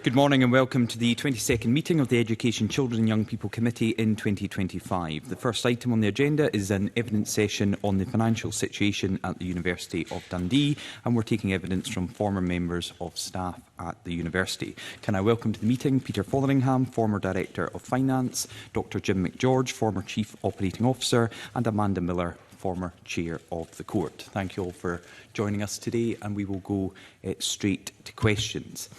Good morning and welcome to the 22nd meeting of the Education, Children and Young People Committee in 2025. The first item on the agenda is an evidence session on the financial situation at the University of Dundee, and we're taking evidence from former members of staff at the University. Can I welcome to the meeting Peter Fotheringham, former Director of Finance, Dr Jim McGeorge, former Chief Operating Officer, and Amanda Miller, former Chair of the Court. Thank you all for joining us today, and we will go straight to questions.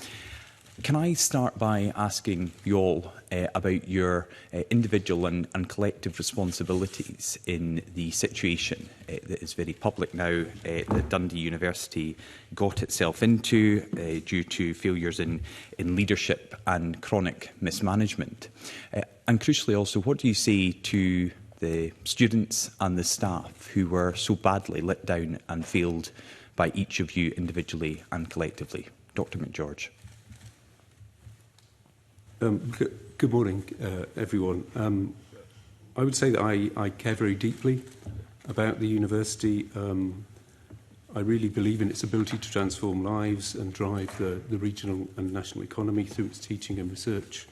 Can I start by asking you all about your individual and collective responsibilities in the situation that is very public now that Dundee University got itself into due to failures in leadership and chronic mismanagement? And crucially also, what do you say to the students and the staff who were so badly let down and failed by each of you individually and collectively? Dr McGeorge. Good morning, everyone. I would say that I care very deeply about the university. I really believe in its ability to transform lives and drive the regional and national economy through its teaching and research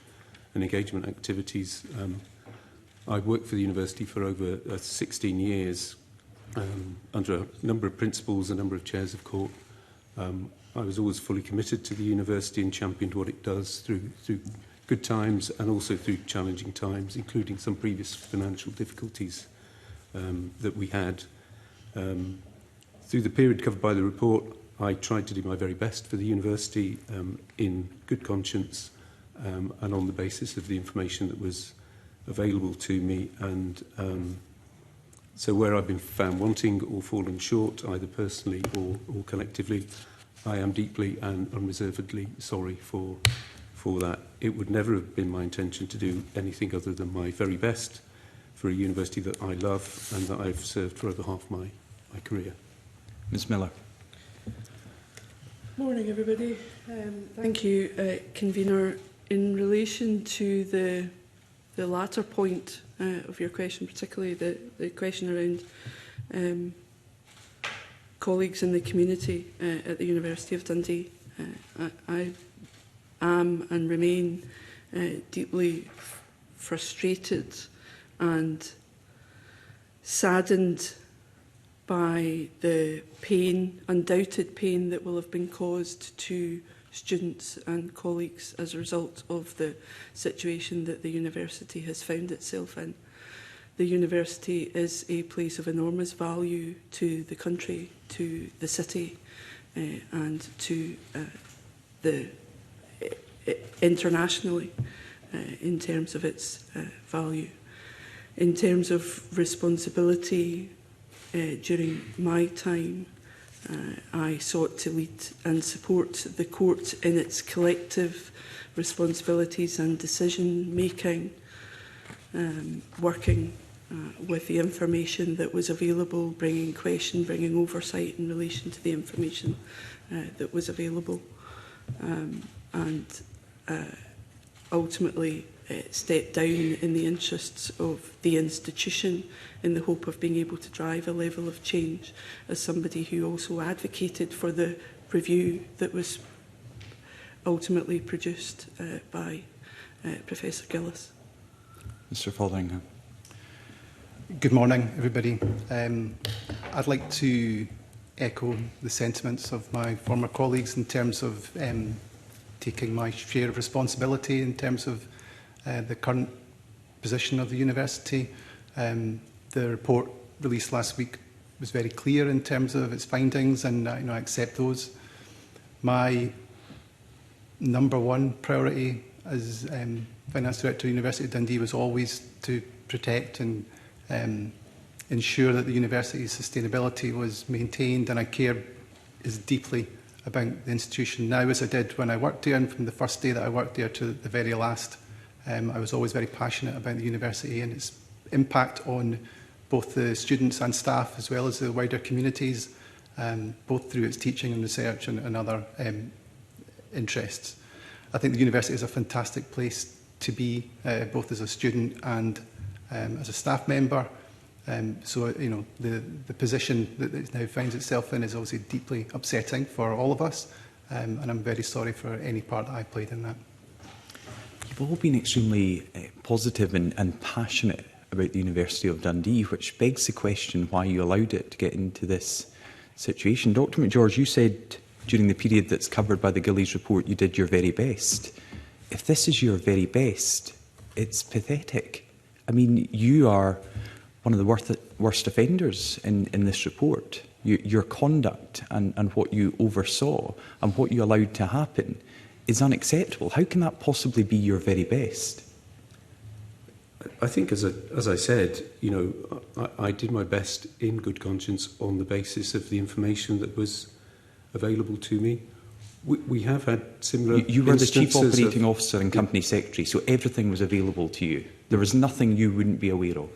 and engagement activities. I've worked for the university for over 16 years under a number of principals, a number of chairs of court. I was always fully committed to the university and championed what it does through good times and also through challenging times, including some previous financial difficulties that we had. Through the period covered by the report, I tried to do my very best for the university in good conscience and on the basis of the information that was available to me. And so where I've been found wanting or fallen short, either personally or collectively, I am deeply and unreservedly sorry for that. It would never have been my intention to do anything other than my very best for a university that I love and that I've served for over half my career. Ms Miller. Morning, everybody. Thank you, Convener. In relation to the latter point of your question, particularly the question around colleagues in the community at the University of Dundee, I am and remain deeply frustrated and saddened by the pain, undoubted pain, that will have been caused to students and colleagues as a result of the situation that the university has found itself in. The university is a place of enormous value to the country, to the city, and to the internationally in terms of its value. In terms of responsibility, during my time, I sought to lead and support the court in its collective responsibilities and decision-making, working with the information that was available, bringing question, bringing oversight in relation to the information that was available, and ultimately stepped down in the interests of the institution in the hope of being able to drive a level of change, as somebody who also advocated for the review that was ultimately produced by Professor Gillis. Mr Fotheringham. Good morning, everybody. I'd like to echo the sentiments of my former colleagues in terms of taking my share of responsibility in terms of the current position of the university. The report released last week was very clear in terms of its findings, and I accept those. My number one priority as Finance Director of the University of Dundee was always to protect and ensure that the university's sustainability was maintained, and I care as deeply about the institution now as I did when I worked there, and from the first day that I worked there to the very last. I was always very passionate about the university and its impact on both the students and staff as well as the wider communities, both through its teaching and research and other interests. I think the university is a fantastic place to be, both as a student and as a staff member. So, the position that it now finds itself in is obviously deeply upsetting for all of us, and I'm very sorry for any part that I played in that. you've all been extremely positive and passionate about the University of Dundee, which begs the question why you allowed it to get into this situation. Dr McGeorge, you said during the period that's covered by the Gillies report you did your very best. If this is your very best, it's pathetic. I mean, you are one of the worst offenders in this report. Your conduct and what you oversaw and what you allowed to happen is unacceptable. How can that possibly be your very best? I think, as I said, you know, I did my best in good conscience on the basis of the information that was available to me. We have had similar You were the Chief instances Operating Officer and Company Secretary, so everything was available to you. There was nothing you wouldn't be aware of.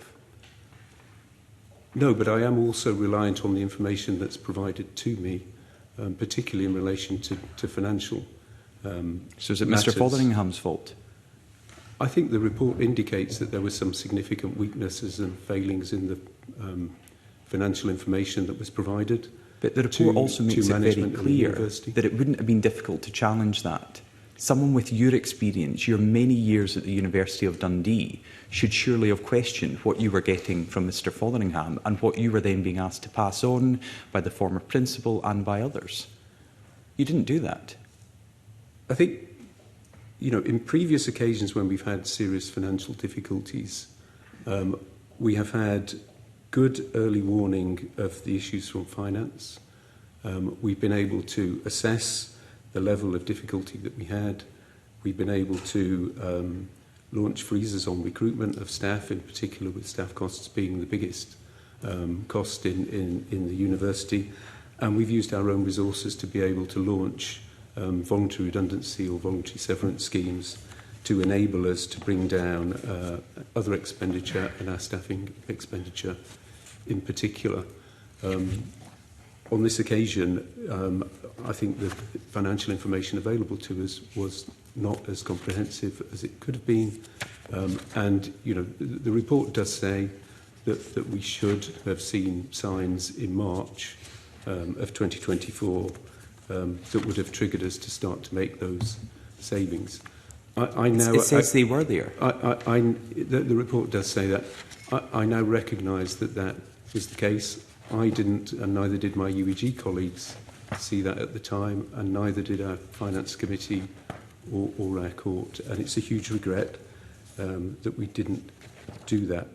No, but I am also reliant on the information that's provided to me, particularly in relation to financial So is it matters. Mr Fotheringham's fault? I think the report indicates that there were some significant weaknesses and failings in the financial information that was provided. But the report also makes it very management of the clear university. that it wouldn't have been difficult to challenge that. Someone with your experience, your many years at the University of Dundee, should surely have questioned what you were getting from Mr Fotheringham and what you were then being asked to pass on by the former principal and by others. You didn't do that. I think, you know, in previous occasions when we've had serious financial difficulties, we have had good early warning of the issues from finance. We've been able to assess the level of difficulty that we had. We've been able to launch freezes on recruitment of staff, in particular with staff costs being the biggest cost in the university. And we've used our own resources to be able to launch voluntary redundancy or voluntary severance schemes to enable us to bring down other expenditure and our staffing expenditure in particular. On this occasion, I think the financial information available to us was not as comprehensive as it could have been. And, you know, the report does say that we should have seen signs in March of 2024 that would have triggered us to start to make those savings. It says they were there. The report does say that. I now recognise that that is the case. I didn't, and neither did my UEG colleagues, see that at the time, and neither did our Finance Committee or our court. And it's a huge regret that we didn't do that.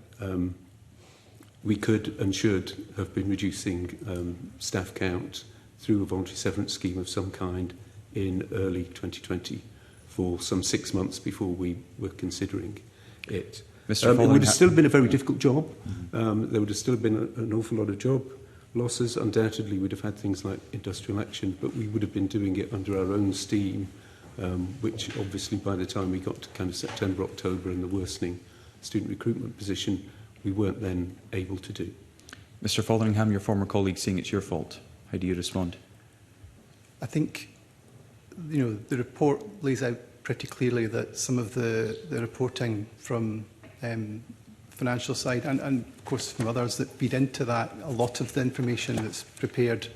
We could and should have been reducing staff count through a voluntary severance scheme of some kind in early 2020 for some 6 months before we were considering it. It would have still been a very difficult job. There would have still been an awful lot of job losses. Undoubtedly, we'd have had things like industrial action, but we would have been doing it under our own steam, which obviously by the time we got to kind of September, October and the worsening student recruitment position, we weren't then able to do. Mr Fotheringham, your former colleague saying it's your fault. How do you respond? I think, you know, the report lays out pretty clearly that some of the reporting from financial side and of course from others that feed into that, a lot of the information that's prepared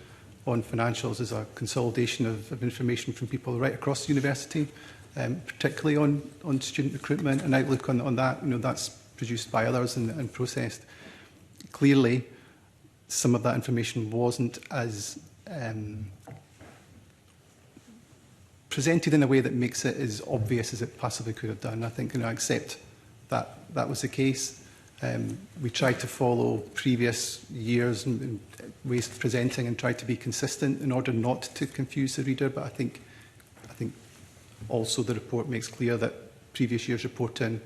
on financials is a consolidation of information from people right across the university, particularly on student recruitment and outlook on that. You know, that's produced by others and processed. Clearly, some of that information wasn't as presented in a way that makes it as obvious as it possibly could have done. I think, you know, I accept that that was the case. We tried to follow previous years and ways of presenting and tried to be consistent in order not to confuse the reader. But I think also the report makes clear that previous year's reporting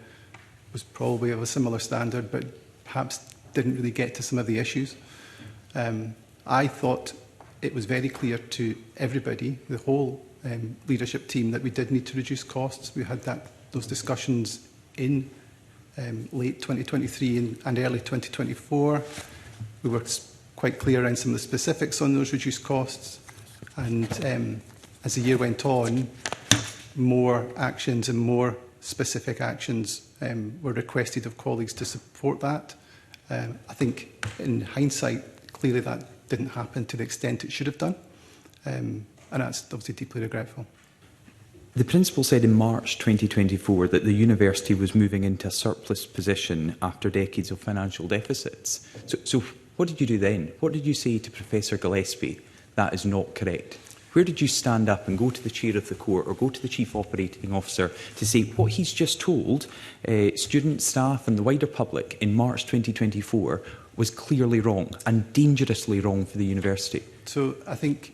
was probably of a similar standard, but perhaps didn't really get to some of the issues. I thought it was very clear to everybody, the whole leadership team, that we did need to reduce costs. We had those discussions in late 2023 and early 2024. We were quite clear around some of the specifics on those reduced costs. And as the year went on, more actions and more specific actions were requested of colleagues to support that. I think in hindsight, clearly that didn't happen to the extent it should have done. And that's obviously deeply regretful. The principal said in March 2024 that the university was moving into a surplus position after decades of financial deficits. So what did you do then? What did you say to Professor Gillespie? That is not correct. Where did you stand up and go to the chair of the court or go to the chief operating officer to say what he's just told students, staff and the wider public in March 2024 was clearly wrong and dangerously wrong for the university? So I think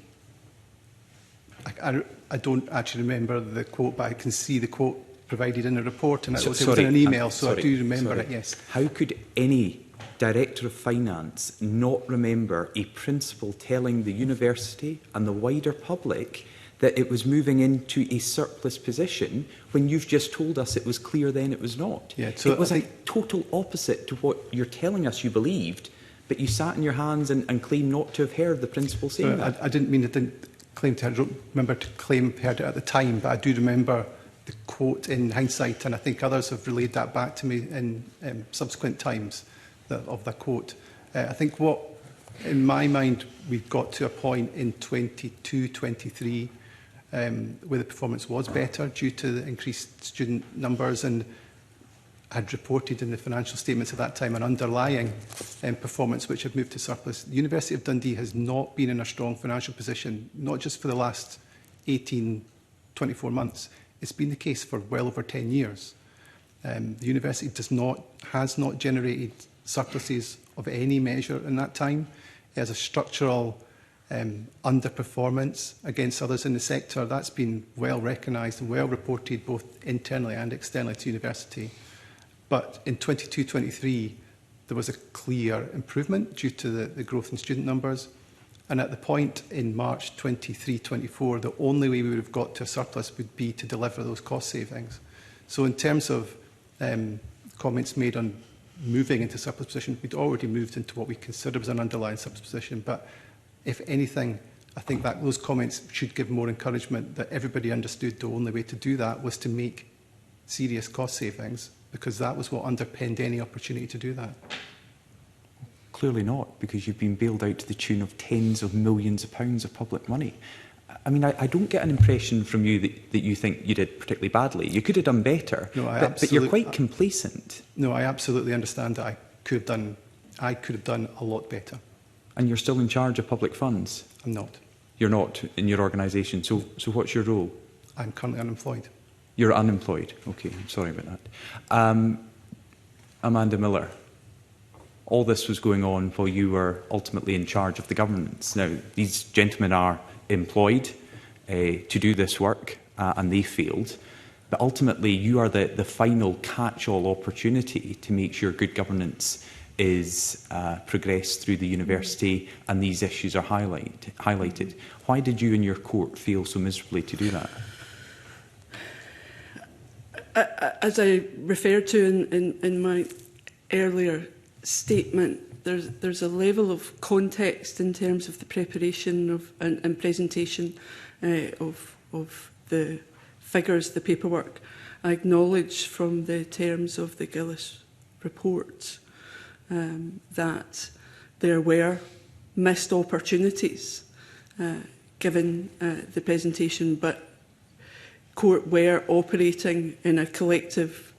I don't actually remember the quote, but I can see the quote provided in the report, and it was in an email, so I do remember it, yes. How could any Director of Finance not remember a principal telling the university and the wider public that it was moving into a surplus position when you've just told us it was clear then it was not? Yeah, so it was a total opposite to what you're telling us you believed, but you sat in your hands and claimed not to have heard the principal saying that. I didn't mean I didn't claim to. I don't remember to claim heard it at the time, but I do remember the quote in hindsight, and I think others have relayed that back to me in subsequent times of the quote. I think what, in my mind, we've got to a point in 22-23 where the performance was better due to the increased student numbers, and had reported in the financial statements at that time an underlying performance which had moved to surplus. The University of Dundee has not been in a strong financial position, not just for the last 18, 24 months. It's been the case for well over 10 years. The university has not generated surpluses of any measure in that time. It has a structural underperformance against others in the sector. That's been well recognised and well reported both internally and externally to university. But in 22-23, there was a clear improvement due to the growth in student numbers. And at the point in March 23-24, the only way we would have got to a surplus would be to deliver those cost savings. So in terms of comments made on moving into surplus position, we'd already moved into what we consider was an underlying surplus position. But if anything, I think that those comments should give more encouragement that everybody understood the only way to do that was to make serious cost savings, because that was what underpinned any opportunity to do that. Clearly not, because you've been bailed out to the tune of tens of millions of pounds of public money. I mean, I don't get an impression from you that you think you did particularly badly. You could have done better, no, but you're quite complacent. No, I absolutely understand that I could have done a lot better. And you're still in charge of public funds? I'm not. You're not in your organisation. So what's your role? I'm currently unemployed. You're unemployed. Okay, I'm sorry about that. Amanda Miller, all this was going on while you were ultimately in charge of the governance. Now, these gentlemen are employed to do this work, and they failed. But ultimately, you are the final catch-all opportunity to make sure good governance is progressed through the university and these issues are highlighted. Why did you and your court fail so miserably to do that? As I referred to in my earlier statement, there's a level of context in terms of the preparation of and presentation of the figures, the paperwork. I acknowledge from the terms of the Gillis report that there were missed opportunities given the presentation, but court were operating in a collective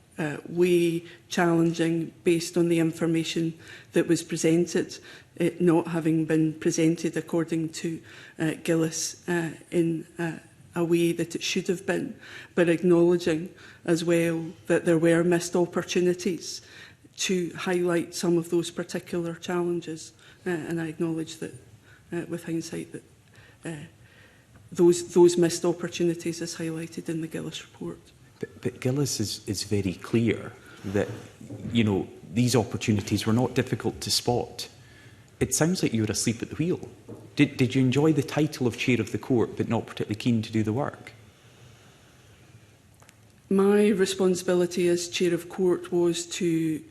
way, challenging based on the information that was presented, it not having been presented according to Gillis in a way that it should have been, but acknowledging as well that there were missed opportunities to highlight some of those particular challenges. And I acknowledge that with hindsight that those missed opportunities is highlighted in the Gillis report. But Gillis is very clear that, you know, these opportunities were not difficult to spot. It sounds like you were asleep at the wheel. Did you enjoy the title of Chair of the Court but not particularly keen to do the work? My responsibility as Chair of Court was to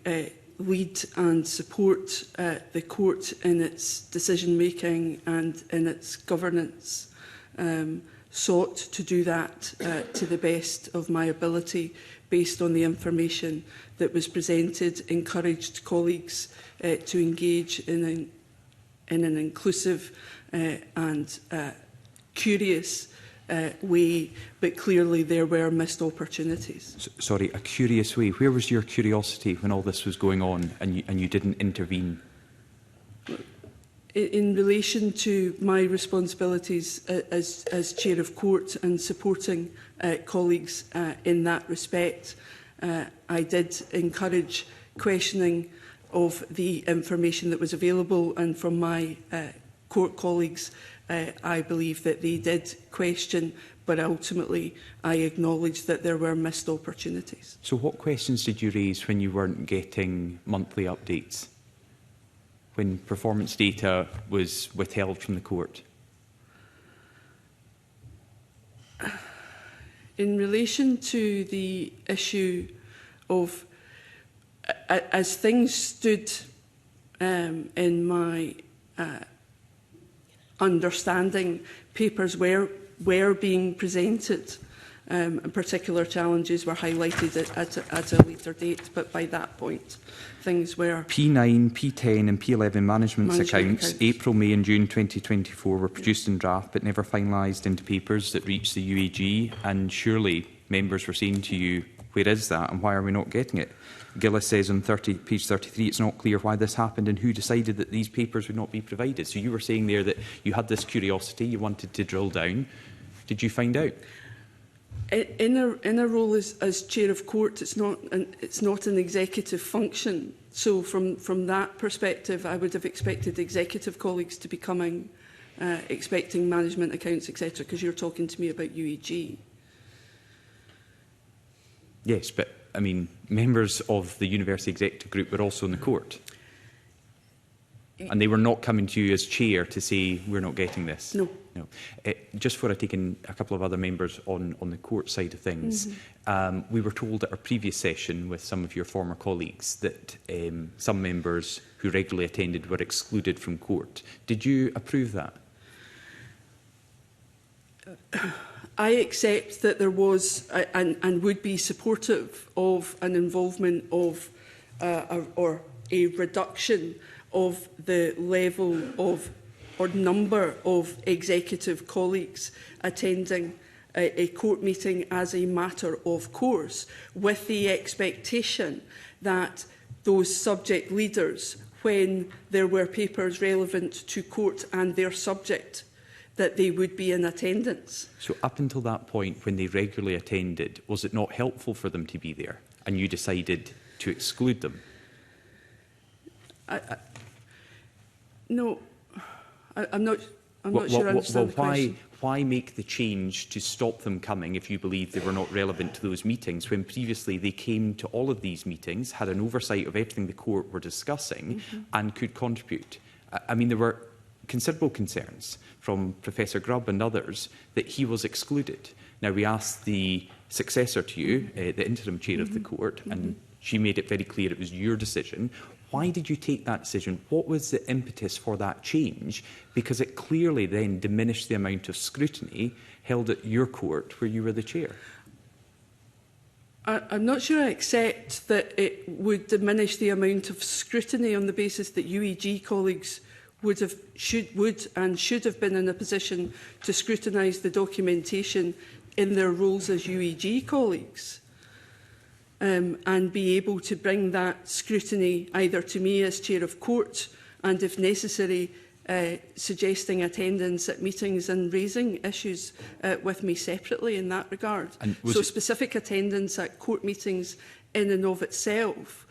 lead and support the Court in its decision-making and in its governance. Sought to do that to the best of my ability based on the information that was presented, encouraged colleagues to engage in an inclusive and curious way, but clearly there were missed opportunities. Sorry, a curious way. Where was your curiosity when all this was going on and you didn't intervene? In relation to my responsibilities as Chair of Court and supporting colleagues in that respect, I did encourage questioning of the information that was available, and from my court colleagues, I believe that they did question, but ultimately I acknowledged that there were missed opportunities. So what questions did you raise when you weren't getting monthly updates? When performance data was withheld from the court? In relation to the issue of, as things stood in my understanding, papers were being presented, and particular challenges were highlighted at a later date, but by that point things were... P9, P10 and P11 management accounts, April, May and June 2024 were produced in draft but never finalised into papers that reached the UAG, and surely members were saying to you, where is that and why are we not getting it? Gillis says on page 33, it's not clear why this happened and who decided that these papers would not be provided. So you were saying there that you had this curiosity, you wanted to drill down. Did you find out? In a role as Chair of Court, it's not an executive function. So from that perspective, I would have expected executive colleagues to be coming, expecting management accounts, etc., because you're talking to me about UEG. Yes, but I mean, members of the University Executive Group were also in the court. And they were not coming to you as chair to say, we're not getting this. No. No. Just for I take in a couple of other members on the court side of things, we were told at our previous session with some of your former colleagues that some members who regularly attended were excluded from court. Did you approve that? I accept that there was and would be supportive of an involvement of or a reduction of the level of or number of executive colleagues attending a court meeting as a matter of course, with the expectation that those subject leaders, when there were papers relevant to court and their subject, that they would be in attendance. So up until that point, when they regularly attended, was it not helpful for them to be there and you decided to exclude them? No, I'm not sure I understand the question. Why make the change to stop them coming if you believe they were not relevant to those meetings, when previously they came to all of these meetings, had an oversight of everything the court were discussing and could contribute? I mean, there were considerable concerns from Professor Grubb and others that he was excluded. Now, we asked the successor to you, the interim chair of the court, and she made it very clear it was your decision. Why did you take that decision? What was the impetus for that change? Because it clearly then diminished the amount of scrutiny held at your court where you were the chair. I'm not sure I accept that it would diminish the amount of scrutiny on the basis that UEG colleagues would and should have been in a position to scrutinise the documentation in their roles as UEG colleagues. And be able to bring that scrutiny either to me as Chair of Court and, if necessary, suggesting attendance at meetings and raising issues with me separately in that regard. So specific attendance at court meetings in and of itself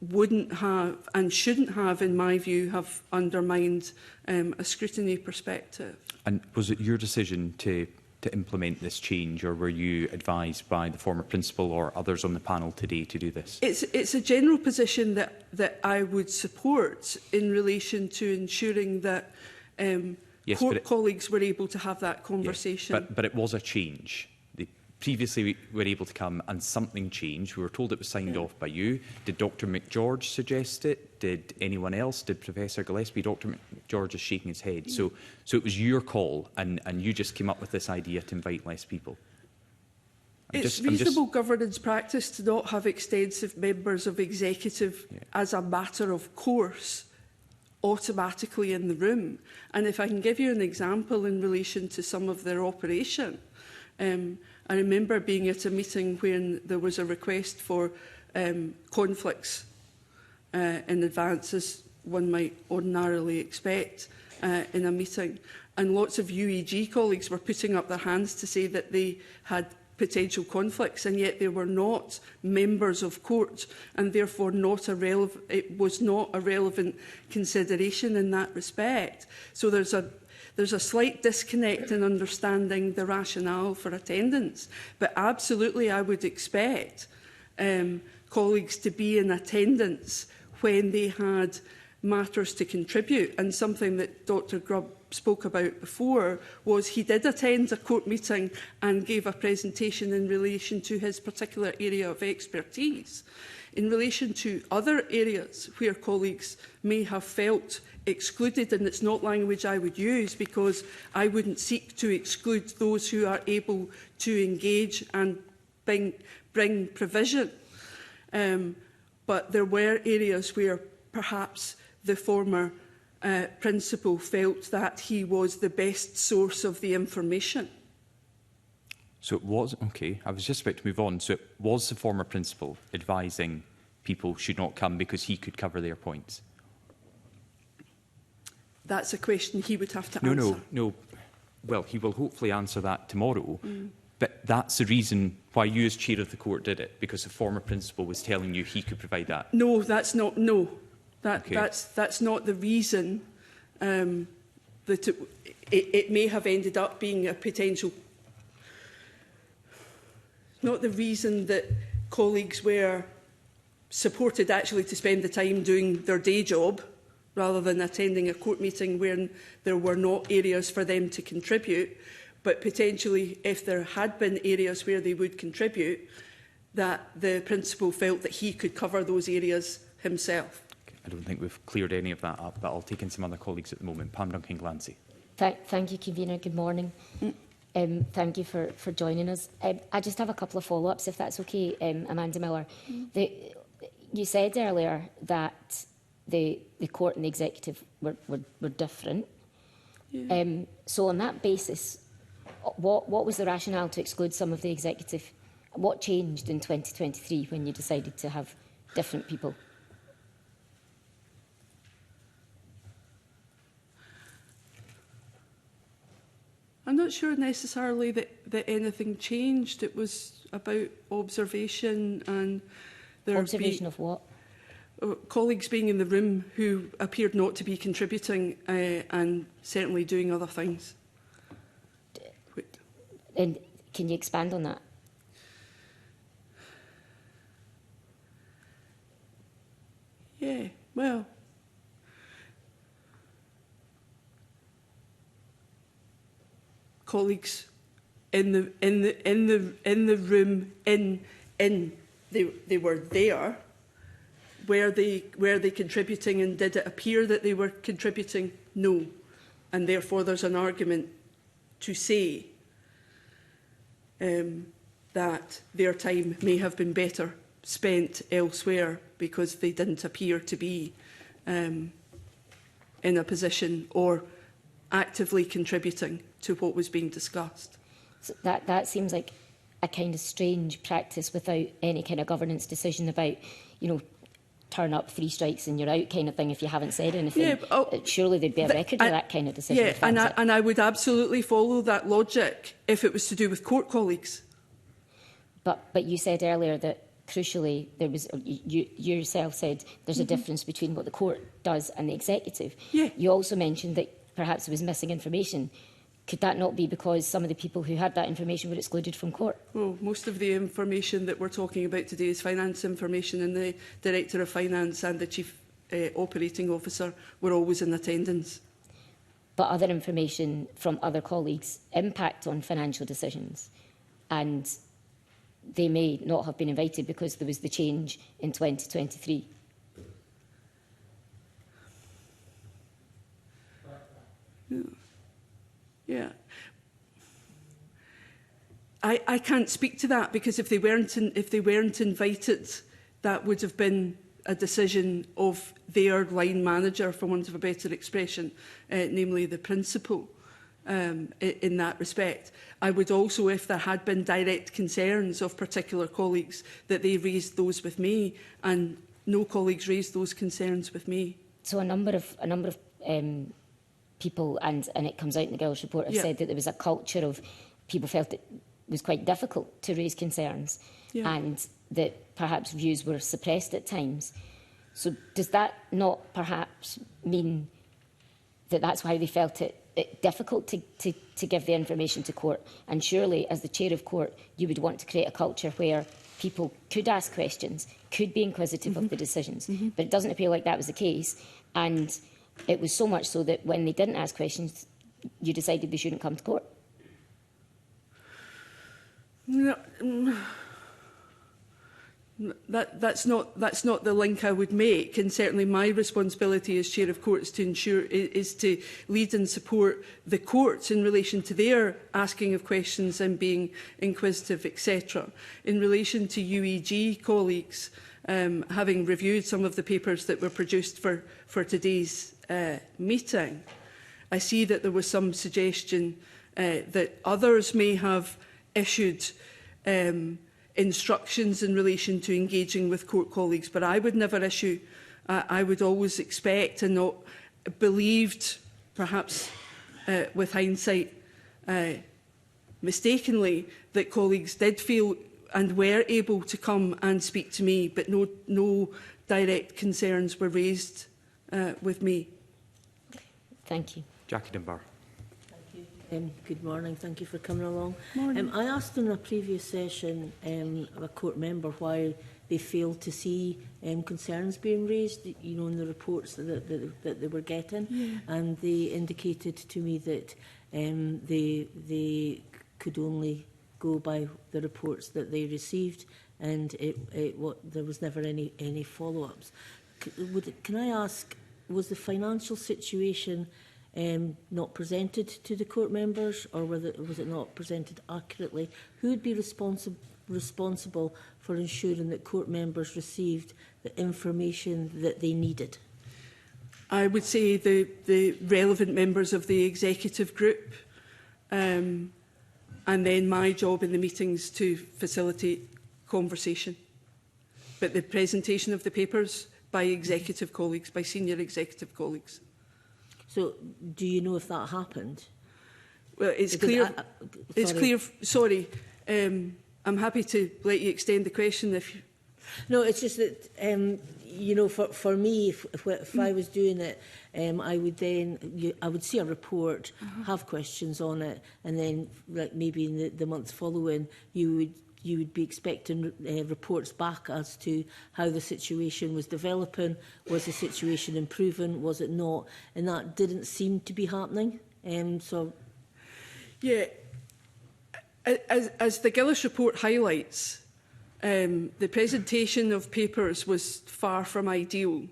wouldn't have and shouldn't have, in my view, have undermined a scrutiny perspective. And was it your decision to implement this change, or were you advised by the former principal or others on the panel today to do this? It's a general position that I would support in relation to ensuring that court colleagues were able to have that conversation. Yes, but it was a change. Previously, we were able to come and something changed. We were told it was signed off by you. Did Dr McGeorge suggest it? Did anyone else? Did Professor Gillespie? Dr McGeorge is shaking his head. So it was your call, and you just came up with this idea to invite less people. It's reasonable governance practice to not have extensive members of executive as a matter of course automatically in the room. And if I can give you an example in relation to some of their operation, I remember being at a meeting when there was a request for conflicts in advance, as one might ordinarily expect in a meeting. And lots of UEG colleagues were putting up their hands to say that they had potential conflicts, and yet they were not members of court, and therefore it was not a relevant consideration in that respect. So there's a slight disconnect in understanding the rationale for attendance, but absolutely I would expect colleagues to be in attendance when they had matters to contribute. And something that Dr Grubb spoke about before was he did attend a court meeting and gave a presentation in relation to his particular area of expertise. In relation to other areas where colleagues may have felt excluded, and it's not language I would use because I wouldn't seek to exclude those who are able to engage and bring provision. But there were areas where perhaps the former principal felt that he was the best source of the information. So it was, okay, I was just about to move on. So it was the former principal advising people should not come because he could cover their points? That's a question he would have to answer. No. Well, he will hopefully answer that tomorrow. But that's the reason why you as chair of the court did it, because the former principal was telling you he could provide that. No, that's not. No, Okay. that's not the reason. That it may have ended up being a potential. Not the reason that colleagues were supported actually to spend the time doing their day job, rather than attending a court meeting where there were not areas for them to contribute, but potentially if there had been areas where they would contribute, that the principal felt that he could cover those areas himself. I don't think we've cleared any of that up, but I'll take in some other colleagues at the moment. Pam Duncan-Glancy. Thank you, Convener. Good morning. Thank you for joining us. I just have a couple of follow-ups, if that's okay, Amanda Miller. You said earlier that the court and the executive were different. Yeah. So on that basis, what was the rationale to exclude some of the executive? What changed in 2023 when you decided to have different people? I'm not sure necessarily that anything changed. It was about observation and Observation of what? Colleagues being in the room who appeared not to be contributing and certainly doing other things. And can you expand on that? Yeah, well, colleagues in the room they were there. Were they contributing, and did it appear that they were contributing? No, and therefore there's an argument to say that their time may have been better spent elsewhere because they didn't appear to be in a position or actively contributing to what was being discussed. So that seems like a kind of strange practice without any kind of governance decision about, turn up 3 strikes and you're out kind of thing if you haven't said anything. Yeah, surely there'd be a record of that kind of decision. Yeah, and I would absolutely follow that logic if it was to do with court colleagues. But you said earlier that crucially there was, you yourself said there's a difference between what the court does and the executive. Yeah. You also mentioned that perhaps there was missing information. Could that not be because some of the people who had that information were excluded from court? Well, most of the information that we're talking about today is finance information, and the Director of Finance and the Chief Operating Officer were always in attendance. But other information from other colleagues impact on financial decisions, and they may not have been invited because there was the change in 2023. Yeah. I can't speak to that because if they weren't invited, that would have been a decision of their line manager, for want of a better expression, namely the principal, in that respect. I would also, if there had been direct concerns of particular colleagues, that they raised those with me, and no colleagues raised those concerns with me. So a number of people, and it comes out in the Girls report, have said that there was a culture of people felt it was quite difficult to raise concerns, and that perhaps views were suppressed at times. So does that not perhaps mean that that's why they felt it difficult to give the information to court? And surely, as the chair of court, you would want to create a culture where people could ask questions, could be inquisitive of the decisions. But it doesn't appear like that was the case. And it was so much so that when they didn't ask questions, you decided they shouldn't come to court. No, that's not the link I would make, and certainly my responsibility as chair of court is to lead and support the courts in relation to their asking of questions and being inquisitive, etc. In relation to UEG colleagues, having reviewed some of the papers that were produced for today's meeting, I see that there was some suggestion that others may have issued instructions in relation to engaging with court colleagues, but I would never issue. I would always expect, and not believed, perhaps with hindsight, mistakenly, that colleagues did feel and were able to come and speak to me, but no direct concerns were raised with me. Thank you. Jackie Dunbar. Good morning. Thank you for coming along. Morning. I asked in a previous session of a court member why they failed to see concerns being raised, you know, in the reports that they were getting, and they indicated to me that they could only go by the reports that they received, and there was never any follow-ups. Can I ask, was the financial situation not presented to the court members, or was it not presented accurately? Who would be responsible for ensuring that court members received the information that they needed? I would say the relevant members of the executive group, and then my job in the meetings to facilitate conversation. But the presentation of the papers by executive colleagues, by senior executive colleagues. So, do you know if that happened? Well, it's clear. It's clear. Sorry, I'm happy to let you extend the question if you... No, it's just that you know, for me, if I was doing it, I would see a report, have questions on it, and then, like maybe in the months following, you would be expecting reports back as to how the situation was developing. Was the situation improving? Was it not? And that didn't seem to be happening. Yeah, as the Gillis report highlights, the presentation of papers was far from ideal,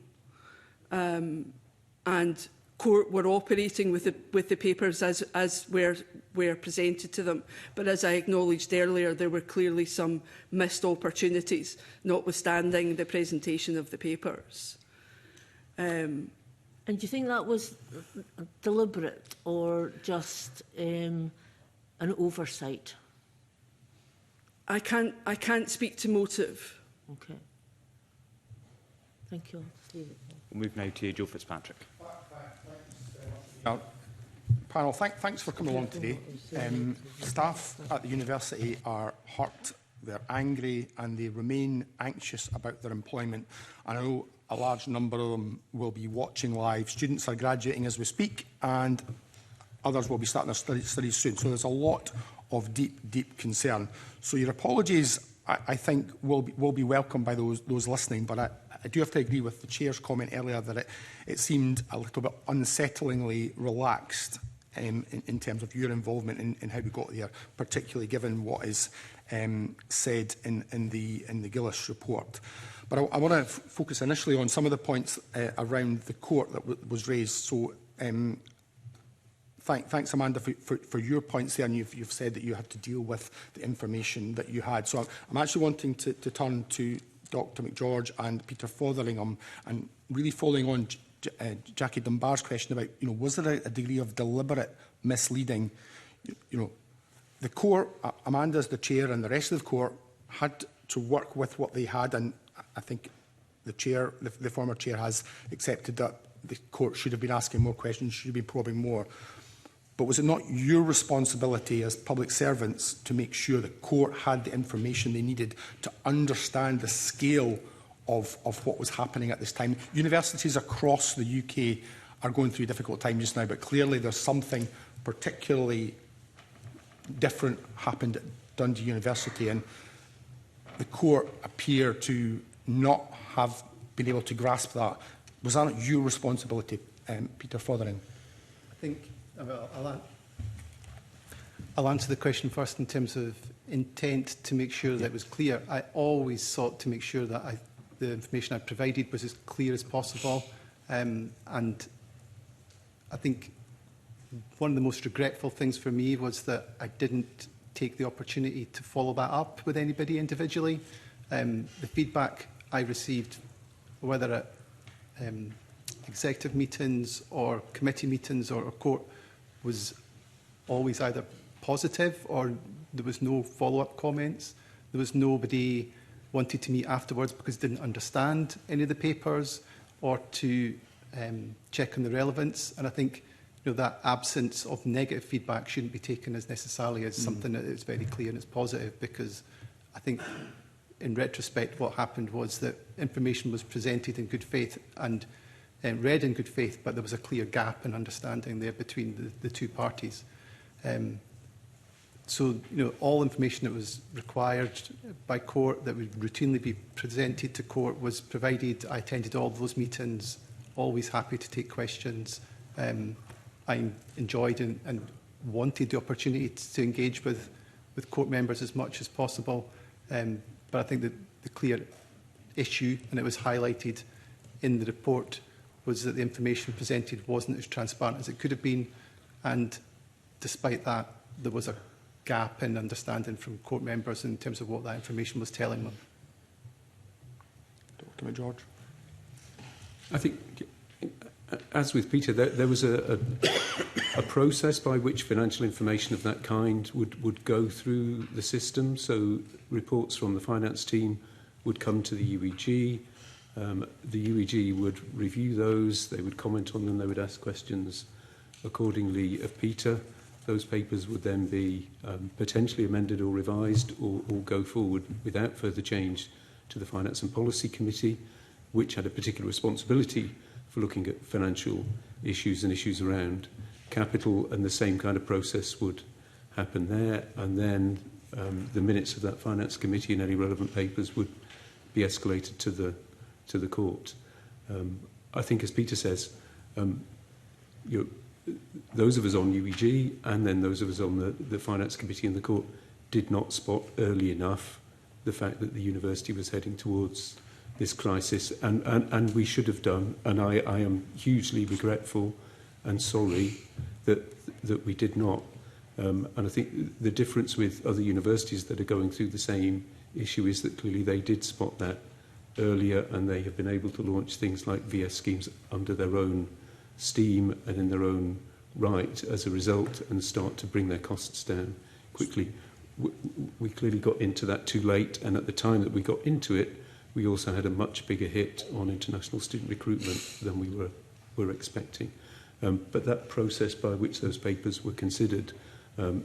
and court were operating with the papers as were presented to them. But as I acknowledged earlier, there were clearly some missed opportunities, notwithstanding the presentation of the papers. And do you think that was deliberate or just an oversight? I can't speak to motive. Okay. Thank you. I'll just leave it there. We'll move now to Joe Fitzpatrick. Panel, thanks for coming along today. Staff at the university are hurt, they're angry, and they remain anxious about their employment. And I know a large number of them will be watching live. Students are graduating as we speak, and others will be starting their studies soon. So there's a lot of deep concern. So your apologies, I think, will be welcomed by those listening, but I do have to agree with the Chair's comment earlier that it seemed a little bit unsettlingly relaxed in terms of your involvement in how we got there, particularly given what is said in the Gillis report. But I want to focus initially on some of the points around the court that was raised. So thanks, Amanda, for your points there, and you've said that you had to deal with the information that you had. So I'm actually wanting to turn to Dr McGeorge and Peter Fotheringham, and really following on Jackie Dunbar's question about, was there a degree of deliberate misleading? The court, Amanda as the chair and the rest of the court, had to work with what they had, and I think the chair, the former chair, has accepted that the court should have been asking more questions, should have been probing more. But was it not your responsibility as public servants to make sure the court had the information they needed to understand the scale of what was happening at this time? Universities across the UK are going through a difficult time just now, but clearly there's something particularly different happened at Dundee University, and the court appear to not have been able to grasp that. Was that not your responsibility, Peter Fotheringham? I think I'll answer the question first in terms of intent to make sure that it was clear. I always sought to make sure that the information I provided was as clear as possible. And I think one of the most regretful things for me was that I didn't take the opportunity to follow that up with anybody individually. The feedback I received, whether at executive meetings or committee meetings or court, was always either positive or there was no follow-up comments. There was nobody wanted to meet afterwards because they didn't understand any of the papers or to check on the relevance. And I think that absence of negative feedback shouldn't be taken as necessarily as something that is very clear and is positive, because I think in retrospect what happened was that information was presented in good faith and read in good faith, but there was a clear gap in understanding there between the two parties. So, all information that was required by court that would routinely be presented to court was provided. I attended all those meetings, always happy to take questions. I enjoyed and wanted the opportunity to engage with court members as much as possible. But I think that the clear issue, and it was highlighted in the report, was that the information presented wasn't as transparent as it could have been. And despite that, there was a gap in understanding from court members in terms of what that information was telling them. Dr McGeorge. I think, as with Peter, there was a process by which financial information of that kind would go through the system. So reports from the finance team would come to the UEG. The UEG would review those, they would comment on them, they would ask questions accordingly of Peter. Those papers would then be potentially amended or revised or go forward without further change to the Finance and Policy Committee, which had a particular responsibility for looking at financial issues and issues around capital, and the same kind of process would happen there. And then the minutes of that Finance Committee and any relevant papers would be escalated to the court. I think, as Peter says, those of us on UEG and then those of us on the Finance Committee and the court did not spot early enough the fact that the university was heading towards this crisis, and we should have done, and I am hugely regretful and sorry that we did not. And I think the difference with other universities that are going through the same issue is that clearly they did spot that earlier, and they have been able to launch things like VS schemes under their own steam and in their own right as a result, and start to bring their costs down quickly. We clearly got into that too late, and at the time that we got into it, we also had a much bigger hit on international student recruitment than we were expecting. But that process by which those papers were considered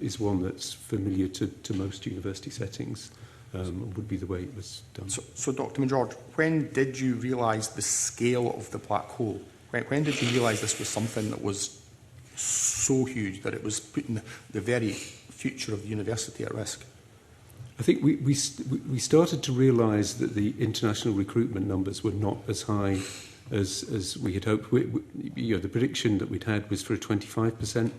is one that's familiar to most university settings. Would be the way it was done. So Dr McGeorge, when did you realise the scale of the black hole? When did you realise this was something that was so huge that it was putting the very future of the university at risk? I think we started to realise that the international recruitment numbers were not as high as we had hoped. The prediction that we'd had was for a 25%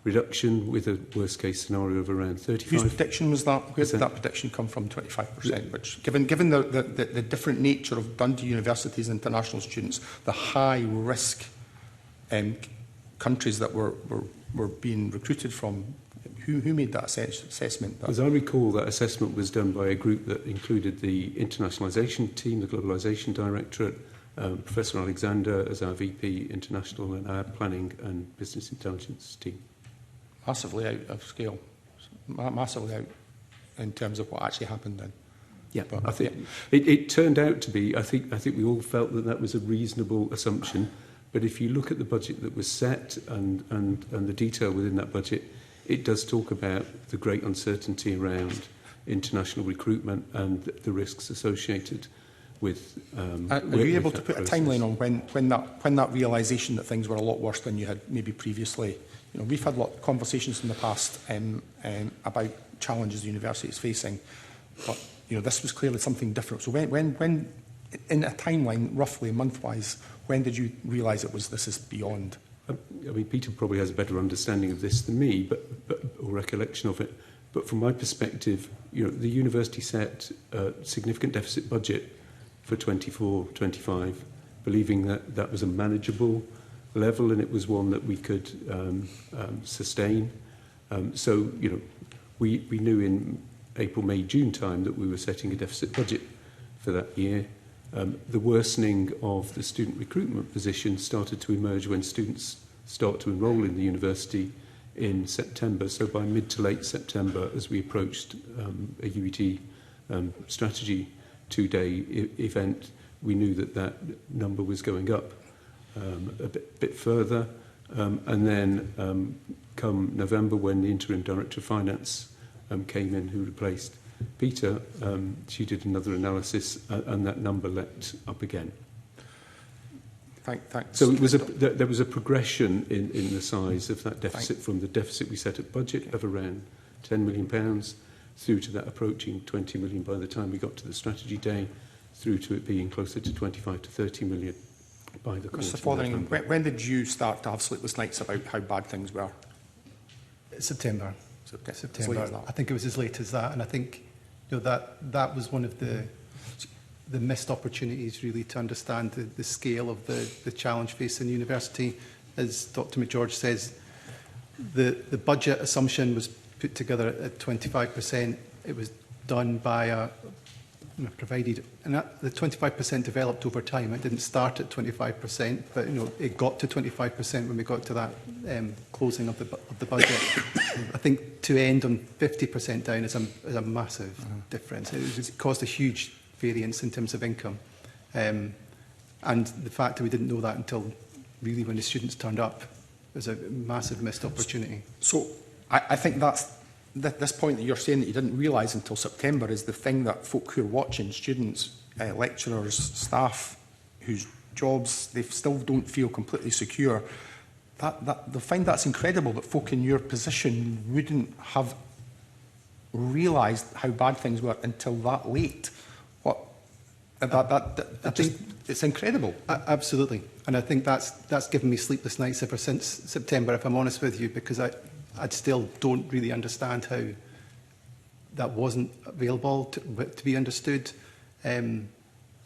reduction with a worst-case scenario of around 35%. Whose prediction was that? Where did that prediction come from, 25%? Which, given the different nature of Dundee University's international students, the high-risk countries that were being recruited from, Who made that assessment? As I recall, that assessment was done by a group that included the internationalisation team, the globalisation directorate, Professor Alexander as our VP International, and our planning and business intelligence team. Massively out of scale. Massively out in terms of what actually happened then. Yeah, But, I think it turned out to be, I think we all felt that that was a reasonable assumption. But if you look at the budget that was set and the detail within that budget, it does talk about the great uncertainty around international recruitment and the risks associated with Are you able to put a timeline on when that realisation that things were a lot worse than you had maybe previously? You know, we've had a lot of conversations in the past about challenges the university is facing, but you know, this was clearly something different. So when in a timeline, roughly month-wise, when did you realise this is beyond? I mean, Peter probably has a better understanding of this than me, or recollection of it. But from my perspective, you know, the university set a significant deficit budget for 24-25, believing that that was a manageable level and it was one that we could sustain. So, you know, we knew in April, May, June time that we were setting a deficit budget for that year. The worsening of the student recruitment position started to emerge when students start to enrol in the university in September. So by mid to late September, as we approached a UET strategy two-day event, we knew that that number was going up a bit further. And then come November, when the interim director of finance came in, who replaced Peter, she did another analysis and that number leapt up again. Thanks. So it was there was a progression in the size of that deficit from the deficit we set at budget of around £10 million through to that approaching 20 million by the time we got to the strategy day, through to it being closer to 25 to 30 million by the course of November. When did you start to have sleepless nights about how bad things were? September. As late as that. I think it was as late as that, and I think, you know, that was one of the missed opportunities really to understand the scale of the challenge facing the university. As Dr McGeorge says, the budget assumption was put together at 25%. It was done by provided, and the 25% developed over time. It didn't start at 25%, but you know, it got to 25% when we got to that closing of the budget. I think to end on 50% down is a massive difference. It caused a huge variance in terms of income, and the fact that we didn't know that until really when the students turned up was a massive missed opportunity. So I think that's this point that you're saying that you didn't realise until September is the thing that folk who are watching, students, lecturers, staff, whose jobs they still don't feel completely secure, they find that's incredible that folk in your position wouldn't have realised how bad things were until that late. It's incredible. Absolutely, and I think that's given me sleepless nights ever since September, if I'm honest with you, because I still don't really understand how that wasn't available to be understood. You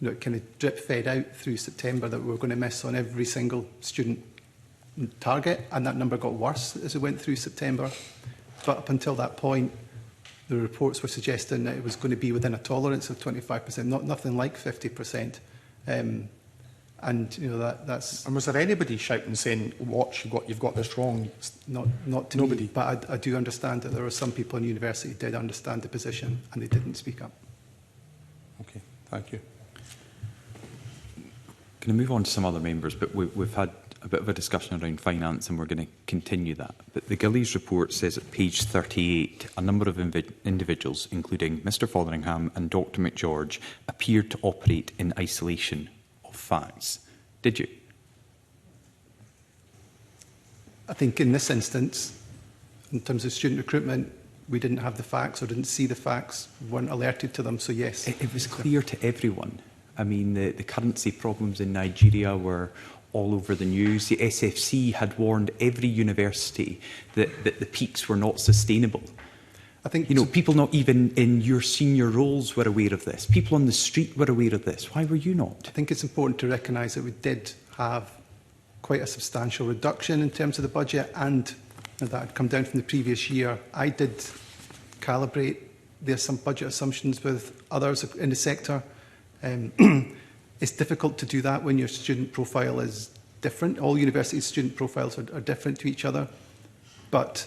know, it kind of drip-fed out through September that we were going to miss on every single student target, and that number got worse as it went through September. But up until that point, the reports were suggesting that it was going to be within a tolerance of 25%, nothing like 50%. And you know that's. And was there anybody shouting, saying, "Watch, you've got this wrong"? Not to nobody. Me, but I do understand that there were some people in the university who did understand the position and they didn't speak up. Okay, thank you. Can I move on to some other members? But we've had a bit of a discussion around finance and we're going to continue that. But the Gillies report says at page 38, a number of individuals, including Mr Fotheringham and Dr McGeorge, appeared to operate in isolation of facts. Did you? I think in this instance, in terms of student recruitment, we didn't have the facts or didn't see the facts, weren't alerted to them, so yes. It was clear to everyone. I mean, the currency problems in Nigeria were all over the news. The SFC had warned every university that the peaks were not sustainable. I think, you know, people not even in your senior roles were aware of this. People on the street were aware of this. Why were you not? I think it's important to recognise that we did have quite a substantial reduction in terms of the budget, and that had come down from the previous year. I did calibrate some budget assumptions with others in the sector. It's difficult to do that when your student profile is different. All university student profiles are different to each other. But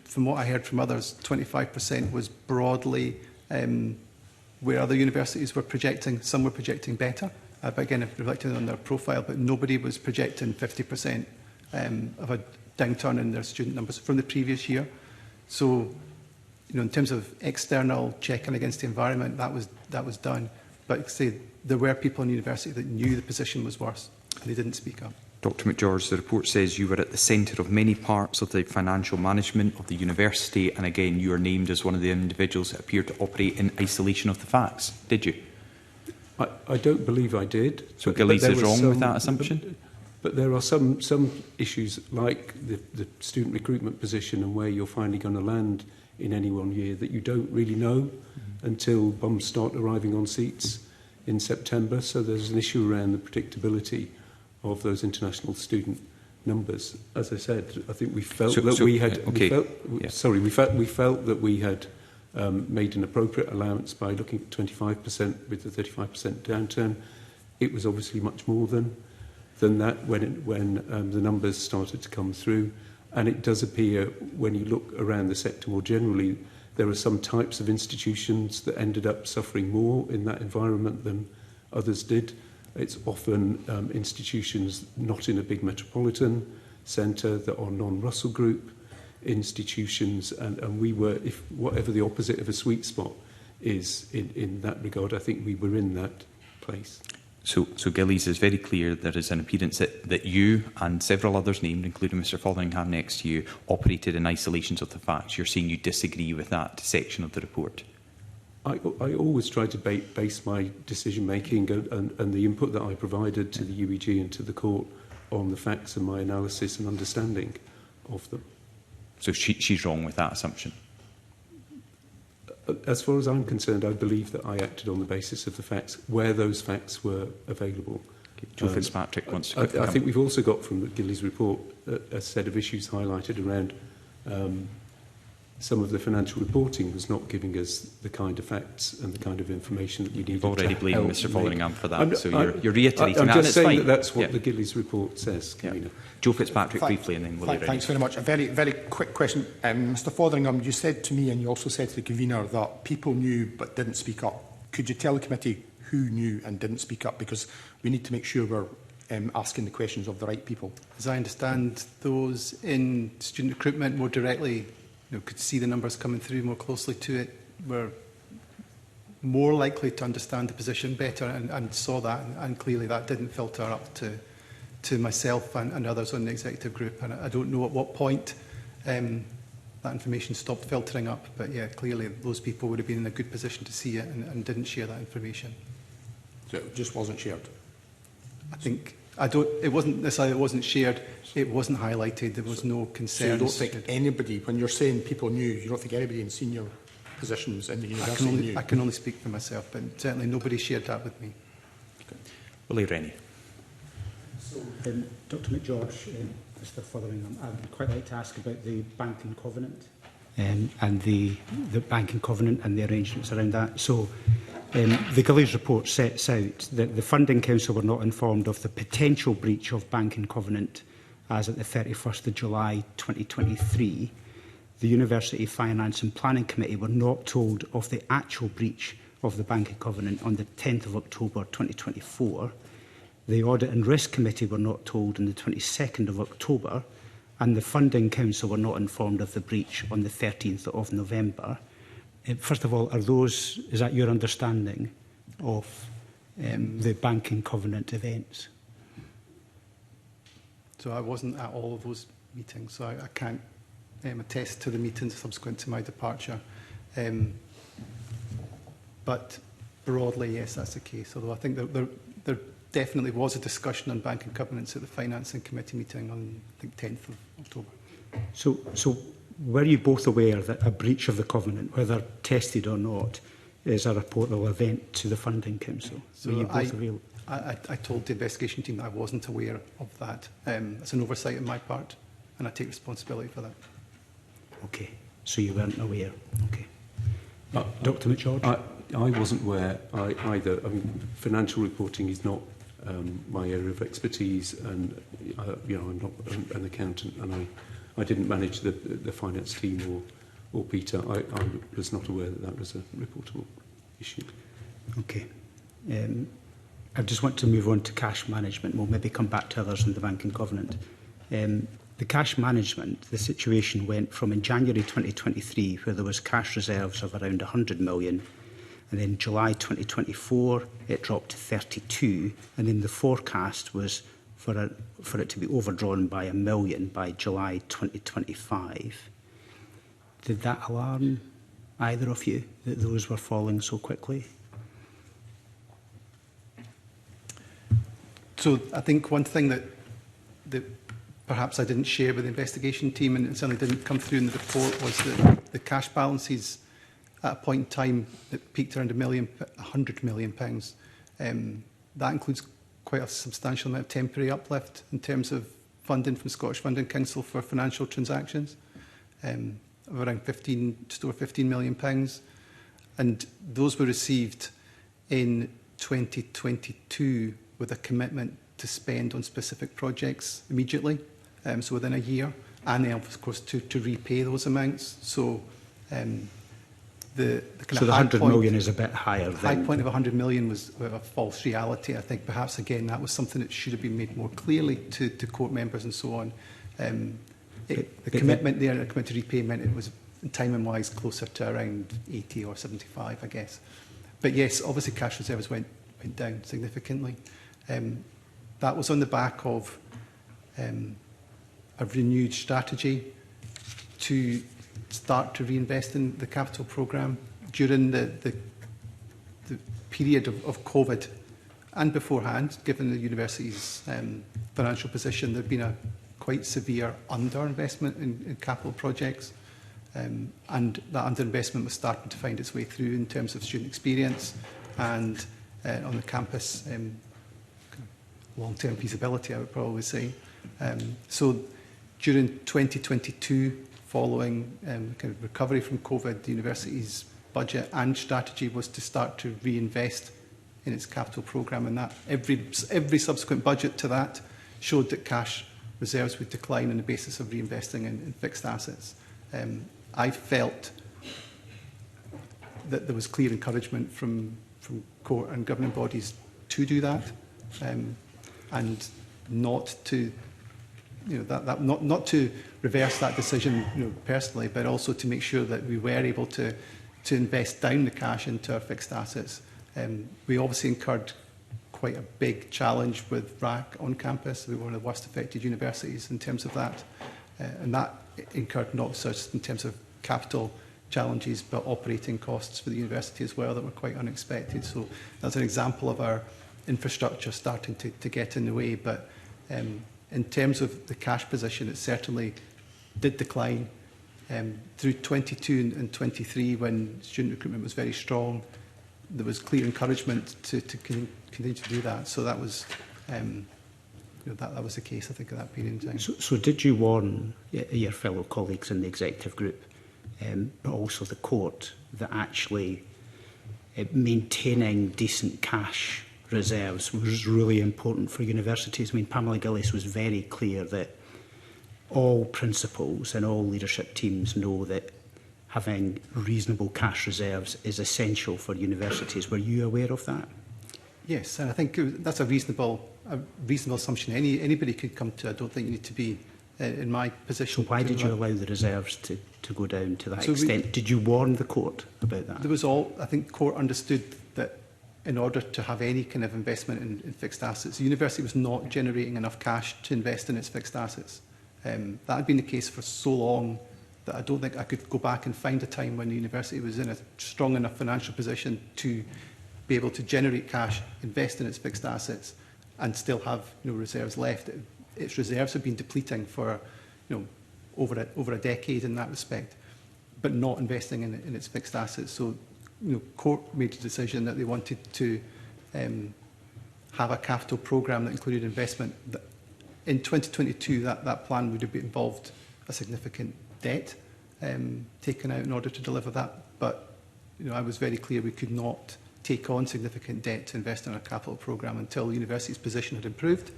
from what I heard from others, 25% was broadly where other universities were projecting. Some were projecting better, but again, reflected on their profile, but nobody was projecting 50% of a downturn in their student numbers from the previous year. So, in terms of external checking against the environment, that was done. But say there were people in university that knew the position was worse, and they didn't speak up. Dr McGeorge, the report says you were at the centre of many parts of the financial management of the university, and again you are named as one of the individuals that appeared to operate in isolation of the facts. Did you? I don't believe I did. So Gillies is wrong with that assumption? But there are some issues like the student recruitment position and where you're finally going to land in any one year that you don't really know until bums start arriving on seats in September. So there's an issue around the predictability of those international student numbers. As I said, I think we felt that we had. Okay. We felt that we had made an appropriate allowance by looking at 25% with the 35% downturn. It was obviously much more than that when the numbers started to come through. And it does appear, when you look around the sector more generally, there are some types of institutions that ended up suffering more in that environment than others did. It's often institutions not in a big metropolitan centre that are non-Russell Group institutions, and we were, if whatever the opposite of a sweet spot is in that regard, I think we were in that place. So Gillies is very clear there is an appearance that you and several others named, including Mr Fotheringham next to you, operated in isolations of the facts. You're saying you disagree with that section of the report? I always try to base my decision-making and the input that I provided to the UEG and to the court on the facts and my analysis and understanding of them. So she's wrong with that assumption? As far as I'm concerned, I believe that I acted on the basis of the facts where those facts were available. Okay. Joe Fitzpatrick wants to I think we've also got from Gillies' report a set of issues highlighted around some of the financial reporting was not giving us the kind of facts and the kind of information that we needed. You've already blamed Mr Fotheringham for that, so you're reiterating I'm that. just saying fine. that that's what Yeah. the Gillies report says. Yeah. Joe Fitzpatrick briefly, and then we'll Thanks very much. A very, very quick question. Mr Fotheringham, you said to me, and you also said to the convener, that people knew but didn't speak up. Could you tell the committee who knew and didn't speak up? Because we need to make sure we're asking the questions of the right people. As I understand, those in student recruitment more directly could see the numbers coming through more closely to it, were more likely to understand the position better and saw that, and clearly that didn't filter up to myself and others on the executive group. And I don't know at what point that information stopped filtering up, but yeah, clearly those people would have been in a good position to see it and didn't share that information. So it just wasn't shared? I think, it wasn't necessarily it wasn't shared, it wasn't highlighted, there was no concerns. So you don't think anybody, when you're saying people knew, you don't think anybody in senior positions in the university knew? I can only speak for myself, but certainly nobody shared that with me. Okay. Willie Rennie. So, Dr McGeorge, Mr Fotheringham, I'd quite like to ask about the banking covenant and the banking covenant and the arrangements around that. So, the Gillies report sets out that the Funding Council were not informed of the potential breach of banking covenant as at the 31st of July 2023. The University Finance and Planning Committee were not told of the actual breach of the banking covenant on the 10th of October 2024. The Audit and Risk Committee were not told on the 22nd of October, and the Funding Council were not informed of the breach on the 13th of November. First of all, is that your understanding of the banking covenant events? So I wasn't at all of those meetings, so I can't attest to the meetings subsequent to my departure. But broadly, yes, that's the case. Although I think that there definitely was a discussion on banking covenants at the Financing Committee meeting on, I think, 10th of October. So were you both aware that a breach of the covenant, whether tested or not, is a reportable event to the Funding Council? So were you both aware? I told the investigation team that I wasn't aware of that. It's an oversight on my part, and I take responsibility for that. Okay, so you weren't aware. Okay. Dr. McGeorge? I wasn't aware either. I mean, financial reporting is not my area of expertise, and I'm not an accountant, and I didn't manage the finance team or Peter. I was not aware that was a reportable issue. Okay. I just want to move on to cash management. We'll maybe come back to others in the banking covenant. The cash management, the situation went from in January 2023, where there was cash reserves of around 100 million, and in July 2024 it dropped to 32, and then the forecast was for it to be overdrawn by $1 million by July 2025. Did that alarm either of you that those were falling so quickly? So I think one thing that perhaps I didn't share with the investigation team, and it certainly didn't come through in the report, was that the cash balances at a point in time that peaked around £100 million. That includes quite a substantial amount of temporary uplift in terms of funding from Scottish Funding Council for financial transactions, of around just over £15 million. And those were received in 2022 with a commitment to spend on specific projects immediately, so within a year, and then of course to repay those amounts. So the kind of 100 million is a bit higher. The high point of 100 million was a false reality. I think perhaps again that was something that should have been made more clearly to court members and so on. The commitment there, the commitment to repayment, it was timing wise closer to around 80 or 75, I guess. But yes, obviously cash reserves went down significantly. That was on the back of a renewed strategy to start to reinvest in the capital programme during the period of COVID and beforehand. Given the university's financial position, there had been a quite severe underinvestment in capital projects, and that underinvestment was starting to find its way through in terms of student experience and on the campus long-term feasibility, I would probably say. So during 2022, following kind of recovery from COVID, the university's budget and strategy was to start to reinvest in its capital programme, and that every subsequent budget to that showed that cash reserves would decline on the basis of reinvesting in fixed assets. I felt that there was clear encouragement from court and governing bodies to do that, and not to, not to reverse that decision, personally, but also to make sure that we were able to invest down the cash into our fixed assets. We obviously incurred quite a big challenge with RAC on campus. We were one of the worst affected universities in terms of that, and that incurred not just in terms of capital challenges, but operating costs for the university as well that were quite unexpected. So that's an example of our infrastructure starting to get in the way. But in terms of the cash position, it certainly did decline through 22 and 23 when student recruitment was very strong. There was clear encouragement to continue to do that. So that was that was the case, I think, at that period in time. So did you warn your fellow colleagues in the executive group, but also the court, that actually maintaining decent cash reserves was really important for universities? I mean, Pamela Gillies was very clear that all principals and all leadership teams know that having reasonable cash reserves is essential for universities. Were you aware of that? Yes, and I think that's a reasonable assumption. Anybody could come to. I don't think you need to be in my position. So why did you allow the reserves to go down to that extent? Did you warn the court about that? There was I think court understood that in order to have any kind of investment in fixed assets, the university was not generating enough cash to invest in its fixed assets. That had been the case for so long that I don't think I could go back and find a time when the university was in a strong enough financial position to be able to generate cash, invest in its fixed assets, and still have reserves left. Its reserves have been depleting for over a decade in that respect, but not investing in its fixed assets. So court made a decision that they wanted to have a capital programme that included investment In 2022, that plan would have involved a significant debt taken out in order to deliver that. But I was very clear we could not take on significant debt to invest in our capital programme until the university's position had improved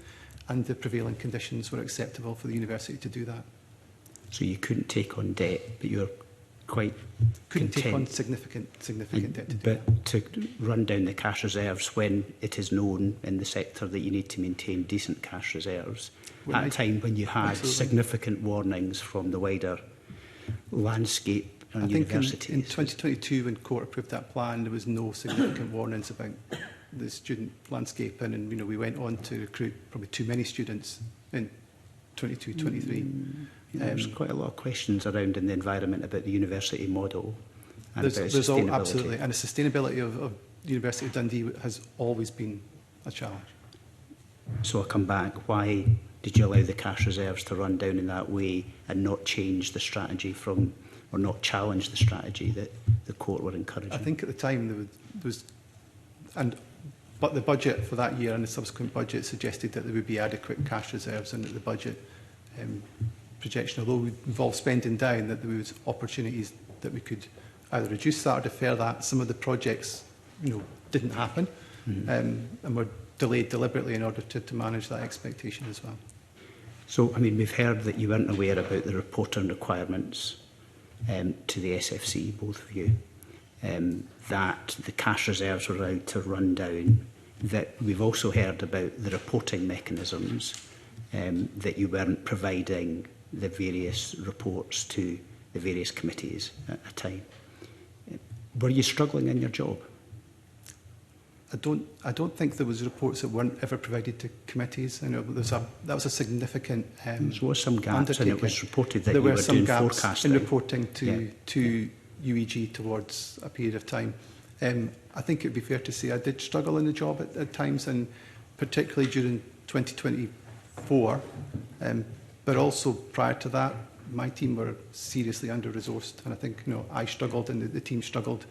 and the prevailing conditions were acceptable for the university to do that. So you couldn't take on debt, but you're quite couldn't content. take on significant debt to do that. But to run down the cash reserves when it is known in the sector that you need to maintain decent cash reserves at a time when you had significant warnings from the wider landscape and universities. In 2022, when court approved that plan, there was no significant warnings about the student landscape, and we went on to recruit probably too many students in 22-23. There's quite a lot of questions around in the environment about the university model and about there's sustainability. Absolutely, and the sustainability of the University of Dundee has always been a challenge. So I'll come back. Why did you allow the cash reserves to run down in that way and not change the strategy or not challenge the strategy that the court were encouraging? I think at the time but the budget for that year and the subsequent budget suggested that there would be adequate cash reserves, and that the budget projection, although we involved spending down, that there was opportunities that we could either reduce that or defer that. Some of the projects, didn't happen, and were delayed deliberately in order to manage that expectation as well. So, we've heard that you weren't aware about the reporting requirements to the SFC, both of you, that the cash reserves were allowed to run down, that we've also heard about the reporting mechanisms, that you weren't providing the various reports to the various committees at a time. Were you struggling in your job? I don't think there was reports that weren't ever provided to committees. That was a significant there was some gaps, and it was reported that there you were were some doing gaps forecasting in reporting to UEG towards a period of time. I think it would be fair to say I did struggle in the job at times, and particularly during 2024. But also prior to that, my team were seriously under-resourced, and I think I struggled and the team struggled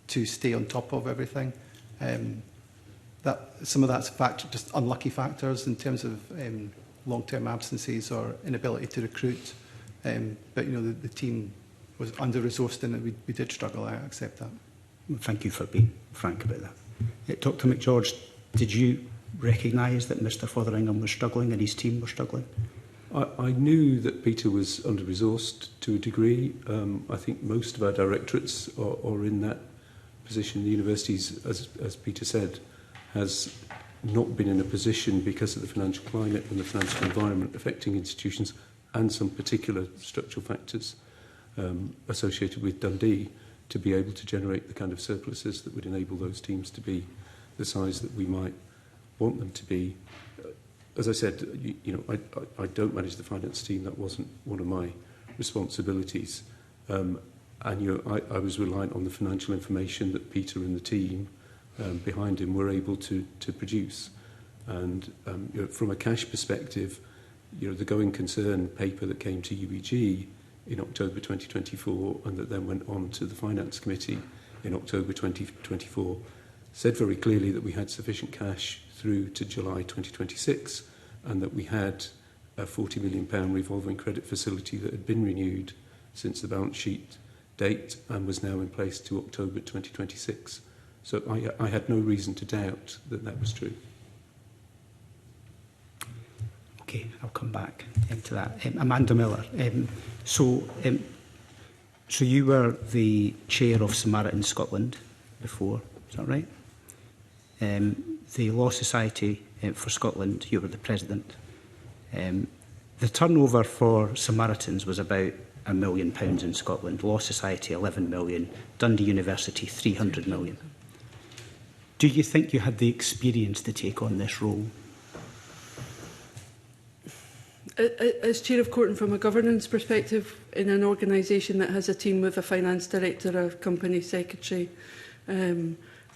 to stay on top of everything. Some of that's just unlucky factors in terms of long-term absences or inability to recruit. But the team was under-resourced, and we did struggle. I accept that. Well, thank you for being frank about that. Dr McGeorge, did you recognise that Mr Fotheringham was struggling and his team were struggling? I knew that Peter was under-resourced to a degree. I think most of our directorates are in that position. The universities, as Peter said, has not been in a position because of the financial climate and the financial environment affecting institutions and some particular structural factors associated with Dundee to be able to generate the kind of surpluses that would enable those teams to be the size that we might want them to be. As I said, I don't manage the finance team. That wasn't one of my responsibilities. And I was reliant on the financial information that Peter and the team behind him were able to produce. And from a cash perspective, the going concern paper that came to UEG in October 2024 and that then went on to the Finance Committee in October 2024 said very clearly that we had sufficient cash through to July 2026 and that we had a £40 million revolving credit facility that had been renewed since the balance sheet date and was now in place to October 2026. So I had no reason to doubt that that was true. Okay, I'll come back into that. Amanda Miller, so you were the chair of Samaritan Scotland before, is that right? The Law Society for Scotland, you were the president. The turnover for Samaritans was about £1 million in Scotland, Law Society 11 million, Dundee University 300 million. Do you think you had the experience to take on this role? As Chair of Court and from a governance perspective, in an organisation that has a team with a finance director, a company secretary,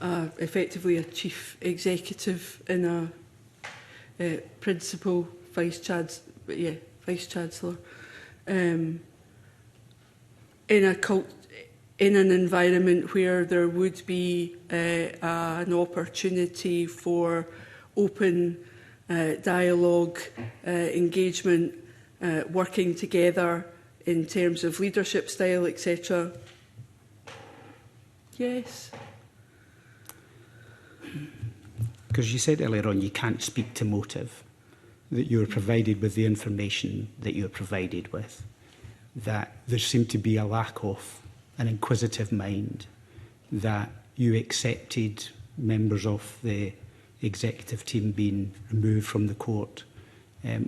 effectively a chief executive and a principal vice chancellor, in an environment where there would be an opportunity for open dialogue, engagement, working together in terms of leadership style, etc. Yes. Because you said earlier on you can't speak to motive, that you were provided with the information that you were provided with, that there seemed to be a lack of an inquisitive mind, that you accepted members of the executive team being removed from the court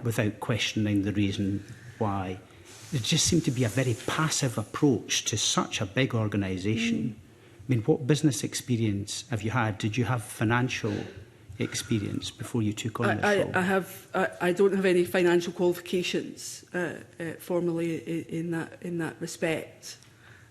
without questioning the reason why. There just seemed to be a very passive approach to such a big organisation. I mean, what business experience have you had? Did you have financial experience before you took on this role? I don't have any financial qualifications formally in that respect,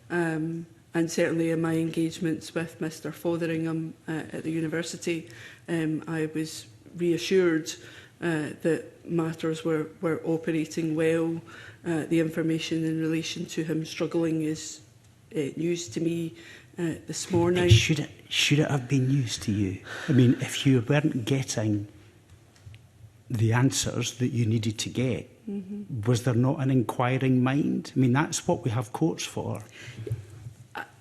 and certainly in my engagements with Mr. Fotheringham at the university, I was reassured that matters were operating well. The information in relation to him struggling is news to me this morning. Should it have been news to you? I mean, if you weren't getting the answers that you needed to get, was there not an inquiring mind? I mean, that's what we have courts for.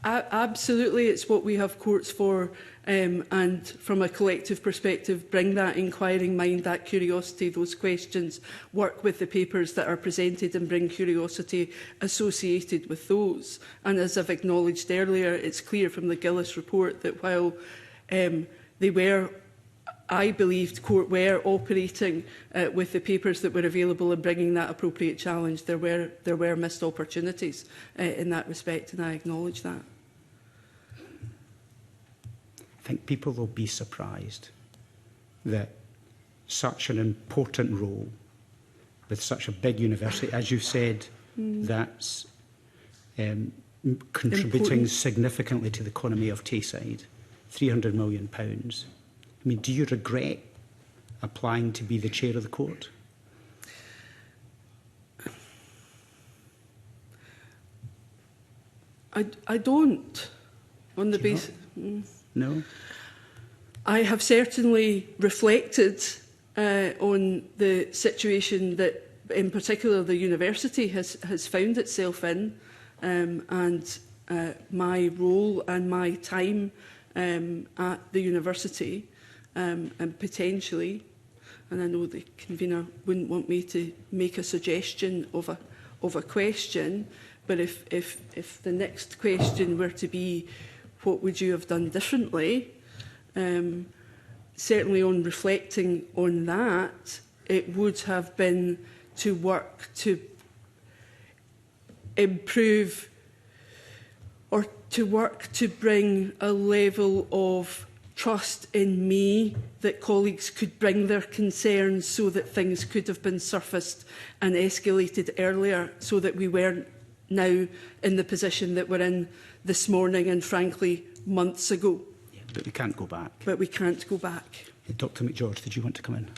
Absolutely, it's what we have courts for, and from a collective perspective, bring that inquiring mind, that curiosity, those questions, work with the papers that are presented and bring curiosity associated with those. And as I've acknowledged earlier, it's clear from the Gillis report that while they were, I believed, court were operating with the papers that were available and bringing that appropriate challenge, there were missed opportunities in that respect, and I acknowledge that. I think people will be surprised that such an important role with such a big university, as you said, that's contributing Important. significantly to the economy of Tayside, £300 million. I mean, do you regret applying to be the chair of the court? I don't, on the basis. No? I have certainly reflected on the situation that, in particular, the university has found itself in, and my role and my time at the university, and potentially, and I know the convener wouldn't want me to make a suggestion of a question, but if the next question were to be, what would you have done differently? Certainly on reflecting on that, it would have been to work to improve or to work to bring a level of trust in me that colleagues could bring their concerns so that things could have been surfaced and escalated earlier, so that we weren't now in the position that we're in this morning and, frankly, months ago. Yeah, but we can't go back. But we can't go back. Dr McGeorge, did you want to come in?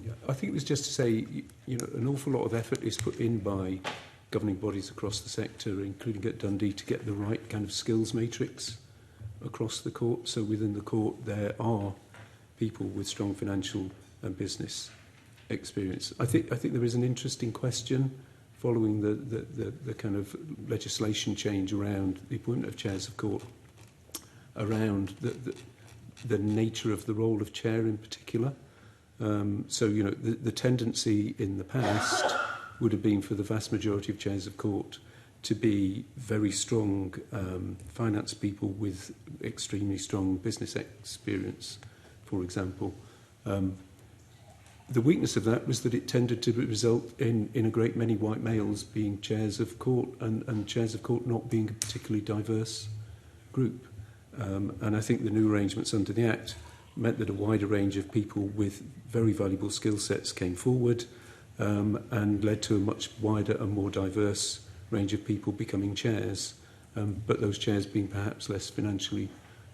Yeah, I think it was just to say, you know, an awful lot of effort is put in by governing bodies across the sector, including at Dundee, to get the right kind of skills matrix across the court. So within the court, there are people with strong financial and business experience. I think there is an interesting question following the kind of legislation change around the appointment of chairs of court, around the nature of the role of chair in particular. So, you know, the tendency in the past would have been for the vast majority of chairs of court to be very strong finance people with extremely strong business experience, for example. The weakness of that was that it tended to result in a great many white males being chairs of court, and chairs of court not being a particularly diverse group. And I think the new arrangements under the Act meant that a wider range of people with very valuable skill sets came forward, and led to a much wider and more diverse range of people becoming chairs, but those chairs being perhaps less financially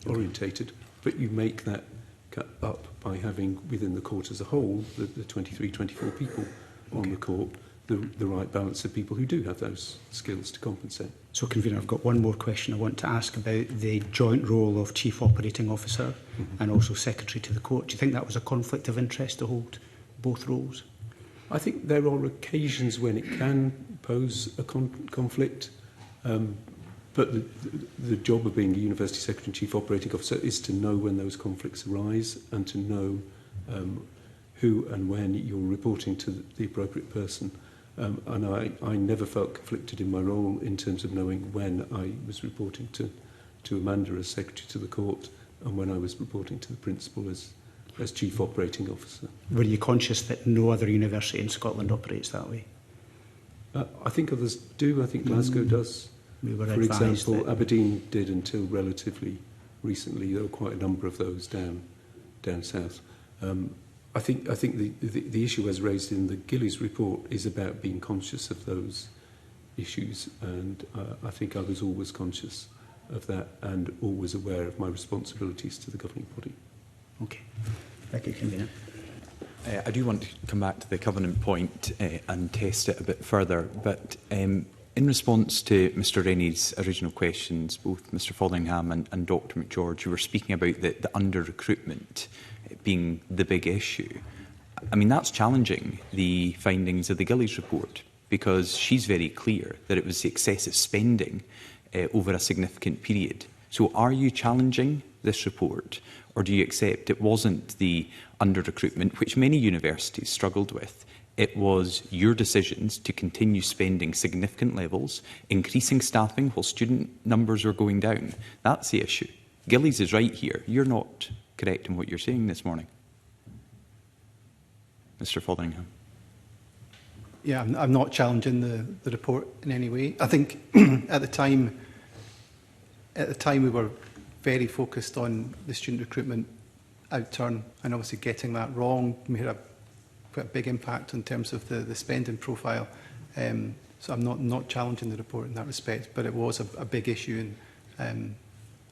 orientated. But you make that cut up by having within the court as a whole, the 23, 24 people on the court, the right balance of people who do have those skills to compensate. So, Convener, I've got one more question I want to ask about the joint role of Chief Operating Officer and also Secretary to the Court. Do you think that was a conflict of interest to hold both roles? I think there are occasions when it can pose a conflict, but the job of being a University Secretary and Chief Operating Officer is to know when those conflicts arise and to know who and when you're reporting to the appropriate person. And I never felt conflicted in my role in terms of knowing when I was reporting to Amanda as Secretary to the Court and when I was reporting to the Principal as Chief Operating Officer. Were you conscious that no other university in Scotland operates that way? I think others do. I think Glasgow does. We were For advised example, that Aberdeen did until relatively recently. There were quite a number of those down south. I think the issue as raised in the Gillies report is about being conscious of those issues, and I think I was always conscious of that and always aware of my responsibilities to the governing body. Okay. Thank you, Convener. I do want to come back to the covenant point and test it a bit further, but in response to Mr Rennie's original questions, both Mr Fotheringham and Dr McGeorge, who were speaking about the under-recruitment being the big issue, I mean, that's challenging the findings of the Gillies report, because she's very clear that it was the excessive spending over a significant period. So are you challenging this report, or do you accept it wasn't the under-recruitment, which many universities struggled with? It was your decisions to continue spending significant levels, increasing staffing while student numbers were going down. That's the issue. Gillies is right here. You're not correct in what you're saying this morning. Mr Fotheringham. Yeah, I'm not challenging the report in any way. I think at the time we were very focused on the student recruitment outturn and obviously getting that wrong. We had quite a big impact in terms of the spending profile. So I'm not challenging the report in that respect, but it was a big issue, and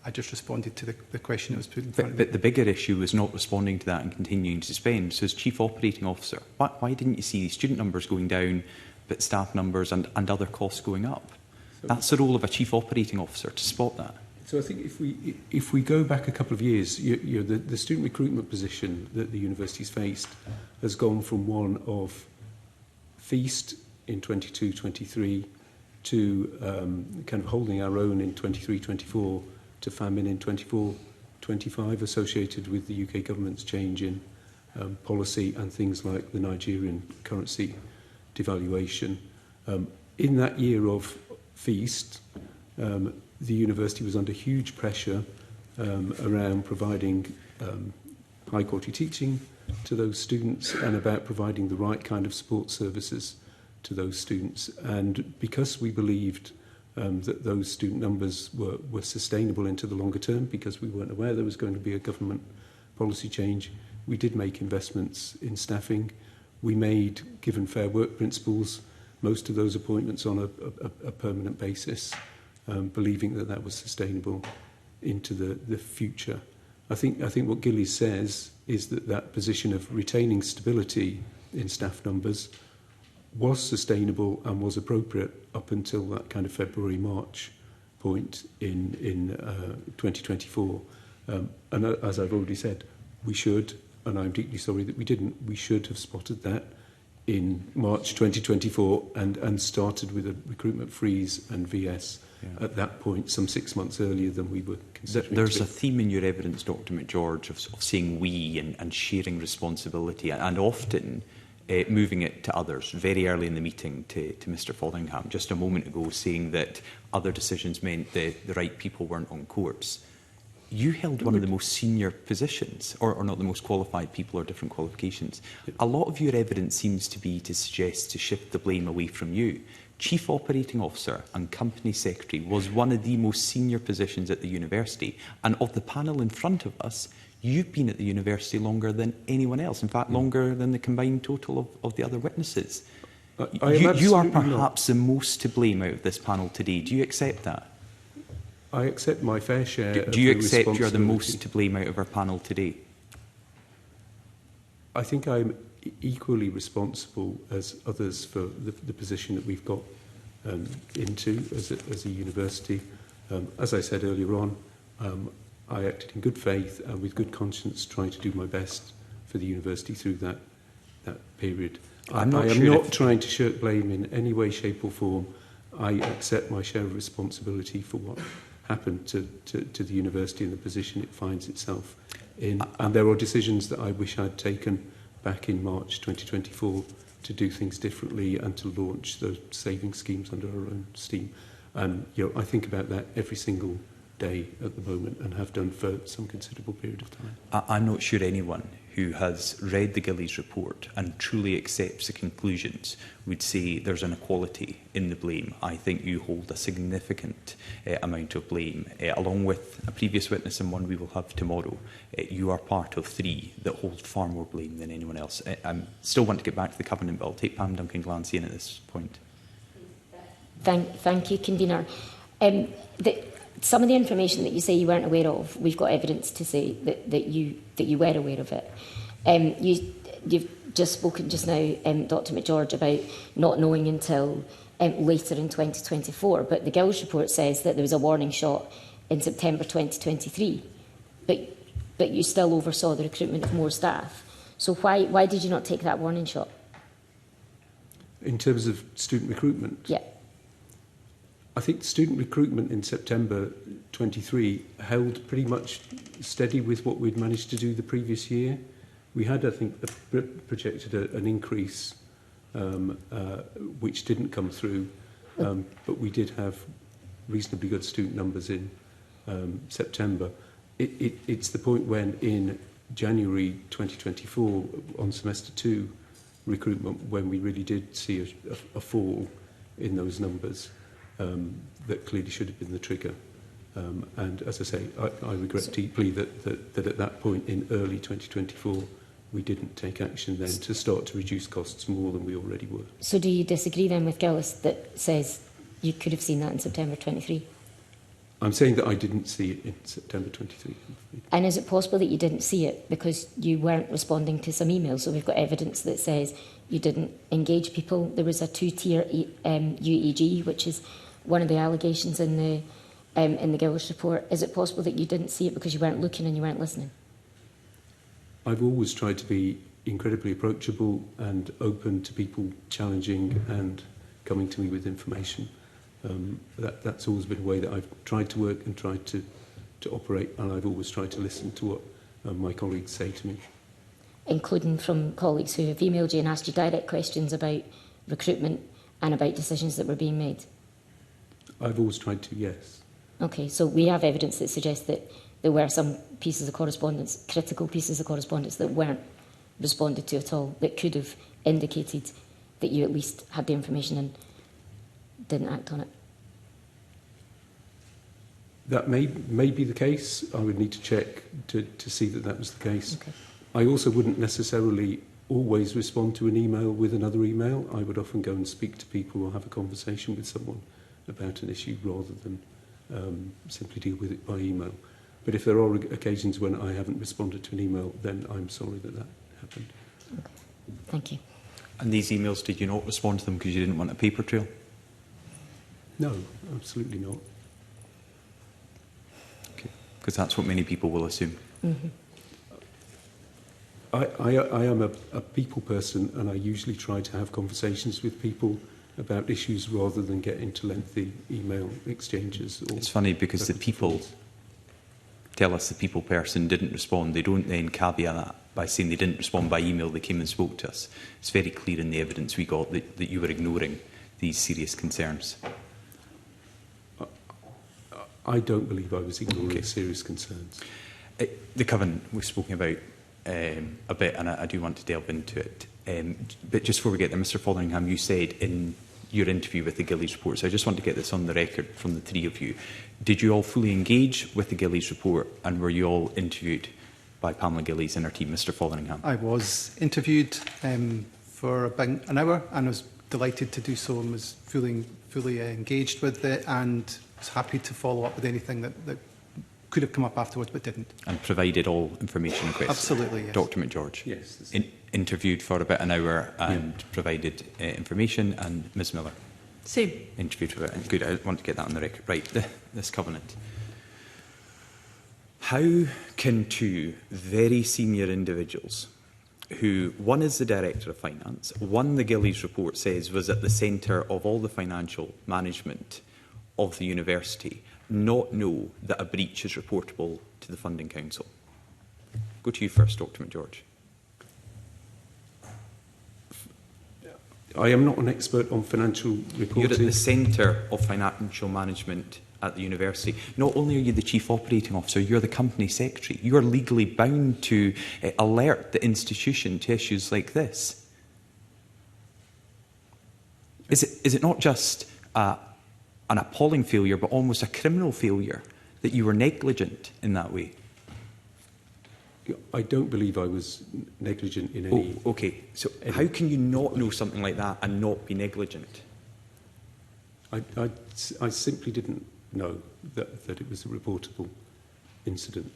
I just responded to the question that was put in front of me. But the bigger issue was not responding to that and continuing to spend. So as Chief Operating Officer, why didn't you see student numbers going down, but staff numbers and other costs going up? That's the role of a Chief Operating Officer, to spot that. So I think if we go back a couple of years, the student recruitment position that the university's faced has gone from one of feast in 22-23 to kind of holding our own in 23-24 to famine in 24-25, associated with the UK government's change in policy and things like the Nigerian currency devaluation. In that year of feast, the university was under huge pressure around providing high-quality teaching to those students and about providing the right kind of support services to those students. And because we believed that those student numbers were sustainable into the longer term, because we weren't aware there was going to be a government policy change, we did make investments in staffing. We made, given Fair Work principles, most of those appointments on a permanent basis, believing that was sustainable into the future. I think what Gillies says is that position of retaining stability in staff numbers was sustainable and was appropriate up until that kind of February-March point in 2024. And as I've already said, we should, and I'm deeply sorry that we didn't, we should have spotted that in March 2024 and started with a recruitment freeze and VS at that point, some 6 months earlier than we were considering. There's a theme in your evidence, Dr McGeorge, of saying we and sharing responsibility, and often moving it to others. Very early in the meeting to Mr Fotheringham, just a moment ago, saying that other decisions meant the right people weren't on courts. You held one of the most senior positions, or not the most qualified people, or different qualifications. A lot of your evidence seems to be to suggest to shift the blame away from you. Chief Operating Officer and Company Secretary was one of the most senior positions at the university, and of the panel in front of us, you've been at the university longer than anyone else, in fact longer than the combined total of the other witnesses. You are perhaps the most to blame out of this panel today. Do you accept that? I accept my fair share. Do you accept you're the most to blame out of our panel today? I think I'm equally responsible as others for the position that we've got into as a university. As I said earlier on, I acted in good faith and with good conscience, trying to do my best for the university through that period. I I'm not am sure not if- trying to shirk blame in any way, shape or form. I accept my share of responsibility for what happened to the university and the position it finds itself in. And there are decisions that I wish I'd taken back in March 2024 to do things differently and to launch those saving schemes under our own steam. And I think about that every single day at the moment and have done for some considerable period of time. I'm not sure anyone who has read the Gillies report and truly accepts the conclusions would say there's inequality in the blame. I think you hold a significant amount of blame. Along with a previous witness and one we will have tomorrow, you are part of 3 that hold far more blame than anyone else. I still want to get back to the Covenant Bill. I'll take Pam Duncan-Glancy in at this point. Thank you, Convener. Some of the information that you say you weren't aware of, we've got evidence to say that you were aware of it. You've just spoken just now, Dr McGeorge, about not knowing until later in 2024, but the Gills report says that there was a warning shot in September 2023, but you still oversaw the recruitment of more staff. So why did you not take that warning shot? In terms of student recruitment? Yeah. I think student recruitment in September 23 held pretty much steady with what we'd managed to do the previous year. We had, I think, projected an increase which didn't come through, but we did have reasonably good student numbers in September. It's the point when in January 2024, on semester 2 recruitment, when we really did see a fall in those numbers. That clearly should have been the trigger. And as I say, I regret deeply that at that point in early 2024, we didn't take action then to start to reduce costs more than we already were. So do you disagree then with Gillis that says you could have seen that in September 23? I'm saying that I didn't see it in September 23. And is it possible that you didn't see it because you weren't responding to some emails? So we've got evidence that says you didn't engage people. There was a 2-tier UEG, which is one of the allegations in the Gillis report. Is it possible that you didn't see it because you weren't looking and you weren't listening? I've always tried to be incredibly approachable and open to people challenging and coming to me with information. That's always been a way that I've tried to work and tried to operate, and I've always tried to listen to what my colleagues say to me. Including from colleagues who have emailed you and asked you direct questions about recruitment and about decisions that were being made? I've always tried to, yes. Okay, so we have evidence that suggests that there were some pieces of correspondence, critical pieces of correspondence, that weren't responded to at all, that could have indicated that you at least had the information and didn't act on it. That may be the case. I would need to check to see that was the case. Okay. I also wouldn't necessarily always respond to an email with another email. I would often go and speak to people or have a conversation with someone about an issue rather than simply deal with it by email. But if there are occasions when I haven't responded to an email, then I'm sorry that happened. Okay. Thank you. And these emails, did you not respond to them because you didn't want a paper trail? No, absolutely not. Okay, because that's what many people will assume. Mm-hmm. I am a people person, and I usually try to have conversations with people about issues rather than get into lengthy email exchanges. It's funny because the people tell us the people person didn't respond. They don't then caveat that by saying they didn't respond by email, they came and spoke to us. It's very clear in the evidence we got that you were ignoring these serious concerns. I don't believe I was ignoring serious concerns. The Covenant we've spoken about a bit, and I do want to delve into it. But just before we get there, Mr Fotheringham, you said in your interview with the Gillies report, so I just want to get this on the record from the 3 of you. Did you all fully engage with the Gillies report, and were you all interviewed by Pamela Gillies and her team, Mr Fotheringham? I was interviewed for about an hour, and I was delighted to do so and was fully engaged with it, and was happy to follow up with anything that could have come up afterwards but didn't. And provided all information requested? Absolutely, yes. Dr McGeorge? Yes. Interviewed for about an hour and provided information, and Ms Miller? Same. Interviewed for about, good, I want to get that on the record. Right, this Covenant. How can 2 very senior individuals who, one is the Director of Finance, one, the Gillies report says, was at the centre of all the financial management of the university, not know that a breach is reportable to the Funding Council? Go to you first, Dr McGeorge. I am not an expert on financial reporting. You're at the centre of financial management at the university. Not only are you the Chief Operating Officer, you're the Company Secretary. You are legally bound to alert the institution to issues like this. Is it not just an appalling failure, but almost a criminal failure that you were negligent in that way? I don't believe I was negligent in any... Oh, okay. So how can you not know something like that and not be negligent? I simply didn't know that it was a reportable incident.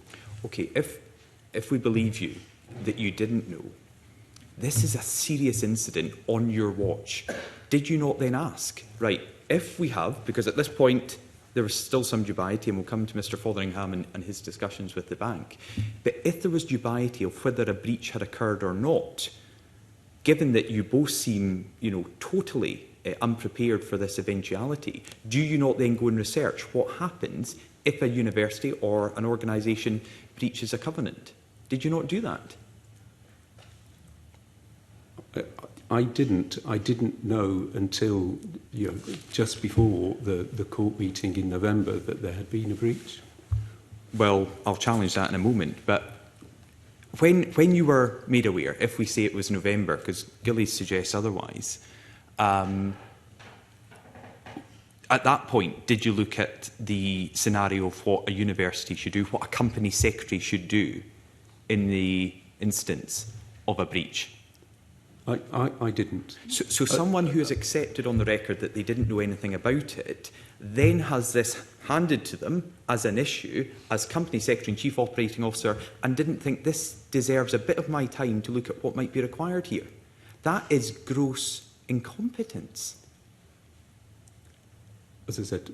Okay, if we believe you that you didn't know, this is a serious incident on your watch. Did you not then ask, right, if we have, because at this point there was still some dubiety, and we'll come to Mr Fotheringham and his discussions with the bank, but if there was dubiety of whether a breach had occurred or not, given that you both seem, totally unprepared for this eventuality, do you not then go and research what happens if a university or an organisation breaches a covenant? Did you not do that? I didn't know until just before the court meeting in November that there had been a breach. Well, I'll challenge that in a moment, but when you were made aware, if we say it was November, because Gillies suggests otherwise, at that point, did you look at the scenario of what a university should do, what a company secretary should do in the instance of a breach? I didn't. So someone who has accepted on the record that they didn't know anything about it then has this handed to them as an issue as Company Secretary and Chief Operating Officer and didn't think this deserves a bit of my time to look at what might be required here. That is gross incompetence. As I said,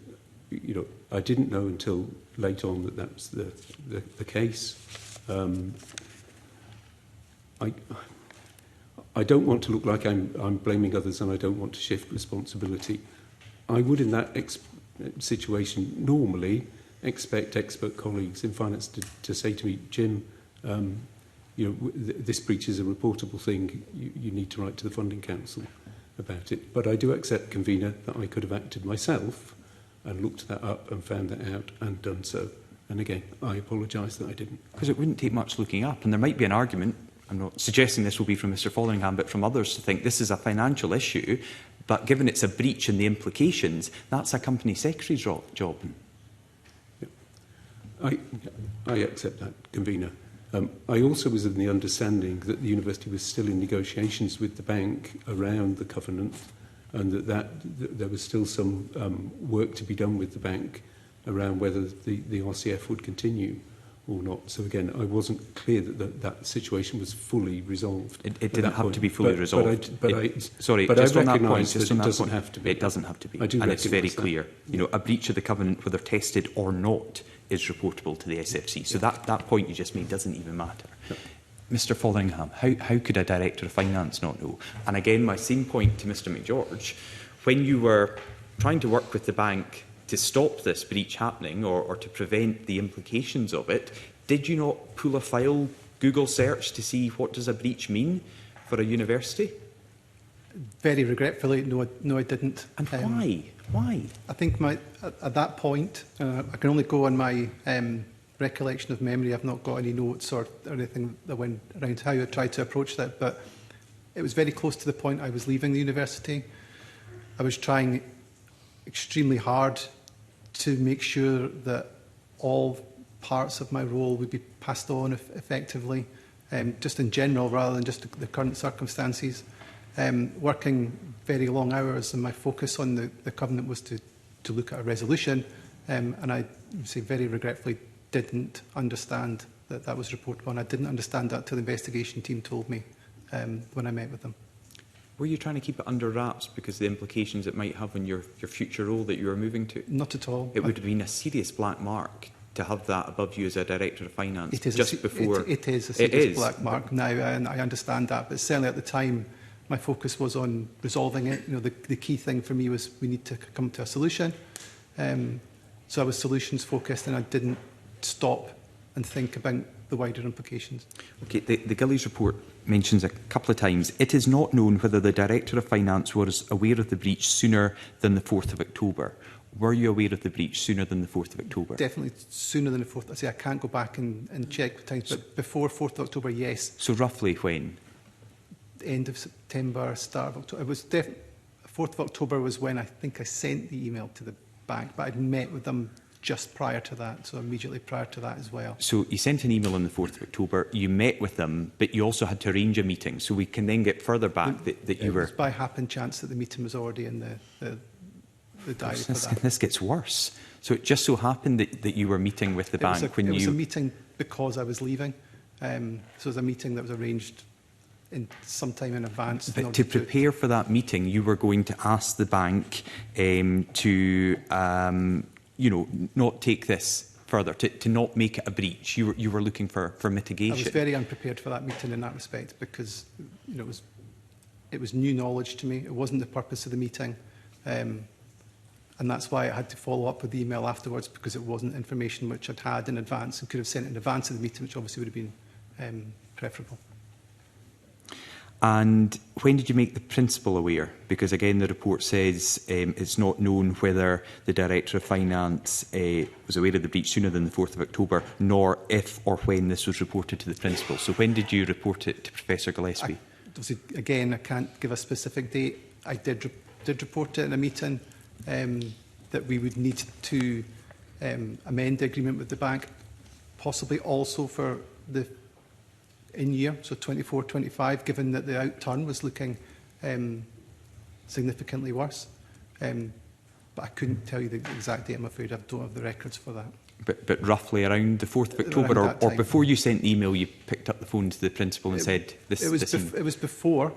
I didn't know until late on that was the case. I don't want to look like I'm blaming others, and I don't want to shift responsibility. I would, in that situation, normally expect expert colleagues in finance to say to me, Jim, this breach is a reportable thing. You need to write to the Funding Council about it. But I do accept, convener, that I could have acted myself and looked that up and found that out and done so. And again, I apologise that I didn't. Because it wouldn't take much looking up, and there might be an argument. I'm not suggesting this will be from Mr Fotheringham, but from others to think this is a financial issue, but given it's a breach and the implications, that's a company secretary's job. I accept that, convener. I also was in the understanding that the university was still in negotiations with the bank around the covenant, and that there was still some work to be done with the bank around whether the RCF would continue or not. So again, I wasn't clear that that situation was fully resolved. It didn't have to be fully resolved. Sorry, but just I on that point, recognise that it doesn't have to be. It doesn't have to be, I do and it's very that. clear. A breach of the covenant, whether tested or not, is reportable to the SFC. So that point you just made doesn't even matter. No. Mr Fotheringham, how could a Director of Finance not know? And again, my same point to Mr McGeorge, when you were trying to work with the bank to stop this breach happening or to prevent the implications of it, did you not pull a file, Google search, to see what does a breach mean for a university? Very regretfully, no, I didn't. And why? Why? I think at that point, I can only go on my recollection of memory. I've not got any notes or anything that went around how I tried to approach that, but it was very close to the point I was leaving the university. I was trying extremely hard to make sure that all parts of my role would be passed on effectively, just in general rather than just the current circumstances. Working very long hours, and my focus on the covenant was to look at a resolution, and I say very regretfully didn't understand that was reported on. I didn't understand that till the investigation team told me when I met with them. Were you trying to keep it under wraps because of the implications it might have on your future role that you were moving to? Not at all. It would have been a serious black mark to have that above you as a Director of Finance It is just before... It is a serious black mark now, and I understand that. But certainly at the time, my focus was on resolving it. You know, the key thing for me was we need to come to a solution. So I was solutions focused, and I didn't stop and think about the wider implications. Okay, the Gillies report mentions a couple of times, it is not known whether the Director of Finance was aware of the breach sooner than the 4th of October. Were you aware of the breach sooner than the 4th of October? Definitely sooner than the 4th. I say I can't go back and check the times, but before 4th of October, yes. So roughly when? End of September, start of October. It was 4th of October was when I think I sent the email to the bank, but I'd met with them just prior to that, so immediately prior to that as well. So you sent an email on the 4th of October, you met with them, but you also had to arrange a meeting, so we can then get further back that you were... It was by happen chance that the meeting was already in the diary for that. This gets worse. So it just so happened that you were meeting with the bank when you... It was a meeting because I was leaving, so it was a meeting that was arranged sometime in advance. But to prepare for that meeting, you were going to ask the bank to... you know, not take this further, to not make it a breach. You were looking for mitigation. I was very unprepared for that meeting in that respect because you know, it was new knowledge to me. It wasn't the purpose of the meeting. And that's why I had to follow up with the email afterwards, because it wasn't information which I'd had in advance and could have sent in advance of the meeting, which obviously would have been preferable. And when did you make the principal aware? Because again, the report says it's not known whether the Director of Finance was aware of the breach sooner than the 4th of October, nor if or when this was reported to the principal. So when did you report it to Professor Gillespie? Again, I can't give a specific date. I did report it in a meeting that we would need to amend the agreement with the bank, possibly also for the in-year, so 24-25, given that the outturn was looking significantly worse. But I couldn't tell you the exact date, I'm afraid. I don't have the records for that. But roughly around the 4th of October, or before you sent the email, you picked up the phone to the principal and said this... It was before,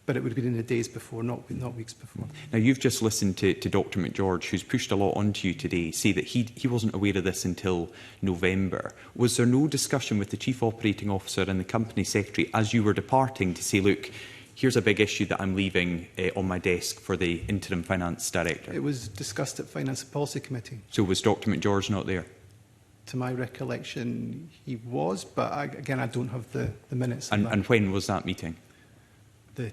but it would have been in the days before, not weeks before. Now, you've just listened to Dr McGeorge, who's pushed a lot onto you today, say that he wasn't aware of this until November. Was there no discussion with the Chief Operating Officer and the Company Secretary as you were departing to say, look, here's a big issue that I'm leaving on my desk for the Interim Finance Director? It was discussed at Finance and Policy Committee. So was Dr McGeorge not there? To my recollection, he was, but again, I don't have the minutes. And when was that meeting? The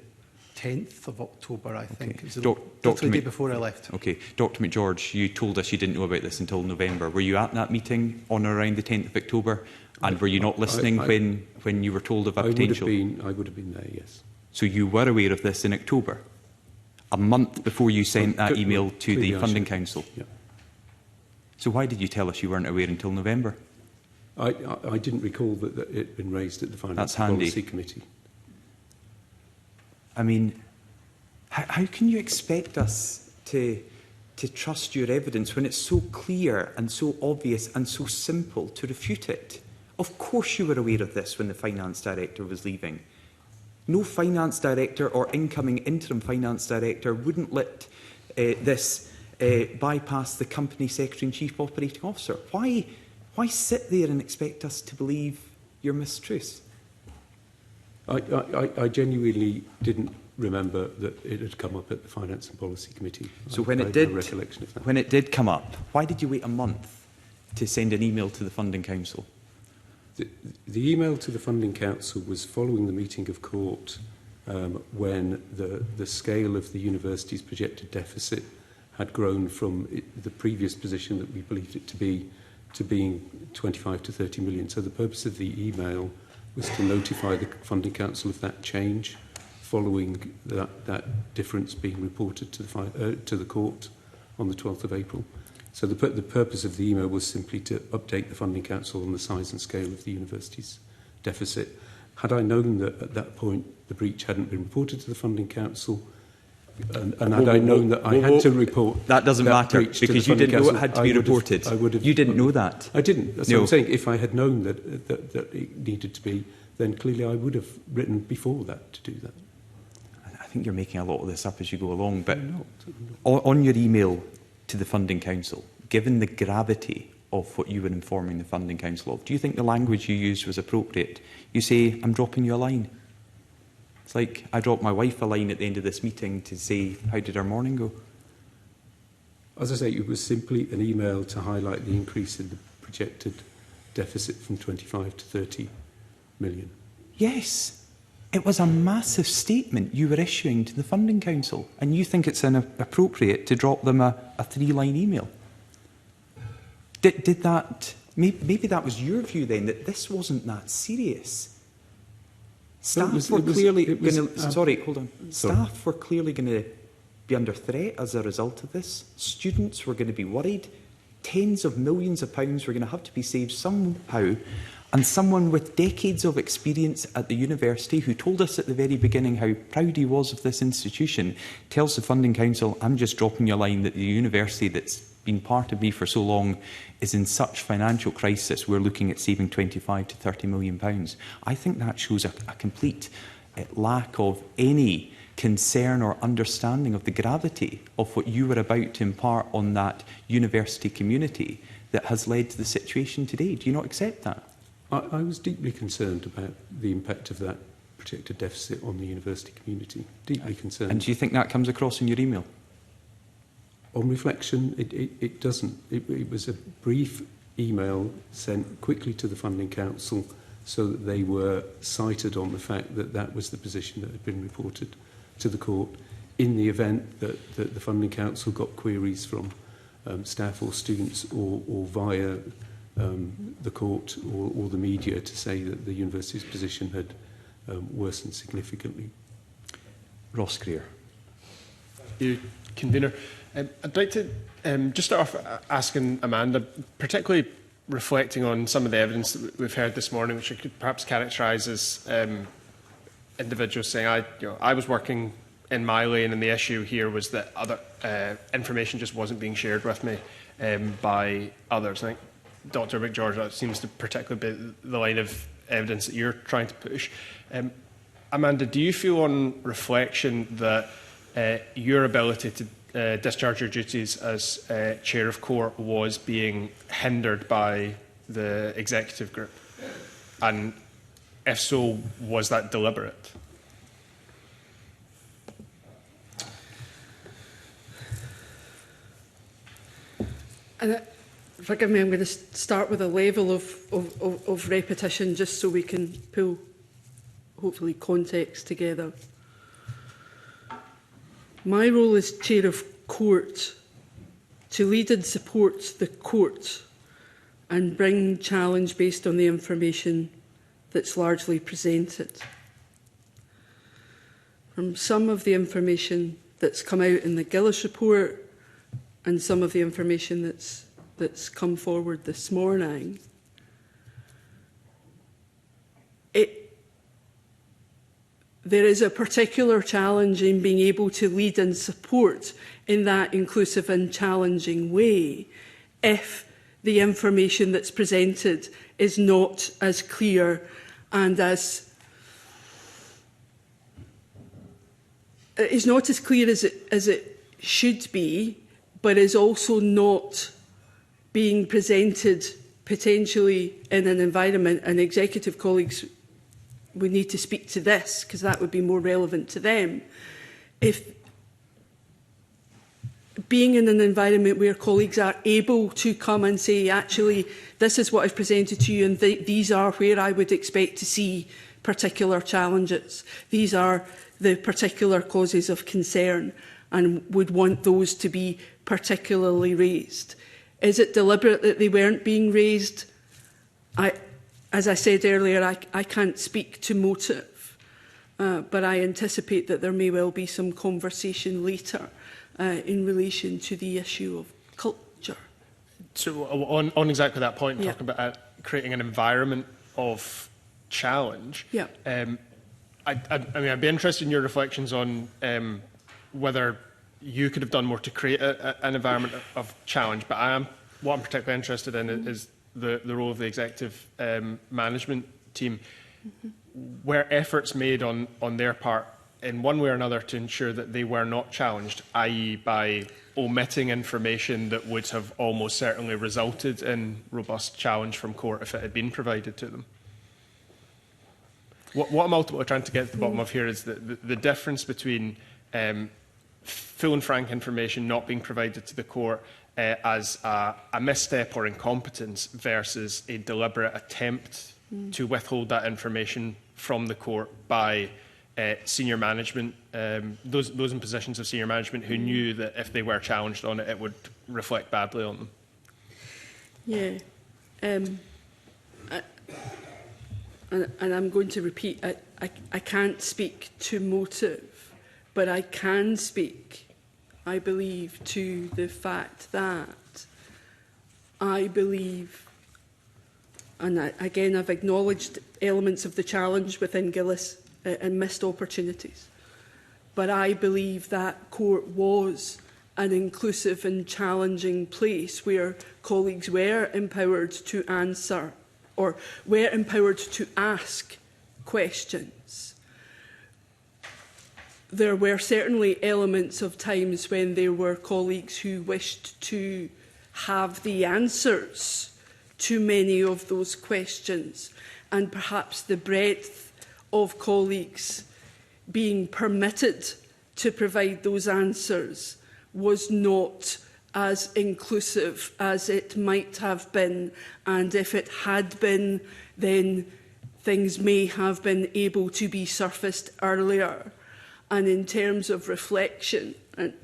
10th of October, I think. Okay. It was the day before I left. Okay. Dr McGeorge, you told us you didn't know about this until November. Were you at that meeting on or around the 10th of October? And were you not listening when you were told of a potential? I would have been there, yes. So you were aware of this in October, a month before you sent that email to the Funding Council? Yeah. So why did you tell us you weren't aware until November? I didn't recall that it had been raised at the Finance and Policy Committee. I mean, how can you expect us to trust your evidence when it's so clear and so obvious and so simple to refute it? Of course you were aware of this when the Finance Director was leaving. No Finance Director or incoming Interim Finance Director wouldn't let this bypass the Company Secretary and Chief Operating Officer. Why sit there and expect us to believe your mistruths? I genuinely didn't remember that it had come up at the Finance and Policy Committee. So when it did come up, why did you wait a month to send an email to the Funding Council? The email to the Funding Council was following the meeting of court when the scale of the university's projected deficit had grown from the previous position that we believed it to be to being 25 to 30 million. So the purpose of the email was to notify the Funding Council of that change following that difference being reported to the court on the 12th of April. So the purpose of the email was simply to update the Funding Council on the size and scale of the university's deficit. Had I known that at that point the breach hadn't been reported to the Funding Council, and had I known that I had to report that doesn't matter because you didn't know it had to be reported. You didn't know that. I didn't. That's what I'm saying. If I had known that it needed to be, then clearly I would have written before that to do that. I think you're making a lot of this up as you go along, but on your email to the Funding Council, given the gravity of what you were informing the Funding Council of? Do you think the language you used was appropriate? You say, I'm dropping you a line. It's like I dropped my wife a line at the end of this meeting to say, how did our morning go? As I say, it was simply an email to highlight the increase in the projected deficit from 25 to 30 million. Yes, it was a massive statement you were issuing to the Funding Council, and you think it's inappropriate to drop them a 3-line email. Did that, maybe that was your view then, that this wasn't that serious? Staff were clearly going to, sorry, hold on. Staff were clearly going to be under threat as a result of this. Students were going to be worried. Tens of millions of pounds were going to have to be saved somehow. And someone with decades of experience at the university, who told us at the very beginning how proud he was of this institution, tells the Funding Council, I'm just dropping you a line that the university that's been part of me for so long is in such financial crisis, we're looking at saving 25 to 30 million pounds. I think that shows a complete lack of any concern or understanding of the gravity of what you were about to impart on that university community that has led to the situation today. Do you not accept that? I was deeply concerned about the impact of that projected deficit on the university community. Deeply concerned. And do you think that comes across in your email? On reflection, it doesn't. It was a brief email sent quickly to the Funding Council so that they were cited on the fact that that was the position that had been reported to the court in the event that the Funding Council got queries from staff or students or via the court or the media to say that the university's position had worsened significantly. Ross Greer. Thank you, Convener. I'd like to just start off asking Amanda, particularly reflecting on some of the evidence that we've heard this morning, which I could perhaps characterise as individuals saying, I was working in my lane, and the issue here was that other information just wasn't being shared with me by others. I think Dr. McGeorge, that seems to particularly be the line of evidence that you're trying to push. Amanda, do you feel on reflection that your ability to discharge your duties as Chair of Court was being hindered by the executive group? And if so, was that deliberate? And forgive me, I'm going to start with a level of repetition just so we can pull, hopefully, context together. My role as Chair of Court to lead and support the court and bring challenge based on the information that's largely presented. From some of the information that's come out in the Gillis report and some of the information that's come forward this morning, there is a particular challenge in being able to lead and support in that inclusive and challenging way if the information that's presented is not as clear and as it should be, but is also not being presented potentially in an environment, and executive colleagues would need to speak to this because that would be more relevant to them. If being in an environment where colleagues are able to come and say, actually, this is what I've presented to you and these are where I would expect to see particular challenges. These are the particular causes of concern and would want those to be particularly raised. Is it deliberate that they weren't being raised? As I said earlier, I can't speak to motive, but I anticipate that there may well be some conversation later in relation to the issue of culture. So on exactly that point, talking about creating an environment of challenge, I'd be interested in your reflections on whether you could have done more to create an environment of challenge, but what I'm particularly interested in is the role of the executive management team. Were efforts made on their part in one way or another to ensure that they were not challenged, i.e. by omitting information that would have almost certainly resulted in robust challenge from court if it had been provided to them. What I'm ultimately trying to get to the bottom of here is the difference between full and frank information not being provided to the court as a misstep or incompetence versus a deliberate attempt to withhold that information from the court by senior management, those in positions of senior management who knew that if they were challenged on it, it would reflect badly on them. Yeah. And I'm going to repeat, I can't speak to motive, but I can speak, I believe, to the fact that I believe, and again I've acknowledged elements of the challenge within Gillis and missed opportunities, but I believe that court was an inclusive and challenging place where colleagues were empowered to answer or were empowered to ask questions. There were certainly elements of times when there were colleagues who wished to have the answers to many of those questions, and perhaps the breadth of colleagues being permitted to provide those answers was not as inclusive as it might have been, and if it had been, then things may have been able to be surfaced earlier. And in terms of reflection and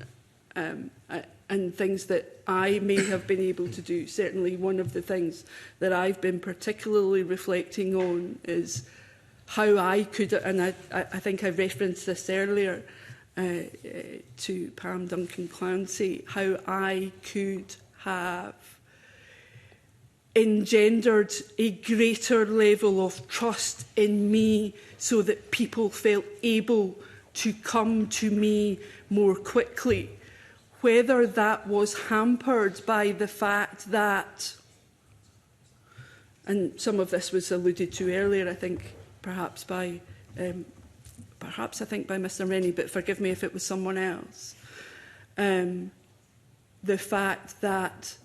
things that I may have been able to do, certainly one of the things that I've been particularly reflecting on is how I could, and I think I referenced this earlier to Pam Duncan-Clancy, how I could have engendered a greater level of trust in me so that people felt able to come to me more quickly. Whether that was hampered by the fact that, and some of this was alluded to earlier, I think, perhaps I think by Mr Rennie, but forgive me if it was someone else. The fact that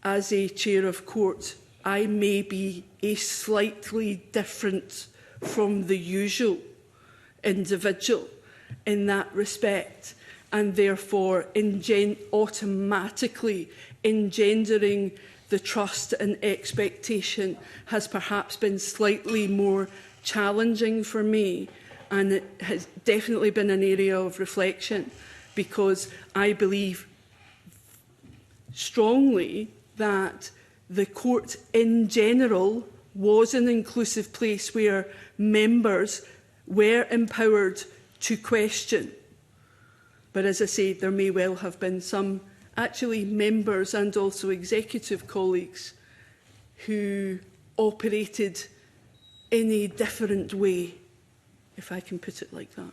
as a chair of court, I may be a slightly different from the usual individual in that respect, and therefore automatically engendering the trust and expectation has perhaps been slightly more challenging for me, and it has definitely been an area of reflection, because I believe strongly that the court in general was an inclusive place where members were empowered to question. But as I say, there may well have been some actually members and also executive colleagues who operated in a different way, if I can put it like that.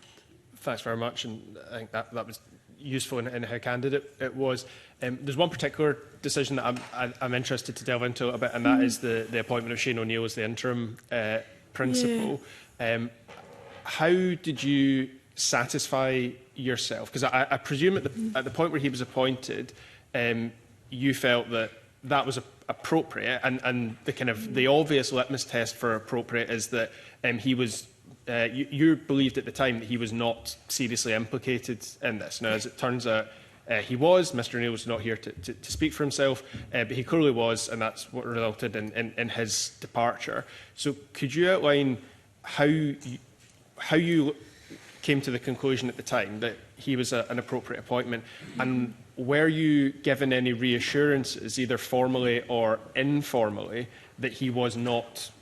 Thanks very much, and I think that was useful in how candid it was. There's one particular decision that I'm interested to delve into a bit, and that is the appointment of Shane O'Neill as the interim principal. Yeah. How did you satisfy yourself? Because I presume at the point where he was appointed, you felt that was appropriate, and the kind of the obvious litmus test for appropriate is that he was. You believed at the time that he was not seriously implicated in this. Now, as it turns out, he was. Mr O'Neill was not here to speak for himself, but he clearly was, and that's what resulted in his departure. So could you outline how you came to the conclusion at the time that he was an appropriate appointment, and were you given any reassurances, either formally or informally, that he was not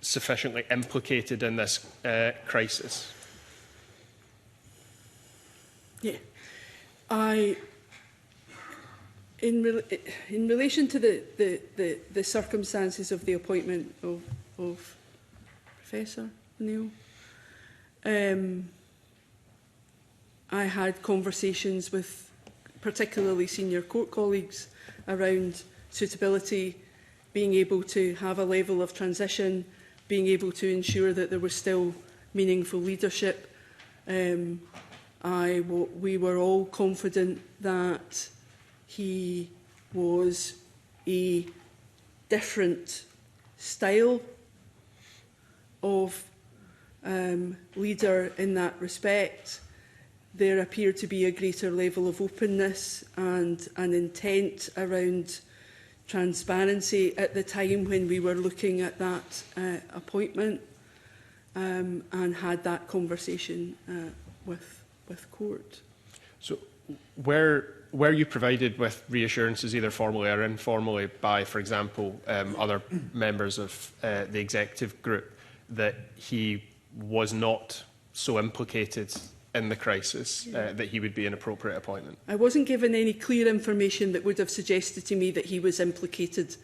sufficiently implicated in this crisis? Yeah, in relation to the circumstances of the appointment of Professor O'Neill, I had conversations with particularly senior court colleagues around suitability, being able to have a level of transition, being able to ensure that there was still meaningful leadership. we were all confident that he was a different style of leader in that respect. There appeared to be a greater level of openness and an intent around transparency at the time when we were looking at that appointment, and had that conversation with court. So were you provided with reassurances, either formally or informally, by, for example, other members of the executive group, that he was not so implicated in the crisis that he would be an appropriate appointment? I wasn't given any clear information that would have suggested to me that he was implicated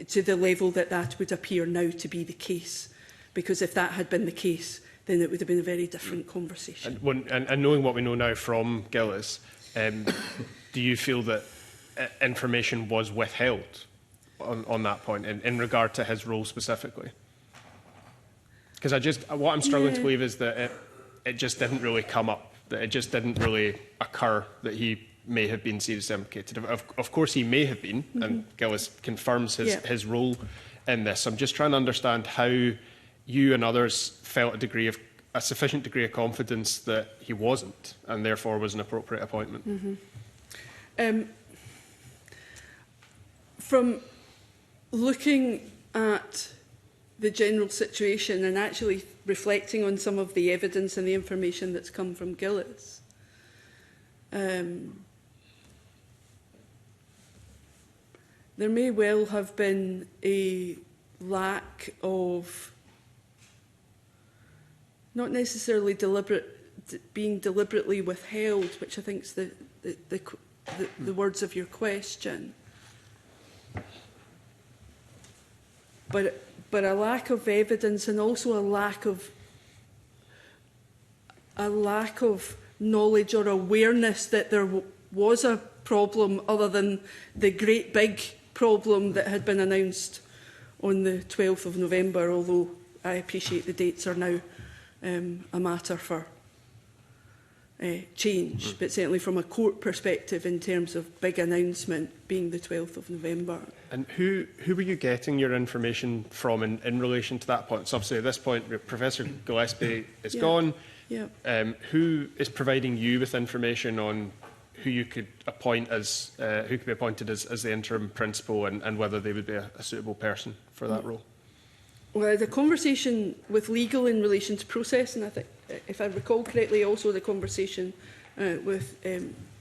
to the level that that would appear now to be the case. Because if that had been the case, then it would have been a very different conversation. And knowing what we know now from Gillis, do you feel that information was withheld on that point in regard to his role specifically? Because what I'm struggling to believe is that it just didn't really come up, that it just didn't really occur that he may have been seriously implicated. Of course he may have been, and Gillis confirms his role in this. I'm just trying to understand how you and others felt a sufficient degree of confidence that he wasn't, and therefore was an appropriate appointment. From looking at the general situation and actually reflecting on some of the evidence and the information that's come from Gillis, there may well have been a lack of, not necessarily being deliberately withheld, which I think is the words of your question, but a lack of evidence, and also a lack of knowledge or awareness that there was a problem other than the great big problem that had been announced on the 12th of November, although I appreciate the dates are now a matter for change, but certainly from a court perspective in terms of big announcement being the 12th of November. And who were you getting your information from in relation to that point? So obviously at this point, Professor Gillespie is gone. Yeah. Who is providing you with information on who you could appoint as, who could be appointed as the interim principal, and whether they would be a suitable person for that role? Well, the conversation with legal in relation to process, and I think, if I recall correctly, also the conversation with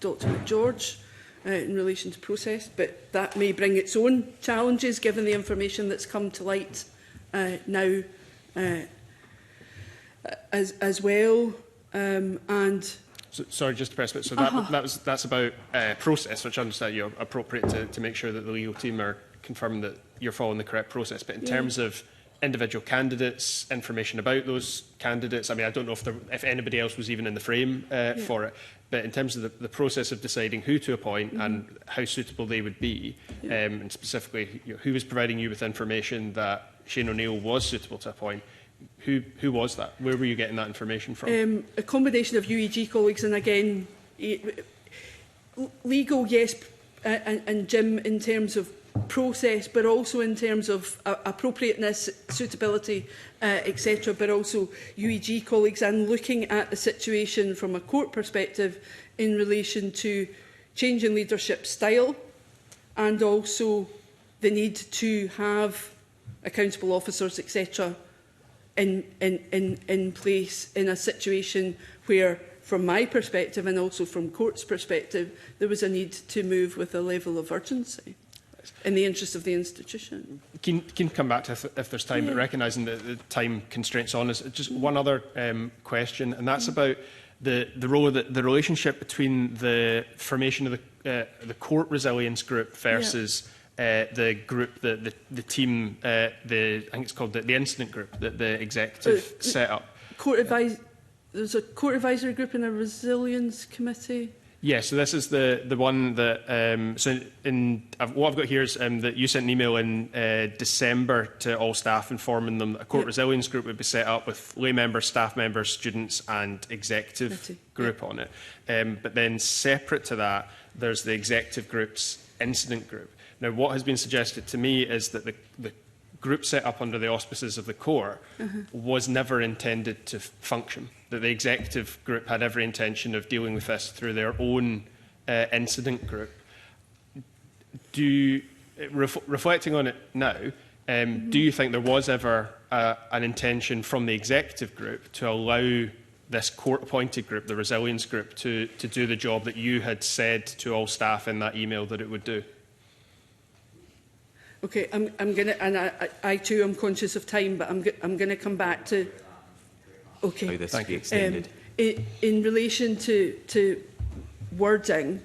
Dr McGeorge in relation to process, but that may bring its own challenges given the information that's come to light now as well. Sorry, just to press a bit. So that's about process, which I understand you're appropriate to make sure that the legal team are confirming that you're following the correct process. But in terms of individual candidates, information about those candidates, I mean, I don't know if anybody else was even in the frame for it, but in terms of the process of deciding who to appoint and how suitable they would be, and specifically who was providing you with information that Shane O'Neill was suitable to appoint, who was that? Where were you getting that information from? A combination of UEG colleagues, and again, legal, yes, and Jim in terms of process, but also in terms of appropriateness, suitability, etc., but also UEG colleagues, and looking at the situation from a court perspective in relation to change in leadership style, and also the need to have accountable officers, etc., in place in a situation where, from my perspective and also from court's perspective, there was a need to move with a level of urgency in the interest of the institution. Can come back to if there's time, but recognising the time constraints on us. Just one other question, and that's about the role of the relationship between the formation of the court resilience group versus the group, the team, I think it's called the incident group that the executive set up. There's a court advisory group and a resilience committee. Yeah, so this is the one that, what I've got here is that you sent an email in December to all staff informing them that a court resilience group would be set up with lay members, staff members, students and executive group on it. But then separate to that, there's the executive group's incident group. Now, what has been suggested to me is that the group set up under the auspices of the court was never intended to function. That the executive group had every intention of dealing with this through their own incident group. Reflecting on it now, do you think there was ever an intention from the executive group to allow this court-appointed group, the resilience group, to do the job that you had said to all staff in that email that it would do? Okay, I'm going to, and I too am conscious of time, but I'm going to come back to. Okay. How this be extended. In relation to wording,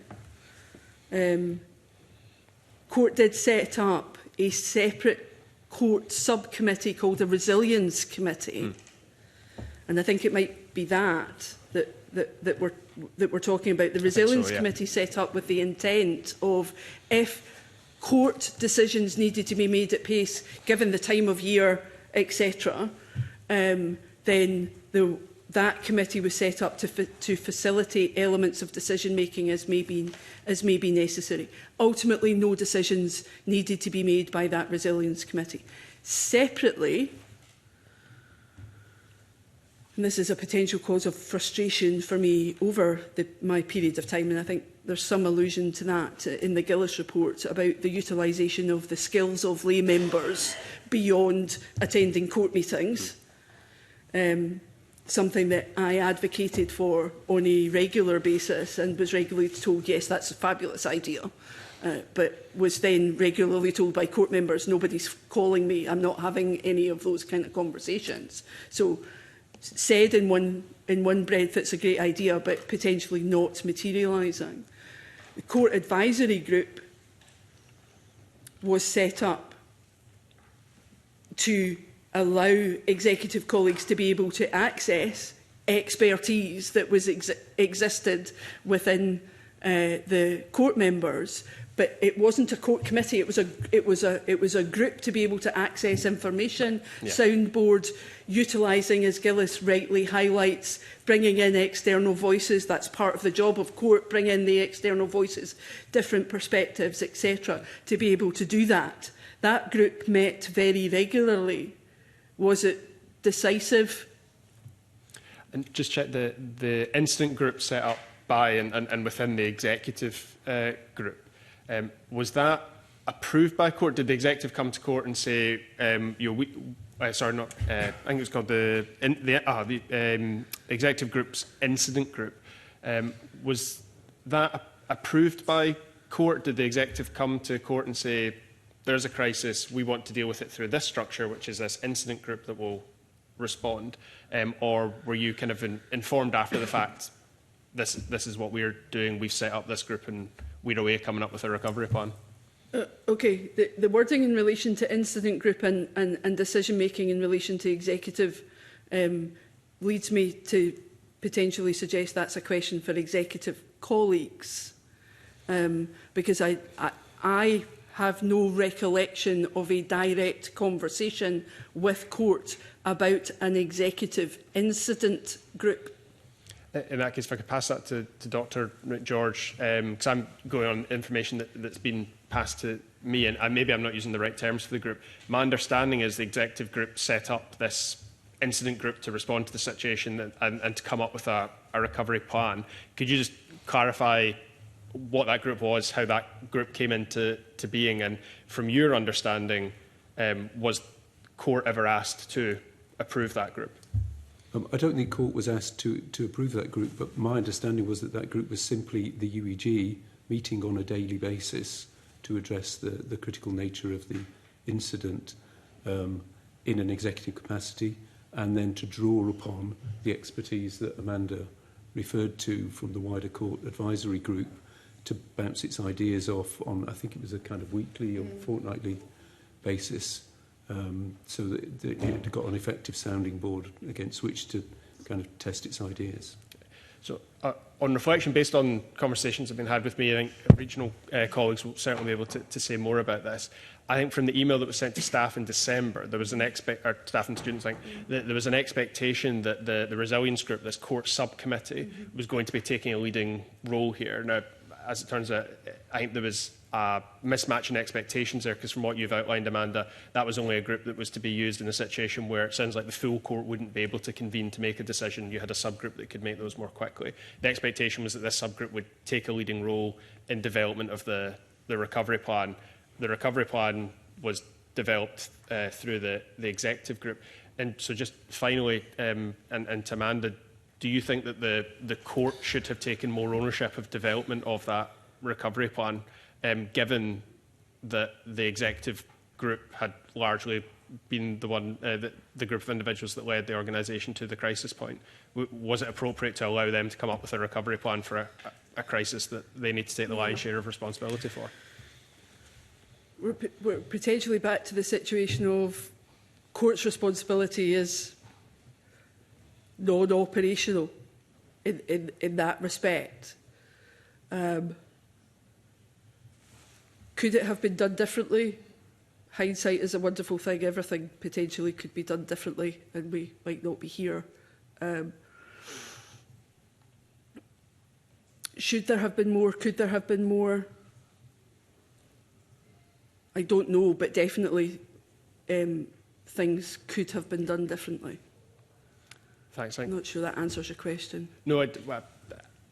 court did set up a separate court subcommittee called the Resilience Committee, and I think it might be that we're talking about. The Resilience Committee set up with the intent of, if court decisions needed to be made at pace, given the time of year, etc., then that committee was set up to facilitate elements of decision making as may be necessary. Ultimately, no decisions needed to be made by that Resilience Committee. Separately, and this is a potential cause of frustration for me over my period of time, and I think there's some allusion to that in the Gillis report about the utilisation of the skills of lay members beyond attending court meetings. Something that I advocated for on a regular basis and was regularly told, yes, that's a fabulous idea, but was then regularly told by court members, nobody's calling me, I'm not having any of those kind of conversations. So said in one breath, it's a great idea, but potentially not materialising. The Court Advisory Group was set up to allow executive colleagues to be able to access expertise that was existed within the court members, but it wasn't a court committee. It was a group to be able to access information, soundboard, utilising, as Gillis rightly highlights, bringing in external voices. That's part of the job of court. Bring in the external voices, different perspectives, etc. To be able to do that. That group met very regularly. Was it decisive? And just check the incident group set up by and within the executive group. Was that approved by court? Did the executive come to court and say, sorry, not. I think it was called the executive group's incident group. Was that approved by court? Did the executive come to court and say, there's a crisis, we want to deal with it through this structure, which is this incident group that will respond? Or were you kind of informed after the fact, this is what we're doing, we've set up this group and we're away coming up with a recovery plan? Okay, the wording in relation to incident group and decision making in relation to executive leads me to potentially suggest that's a question for executive colleagues, because I have no recollection of a direct conversation with court about an executive incident group. In that case, if I could pass that to Dr. George, because I'm going on information that's been passed to me, and maybe I'm not using the right terms for the group. My understanding is the executive group set up this incident group to respond to the situation and to come up with a recovery plan. Could you just clarify what that group was, how that group came into being, and from your understanding, was court ever asked to approve that group? I don't think court was asked to approve that group, but my understanding was that group was simply the UEG meeting on a daily basis to address the critical nature of the incident in an executive capacity, and then to draw upon the expertise that Amanda referred to from the wider court advisory group to bounce its ideas off on, I think it was a kind of weekly or fortnightly basis, so that it got an effective sounding board against which to kind of test its ideas. So, on reflection, based on conversations that have been had with me, I think regional colleagues will certainly be able to say more about this. I think from the email that was sent to staff in December, there was an staff and students, I think, there was an expectation that the resilience group, this court subcommittee, was going to be taking a leading role here. Now, as it turns out, I think there was a mismatch in expectations there, because from what you've outlined, Amanda, that was only a group that was to be used in a situation where it sounds like the full court wouldn't be able to convene to make a decision. You had a subgroup that could make those more quickly. The expectation was that this subgroup would take a leading role in development of the recovery plan. The recovery plan was developed through the executive group. And so just finally, and to Amanda, do you think that the court should have taken more ownership of development of that recovery plan, given that the executive group had largely been the one, the group of individuals that led the organisation to the crisis point? Was it appropriate to allow them to come up with a recovery plan for a crisis that they need to take the lion's share of responsibility for? We're potentially back to the situation of court's responsibility is non-operational in that respect. Could it have been done differently? Hindsight is a wonderful thing. Everything potentially could be done differently, and we might not be here. Should there have been more? Could there have been more? I don't know, but definitely things could have been done differently. Thanks. I'm not sure that answers your question. No,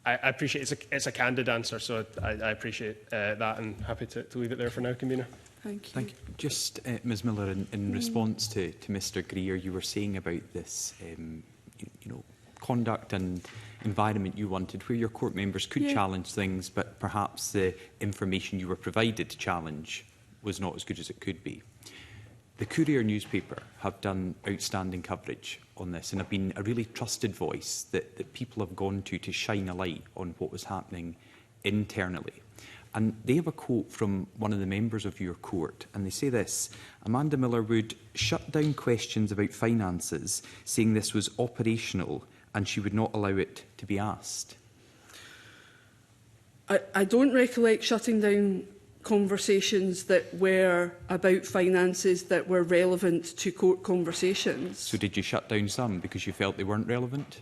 I appreciate it's a candid answer, so I appreciate that, and happy to leave it there for now, Convener. Thank you. Thank you. Just, Ms Miller, in response to Mr Greer, you were saying about this, conduct and environment you wanted, where your court members could challenge things, but perhaps the information you were provided to challenge was not as good as it could be. The Courier newspaper have done outstanding coverage on this and have been a really trusted voice that people have gone to shine a light on what was happening internally. And they have a quote from one of the members of your court, and they say this: Amanda Miller would shut down questions about finances, saying this was operational and she would not allow it to be asked. I don't recollect shutting down conversations that were about finances that were relevant to court conversations. So did you shut down some because you felt they weren't relevant?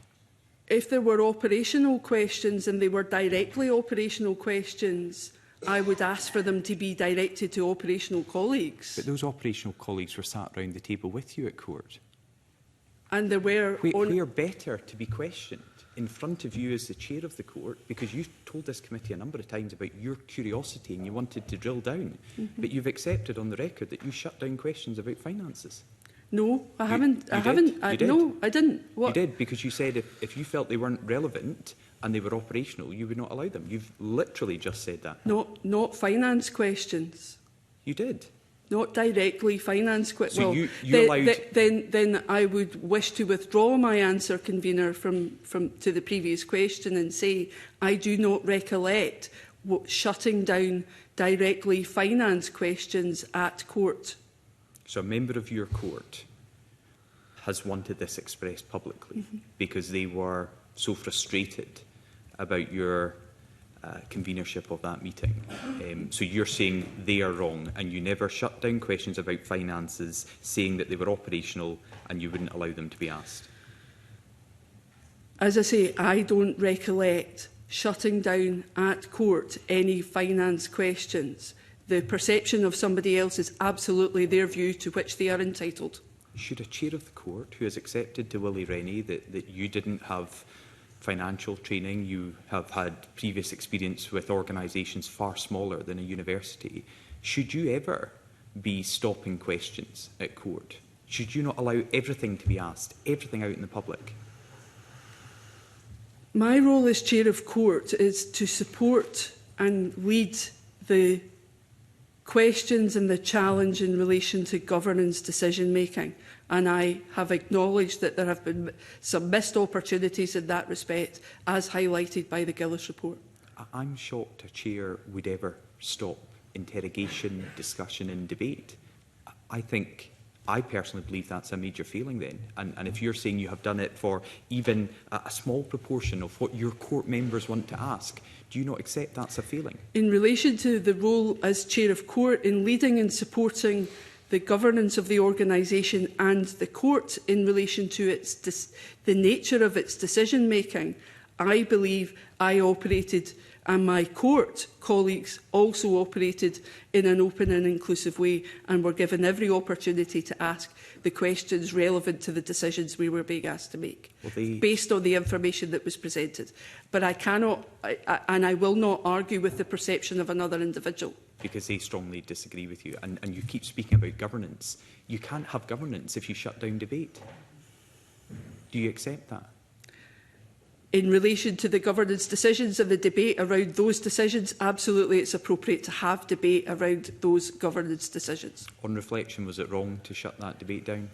If there were operational questions and they were directly operational questions, I would ask for them to be directed to operational colleagues. But those operational colleagues were sat round the table with you at court. And there were... We're better to be questioned in front of you as the chair of the court, because you've told this committee a number of times about your curiosity and you wanted to drill down. But you've accepted on the record that you shut down questions about finances. No, I haven't. You did. No, I didn't. What? You did, because you said if you felt they weren't relevant and they were operational, you would not allow them. You've literally just said that. Not finance questions. You did. Not directly finance questions. So well, you allowed... Then I would wish to withdraw my answer, Convener, from to the previous question and say I do not recollect shutting down directly finance questions at court. So a member of your court has wanted this expressed publicly because they were so frustrated about your convenership of that meeting. So you're saying they are wrong and you never shut down questions about finances, saying that they were operational and you wouldn't allow them to be asked? As I say, I don't recollect shutting down at court any finance questions. The perception of somebody else is absolutely their view to which they are entitled. Should a chair of the court who has accepted to Willie Rennie that you didn't have financial training, you have had previous experience with organisations far smaller than a university, should you ever be stopping questions at court? Should you not allow everything to be asked, everything out in the public? My role as chair of court is to support and lead the questions and the challenge in relation to governance decision making. And I have acknowledged that there have been some missed opportunities in that respect, as highlighted by the Gillis report. I'm shocked a chair would ever stop interrogation, discussion and debate. I think I personally believe that's a major failing then. And if you're saying you have done it for even a small proportion of what your court members want to ask, do you not accept that's a failing? In relation to the role as Chair of Court in leading and supporting the governance of the organisation and the court in relation to the nature of its decision making, I believe I operated and my court colleagues also operated in an open and inclusive way and were given every opportunity to ask the questions relevant to the decisions we were being asked to make, based on the information that was presented. But I cannot, and I will not argue with the perception of another individual. Because they strongly disagree with you, and you keep speaking about governance. You can't have governance if you shut down debate. Do you accept that? In relation to the governance decisions and the debate around those decisions, absolutely it's appropriate to have debate around those governance decisions. On reflection, was it wrong to shut that debate down?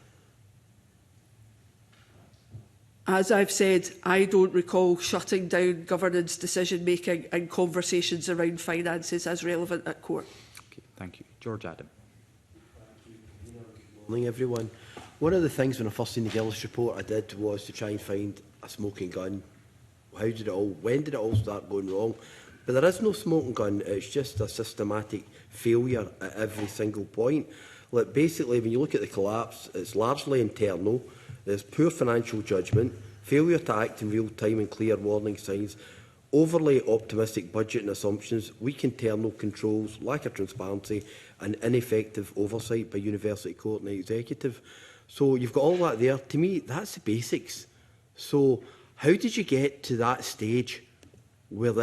As I've said, I don't recall shutting down governance decision-making and conversations around finances as relevant at court. Okay, thank you. George Adam. Good morning, everyone. One of the things when I first seen the Gillis report I did was to try and find a smoking gun. When did it all start going wrong? But there is no smoking gun. It's just a systematic failure at every single point. Like, basically, when you look at the collapse, it's largely internal. There's poor financial judgment, failure to act in real time and clear warning signs, overly optimistic budgeting assumptions, weak internal controls, lack of transparency and ineffective oversight by University Court and the Executive. So you've got all that there. To me, that's the basics. So how did you get to that stage where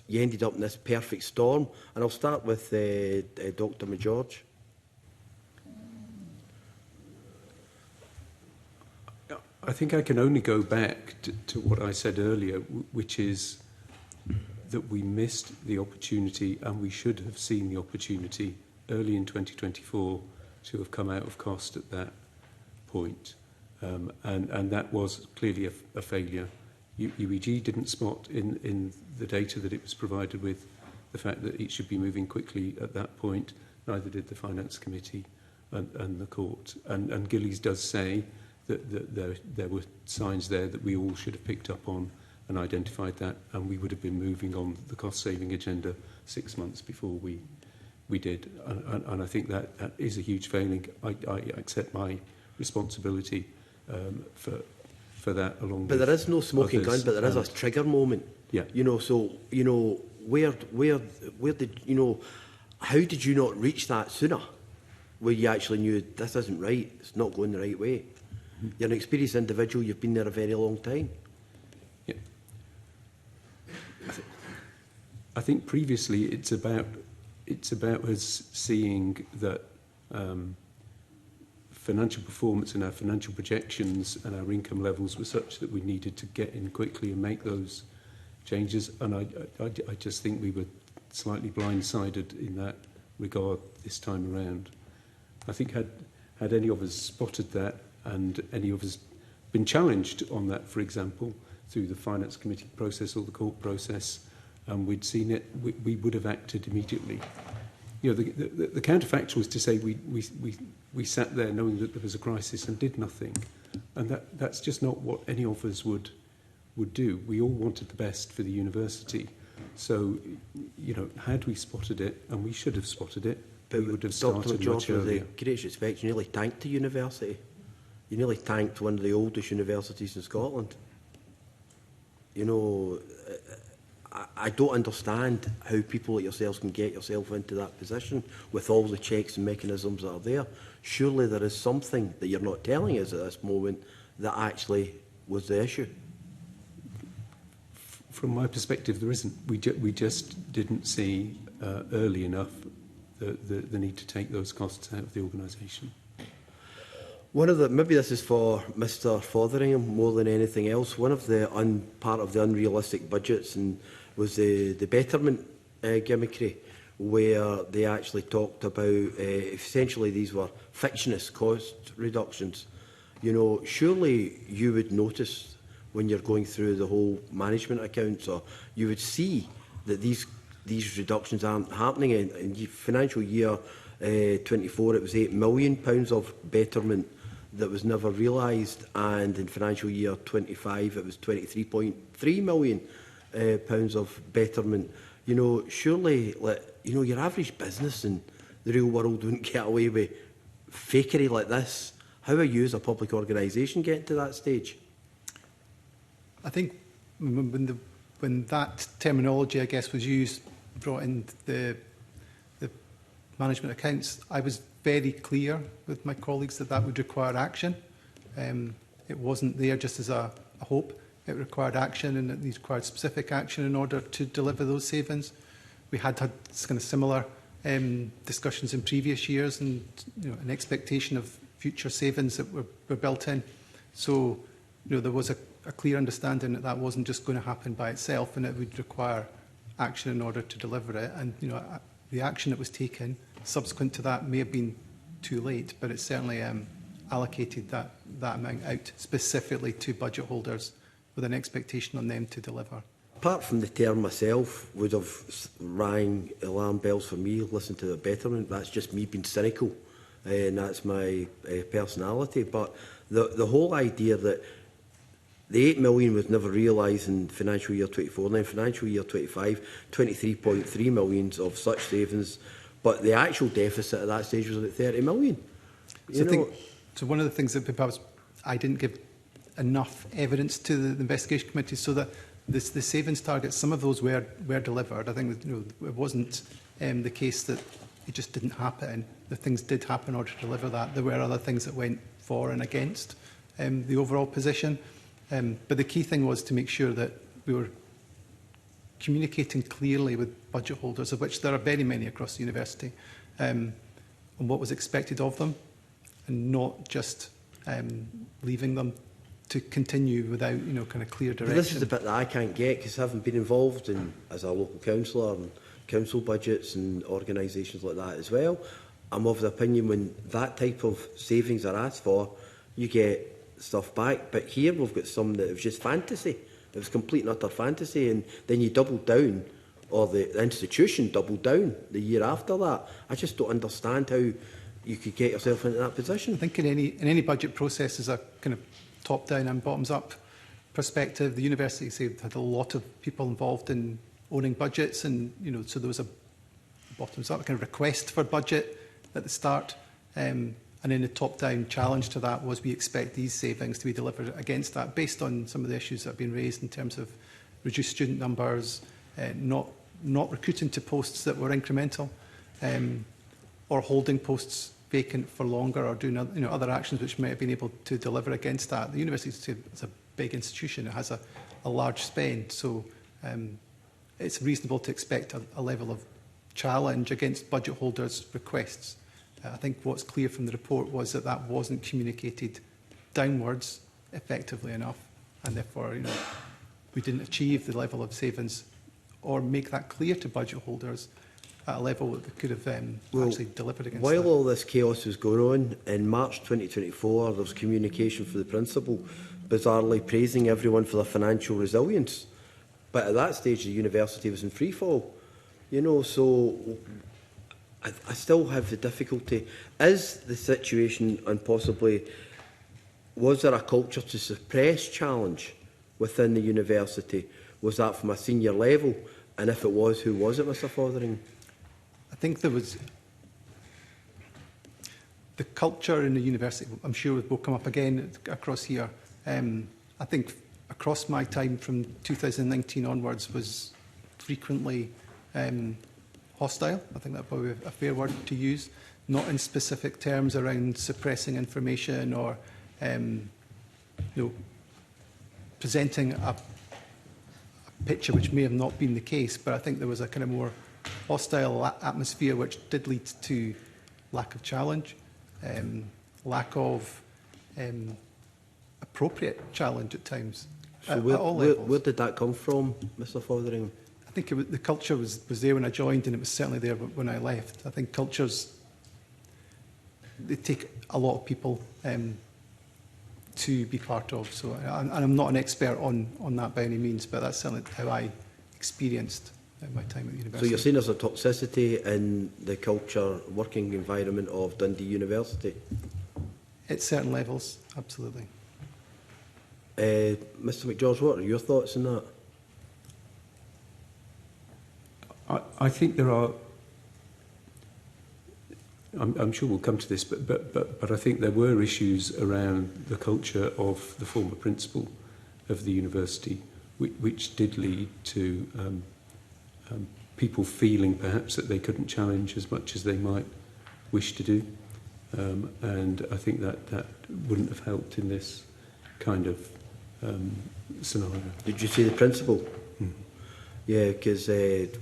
you ended up in this perfect storm? And I'll start with Dr McGeorge. I think I can only go back to what I said earlier, which is that we missed the opportunity, and we should have seen the opportunity early in 2024 to have come out of cost at that point. And that was clearly a failure. UEG didn't spot in the data that it was provided with the fact that it should be moving quickly at that point. Neither did the Finance Committee and the Court. And Gillies does say that there were signs there that we all should have picked up on and identified that, and we would have been moving on the cost-saving agenda 6 months before we did. And I think that is a huge failing. I accept my responsibility for that along with But there is no smoking others. gun, but there is a trigger moment. Yeah. You know, so, you know, where did, you know, how did you not reach that sooner? Where you actually knew this isn't right, it's not going the right way. You're an experienced individual, you've been there a very long time. Yeah. I think previously it's about us seeing that financial performance and our financial projections and our income levels were such that we needed to get in quickly and make those changes. And I just think we were slightly blindsided in that regard this time around. I think had any of us spotted that, and any of us been challenged on that, for example, through the Finance Committee process or the court process, and we'd seen it, we would have acted immediately. You know, the counterfactual is to say we sat there knowing that there was a crisis and did nothing, and that's just not what any of us would do. We all wanted the best for the university, so you know, had we spotted it, and we should have spotted it, but we would have started much earlier. With the greatest respect, you nearly tanked the university. You nearly tanked one of the oldest universities in Scotland. You know, I don't understand how people like yourselves can get yourself into that position with all the checks and mechanisms that are there. Surely there is something that you're not telling us at this moment that actually was the issue. From my perspective, there isn't. We just didn't see early enough the need to take those costs out of the organisation. One of the, maybe this is for Mr Fotheringham more than anything else, one of the part of the unrealistic budgets was the betterment gimmickry, where they actually talked about essentially these were fictitious cost reductions. You know, surely you would notice when you're going through the whole management accounts, or you would see that these reductions aren't happening in financial year 24 it was £8 million of betterment that was never realised, and in financial year 25 it was £23.3 million of betterment. You know, surely, you know, your average business in the real world wouldn't get away with fakery like this. How are you as a public organisation getting to that stage? I think when that terminology, I guess, was used, brought in the management accounts, I was very clear with my colleagues that that would require action. It wasn't there just as a hope. It required action, and it required specific action in order to deliver those savings. We had kind of similar discussions in previous years, and you know, an expectation of future savings that were built in. So you know, there was a clear understanding that that wasn't just going to happen by itself, and it would require action in order to deliver it. And you know, the action that was taken subsequent to that may have been too late, but it certainly allocated that amount out specifically to budget holders with an expectation on them to deliver. Apart from the term myself would have rang alarm bells for me, listen to the betterment. That's just me being cynical, and that's my personality. But the whole idea that the £8 million was never realised in financial year 24, and then financial year 25, £23.3 million of such savings, but the actual deficit at that stage was about £30 million. So one of the things that perhaps I didn't give enough evidence to the investigation committee, so that the savings targets, some of those were delivered. I think that, you know, it wasn't the case that it just didn't happen. The things did happen in order to deliver that. There were other things that went for and against the overall position. But the key thing was to make sure that we were communicating clearly with budget holders, of which there are very many across the university, on what was expected of them, and not just leaving them to continue without, you know, kind of clear direction. But this is the bit that I can't get, because having been involved in as a local councillor and council budgets and organisations like that as well, I'm of the opinion when that type of savings are asked for, you get stuff back. But here we've got some that was just fantasy. It was complete and utter fantasy, and then you doubled down, or the institution doubled down the year after that. I just don't understand how you could get yourself into that position. I think in any budget process, there's a kind of top-down and bottoms-up perspective. The university had a lot of people involved in owning budgets, and you know, so there was a bottoms-up kind of request for budget at the start. And then the top-down challenge to that was we expect these savings to be delivered against that, based on some of the issues that have been raised in terms of reduced student numbers, not recruiting to posts that were incremental, or holding posts vacant for longer, or doing other actions which may have been able to deliver against that. The university is a big institution; it has a large spend, so it's reasonable to expect a level of challenge against budget holders' requests. I think what's clear from the report was that that wasn't communicated downwards effectively enough, and therefore, you know, we didn't achieve the level of savings or make that clear to budget holders at a level that could have actually delivered against while that. All this chaos was going on, in March 2024, there was communication from the principal, bizarrely praising everyone for their financial resilience. But at that stage, the university was in free fall. You know, so I still have the difficulty. Is the situation, and possibly, was there a culture to suppress challenge within the university? Was that from a senior level? And if it was, who was it, Mr Fotheringham? I think there was the culture in the university. I'm sure it will come up again across here. I think across my time from 2019 onwards was frequently hostile. I think that's probably a fair word to use. Not in specific terms around suppressing information or presenting a picture which may have not been the case, but I think there was a kind of more hostile atmosphere which did lead to lack of challenge, lack of appropriate challenge at times. So at all levels. Where did that come from, Mr Fotheringham? I think the culture was there when I joined, and it was certainly there when I left. I think cultures, they take a lot of people to be part of. So, and I'm not an expert on that by any means, but that's certainly how I experienced at my time at the So university. you're saying there's a toxicity in the culture, working environment of Dundee University? At certain levels, absolutely. Mr McGeorge, what are your thoughts on that? I think there are. I'm sure we'll come to this, but I think there were issues around the culture of the former principal of the university, which did lead to people feeling perhaps that they couldn't challenge as much as they might wish to do, and I think that wouldn't have helped in this kind of scenario. Did you see the principal? Mm. Yeah, because,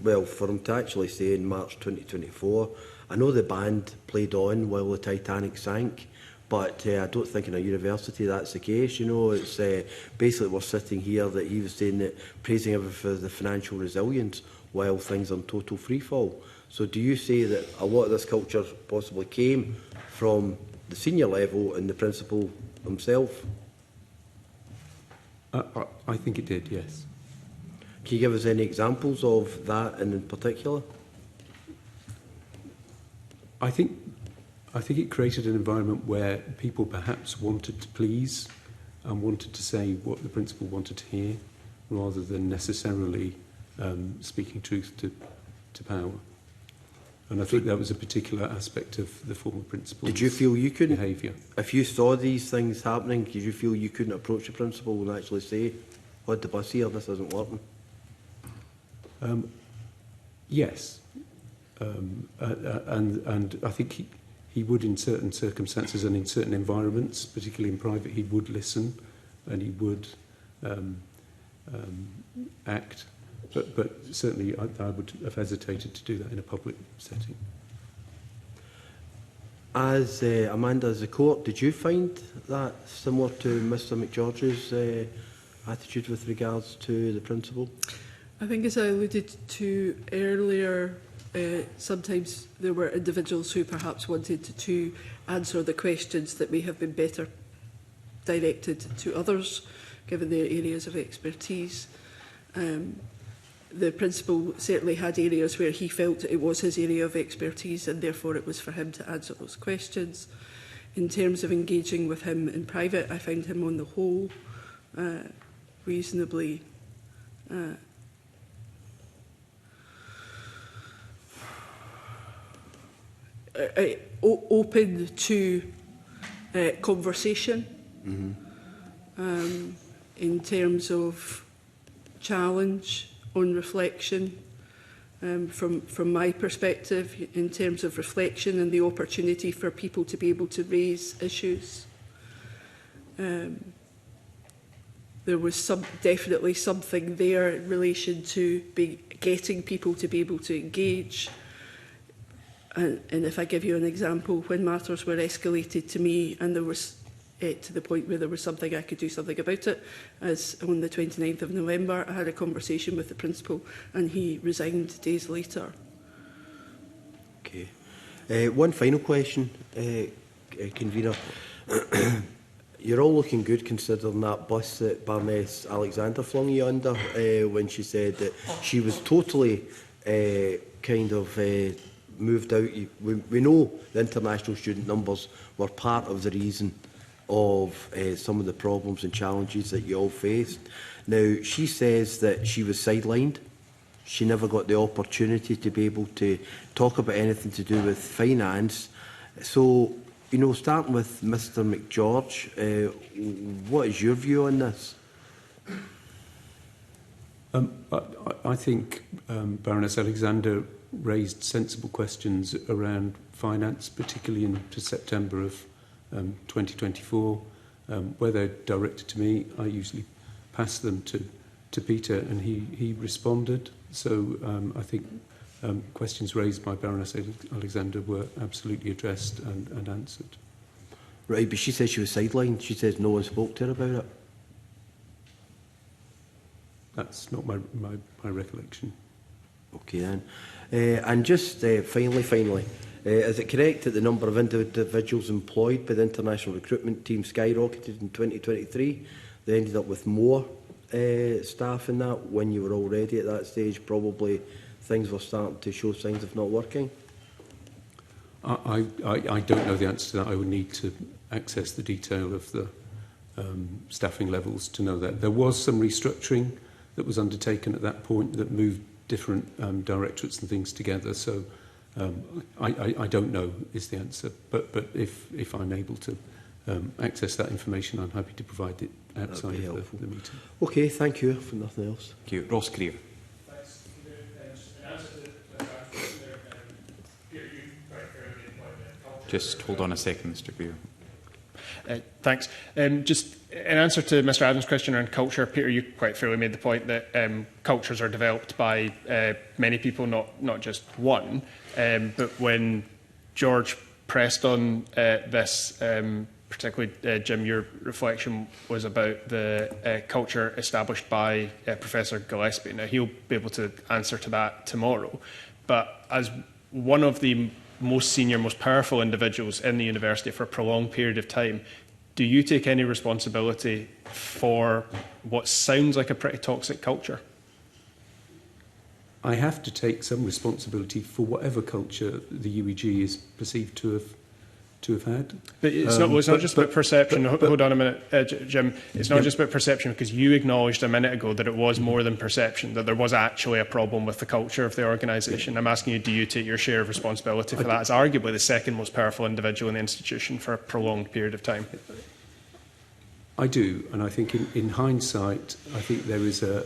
well, for him to actually say in March 2024, I know the band played on while the Titanic sank, but I don't think in a university that's the case. You know, it's basically we're sitting here that he was saying that praising him for the financial resilience while things are in total freefall. So do you say that a lot of this culture possibly came from the senior level and the principal himself? I think it did, yes. Can you give us any examples of that in particular? I think it created an environment where people perhaps wanted to please and wanted to say what the principal wanted to hear, rather than necessarily speaking truth to power. And I think that was a particular aspect of the former principal's Did you feel you couldn't, behaviour. if you saw these things happening, did you feel you couldn't approach the principal and actually say, "Hold the bus here, this isn't working"? Yes, and I think he would, in certain circumstances and in certain environments, particularly in private, he would listen and he would act. But certainly I would have hesitated to do that in a public setting. As Amanda, as the court, did you find that similar to Mr McGeorge's attitude with regards to the principal? I think, as I alluded to earlier, sometimes there were individuals who perhaps wanted to answer the questions that may have been better directed to others, given their areas of expertise. The principal certainly had areas where he felt it was his area of expertise, and therefore it was for him to answer those questions. In terms of engaging with him in private, I found him on the whole reasonably open to conversation. In terms of challenge on reflection, from my perspective, in terms of reflection and the opportunity for people to be able to raise issues. There was definitely something there in relation to getting people to be able to engage. And if I give you an example, when matters were escalated to me and there was to the point where there was something I could do something about it, as on the 29th of November, I had a conversation with the principal and he resigned days later. Okay. One final question, Convener. You're all looking good considering that bus that Baroness Alexander flung you under when she said that she was totally moved out. We know the international student numbers were part of the reason of some of the problems and challenges that you all faced. Now, she says that she was sidelined. She never got the opportunity to be able to talk about anything to do with finance. So, you know, starting with Mr McGeorge, what is your view on this? I think Baroness Alexander raised sensible questions around finance, particularly into September of 2024. Where they're directed to me, I usually pass them to Peter, and he responded. So I think questions raised by Baroness Alexander were absolutely addressed and answered. Right, but she says she was sidelined. She says no one spoke to her about it. That's not my recollection. Okay then. And just finally, is it correct that the number of individuals employed by the international recruitment team skyrocketed in 2023? They ended up with more staff in that when you were already at that stage probably things were starting to show signs of not working? I don't know the answer to that. I would need to access the detail of the staffing levels to know that. There was some restructuring that was undertaken at that point that moved different directorates and things together. So I don't know is the answer. But if I'm able to access that information, I'm happy to provide it outside of the meeting. Okay, thank you. For nothing else. Thank you. Ross Greer. Just hold on a second, Mr. Greer. Thanks. Just in answer to Mr Adams' question around culture, Peter, you quite fairly made the point that cultures are developed by many people, not just one. But when George pressed on this, particularly, Jim, your reflection was about the culture established by Professor Gillespie. Now, he'll be able to answer to that tomorrow. But as one of the most senior, most powerful individuals in the university for a prolonged period of time, do you take any responsibility for what sounds like a pretty toxic culture? I have to take some responsibility for whatever culture the UEG is perceived to have had. But it's not just about perception. Hold on a minute, Jim. It's not just about perception, because you acknowledged a minute ago that it was more than perception, that there was actually a problem with the culture of the organisation. I'm asking you, do you take your share of responsibility for that as arguably the second most powerful individual in the institution for a prolonged period of time? I do, and I think in hindsight, I think there is a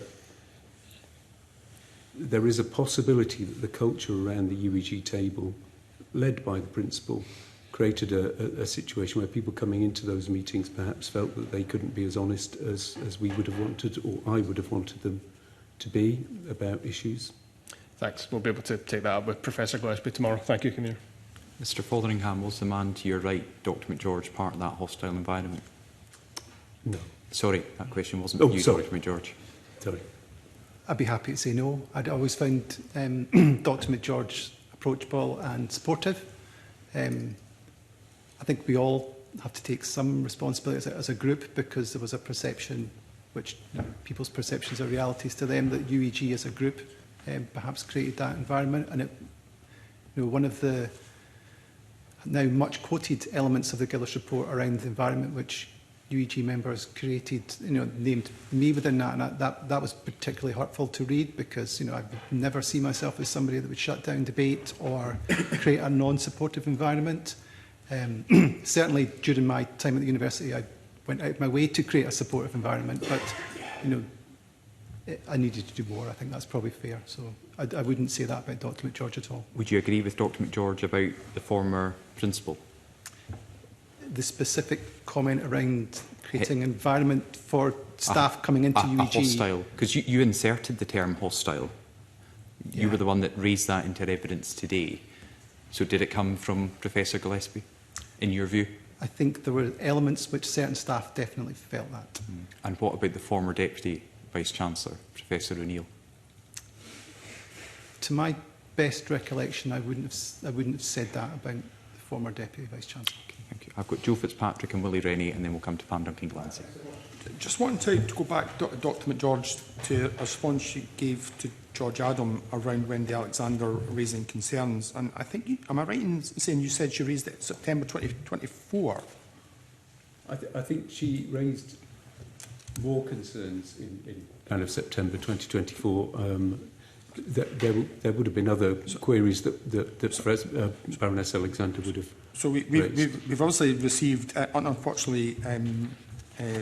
possibility that the culture around the UEG table, led by the principal, created a situation where people coming into those meetings perhaps felt that they couldn't be as honest as we would have wanted, or I would have wanted them to be, about issues. Thanks. We'll be able to take that up with Professor Gillespie tomorrow. Thank you, Convener. Mr Fotheringham, was the man to your right, Dr McGeorge, part of that hostile environment? No. Sorry, that question wasn't for you, sorry. Dr McGeorge. Sorry. I'd be happy to say no. I'd always found Dr McGeorge approachable and supportive. I think we all have to take some responsibility as a group, because there was a perception, which people's perceptions are realities to them, that UEG as a group perhaps created that environment. And one of the now much quoted elements of the Gillis report around the environment which UEG members created, named me within that, and that was particularly hurtful to read, because I would never see myself as somebody that would shut down debate or create a non-supportive environment. Certainly during my time at the university, I went out of my way to create a supportive environment, but I needed to do more. I think that's probably fair. So I wouldn't say that about Dr McGeorge at all. Would you agree with Dr McGeorge about the former principal? The specific comment around creating an environment for staff coming into UEG. A hostile, because you inserted the term hostile. You were the one that raised that into evidence today. So did it come from Professor Gillespie, in your view? I think there were elements which certain staff definitely felt that. And what about the former Deputy Vice-Chancellor, Professor O'Neill? To my best recollection, I wouldn't have said that about the former Deputy Vice-Chancellor. Okay, thank you. I've got Joe Fitzpatrick and Willie Rennie, and then we'll come to Pam Duncan-Glancy. Just wanting to go back, Dr McGeorge, to a response you gave to George Adam around Wendy Alexander raising concerns. And I think, am I right in saying you said she raised it in September 2024? I think she raised more concerns in kind of September 2024. There would have been other queries that Baroness Alexander would have we've obviously received, unfortunately,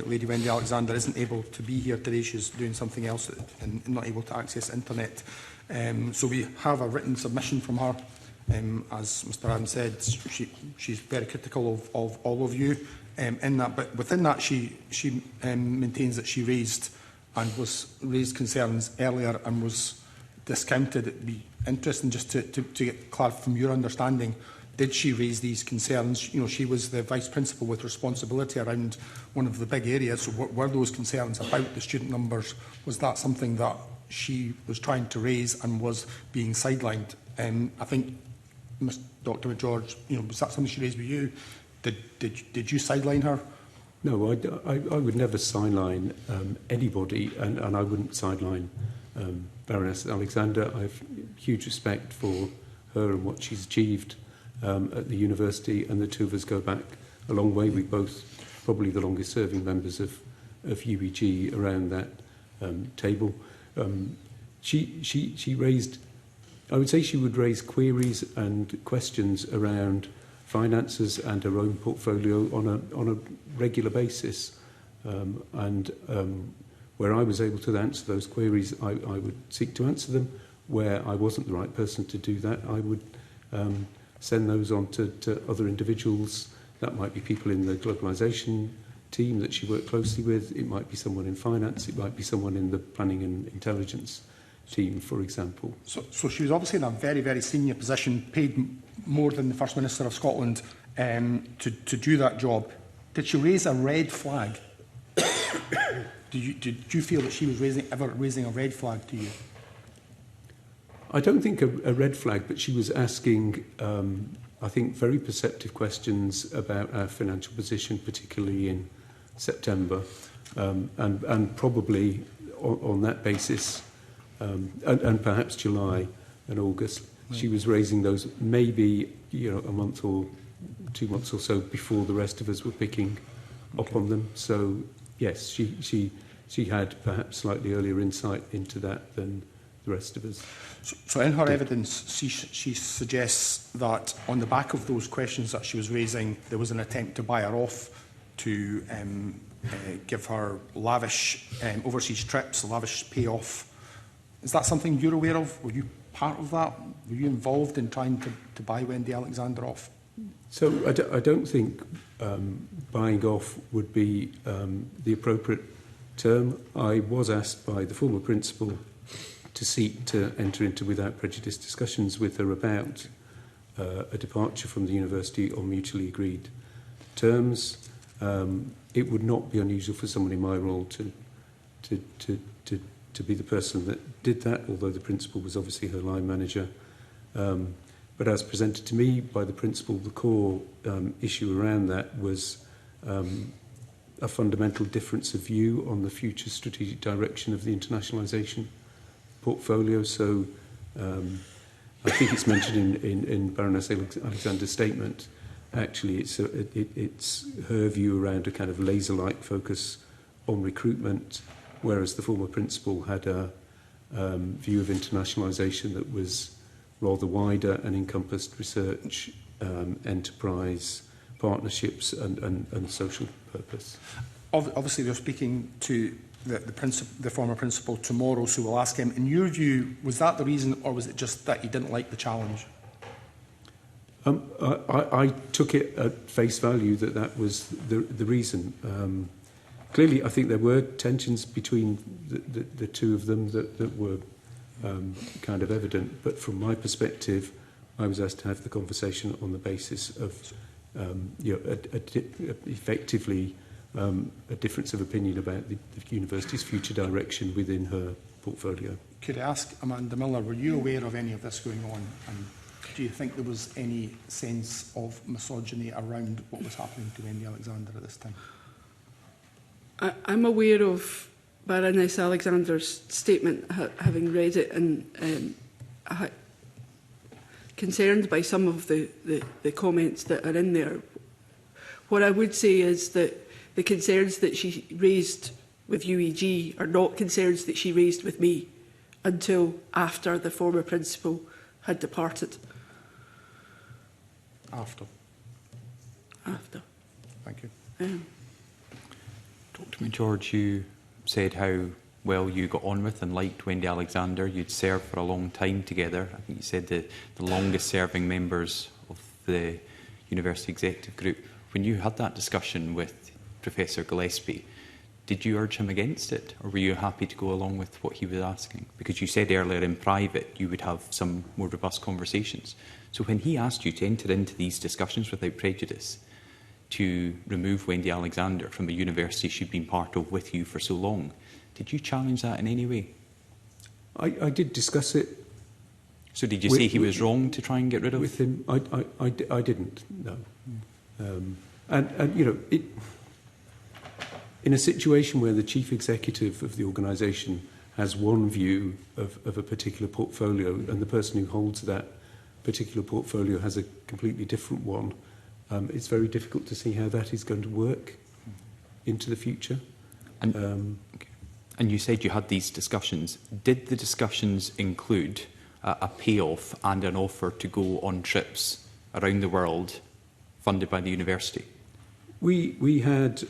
Lady Wendy Alexander isn't able to be here today. She's doing something else and not able to access internet. So we have a written submission from her. As Mr Adams said, she's very critical of all of you in that. But within that, she maintains that she raised concerns earlier and was discounted. It'd be interesting just to get clarified from your understanding. Did she raise these concerns? She was the Vice Principal with responsibility around one of the big areas. So were those concerns about the student numbers? Was that something that she was trying to raise and was being sidelined? I think, Dr McGeorge, was that something she raised with you? Did you sideline her? No, I would never sideline anybody, and I wouldn't sideline Baroness Alexander. I have huge respect for her and what she's achieved at the university, and the two of us go back a long way. We're both probably the longest serving members of UEG around that table. She raised, I would say she would raise queries and questions around finances and her own portfolio on a regular basis. Where I was able to answer those queries, I would seek to answer them. Where I wasn't the right person to do that, I would send those on to other individuals. That might be people in the globalisation team that she worked closely with. It might be someone in finance. It might be someone in the planning and intelligence team, for example. So she was obviously in a very, very senior position, paid more than the First Minister of Scotland to do that job. Did she raise a red flag? Did you feel that she was ever raising a red flag to you? I don't think a red flag, but she was asking, I think, very perceptive questions about our financial position, particularly in September, and probably on that basis, and perhaps July and August. Right. She was raising those maybe a month or 2 months or so before the rest of us were picking up on them. So yes, she had perhaps slightly earlier insight into that than the rest of us. So in her evidence, she suggests that on the back of those questions that she was raising, there was an attempt to buy her off, to give her lavish overseas trips, lavish payoff. Is that something you're aware of? Were you part of that? Were you involved in trying to buy Wendy Alexander off? So I don't think buying off would be the appropriate term. I was asked by the former principal to seek to enter into without prejudice discussions with her about a departure from the university on mutually agreed terms. It would not be unusual for someone in my role to be the person that did that, although the principal was obviously her line manager. But as presented to me by the principal, the core issue around that was a fundamental difference of view on the future strategic direction of the internationalisation portfolio. So I think it's mentioned in Baroness Alexander's statement. Actually, it's her view around a kind of laser-like focus on recruitment, whereas the former principal had a view of internationalisation that was rather wider and encompassed research, enterprise, partnerships and social purpose. Obviously, they're speaking to the former principal tomorrow, so we'll ask him. In your view, was that the reason, or was it just that you didn't like the challenge? I took it at face value that was the reason. Clearly, I think there were tensions between the two of them that were kind of evident, but from my perspective, I was asked to have the conversation on the basis of effectively a difference of opinion about the university's future direction within her portfolio. Could I ask Amanda Miller, were you aware of any of this going on, and do you think there was any sense of misogyny around what was happening to Wendy Alexander at this time? I'm aware of Baroness Alexander's statement, having read it, and concerned by some of the comments that are in there. What I would say is that the concerns that she raised with UEG are not concerns that she raised with me until after the former principal had departed. After. Thank you. Dr McGeorge, you said how well you got on with and liked Wendy Alexander. You'd served for a long time together. I think you said the longest serving members of the University Executive Group. When you had that discussion with Professor Gillespie, did you urge him against it, or were you happy to go along with what he was asking? Because you said earlier in private you would have some more robust conversations. So when he asked you to enter into these discussions without prejudice, to remove Wendy Alexander from a university she'd been part of with you for so long, did you challenge that in any way? I did discuss it. So did you say he was wrong to try and get rid of with him? I didn't. No. And you know, in a situation where the chief executive of the organisation has one view of a particular portfolio, and the person who holds that particular portfolio has a completely different one, it's very difficult to see how that is going to work into the future. And you said you had these discussions. Did the discussions include a payoff and an offer to go on trips around the world funded by the university? We had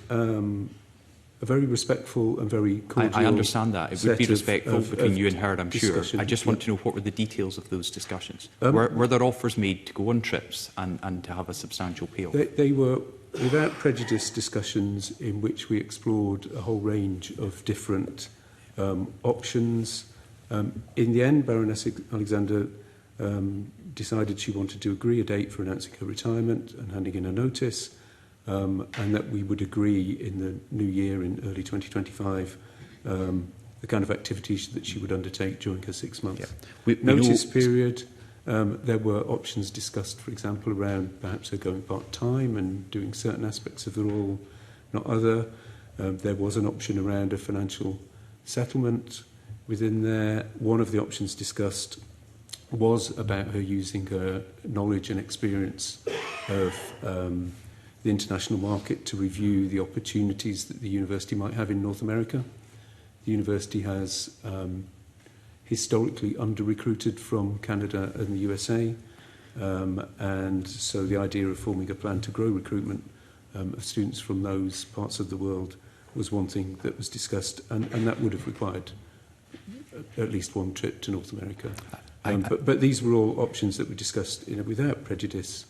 a very respectful and very cordial... I understand that. It would be respectful between you and her, I'm sure. I just want to know what were the details of those discussions. Were there offers made to go on trips and to have a substantial payoff? They were without prejudice discussions in which we explored a whole range of different options. In the end, Baroness Alexander decided she wanted to agree a date for announcing her retirement and handing in a notice, and that we would agree in the new year, in early 2025, the kind of activities that she would undertake during her 6 months. We notice period. There were options discussed, for example, around perhaps her going part-time and doing certain aspects of the role, not other. There was an option around a financial settlement within there. One of the options discussed was about her using her knowledge and experience of the international market to review the opportunities that the university might have in North America. The university has historically under-recruited from Canada and the USA, and so the idea of forming a plan to grow recruitment of students from those parts of the world was one thing that was discussed, and that would have required at least one trip to North America. But these were all options that were discussed without prejudice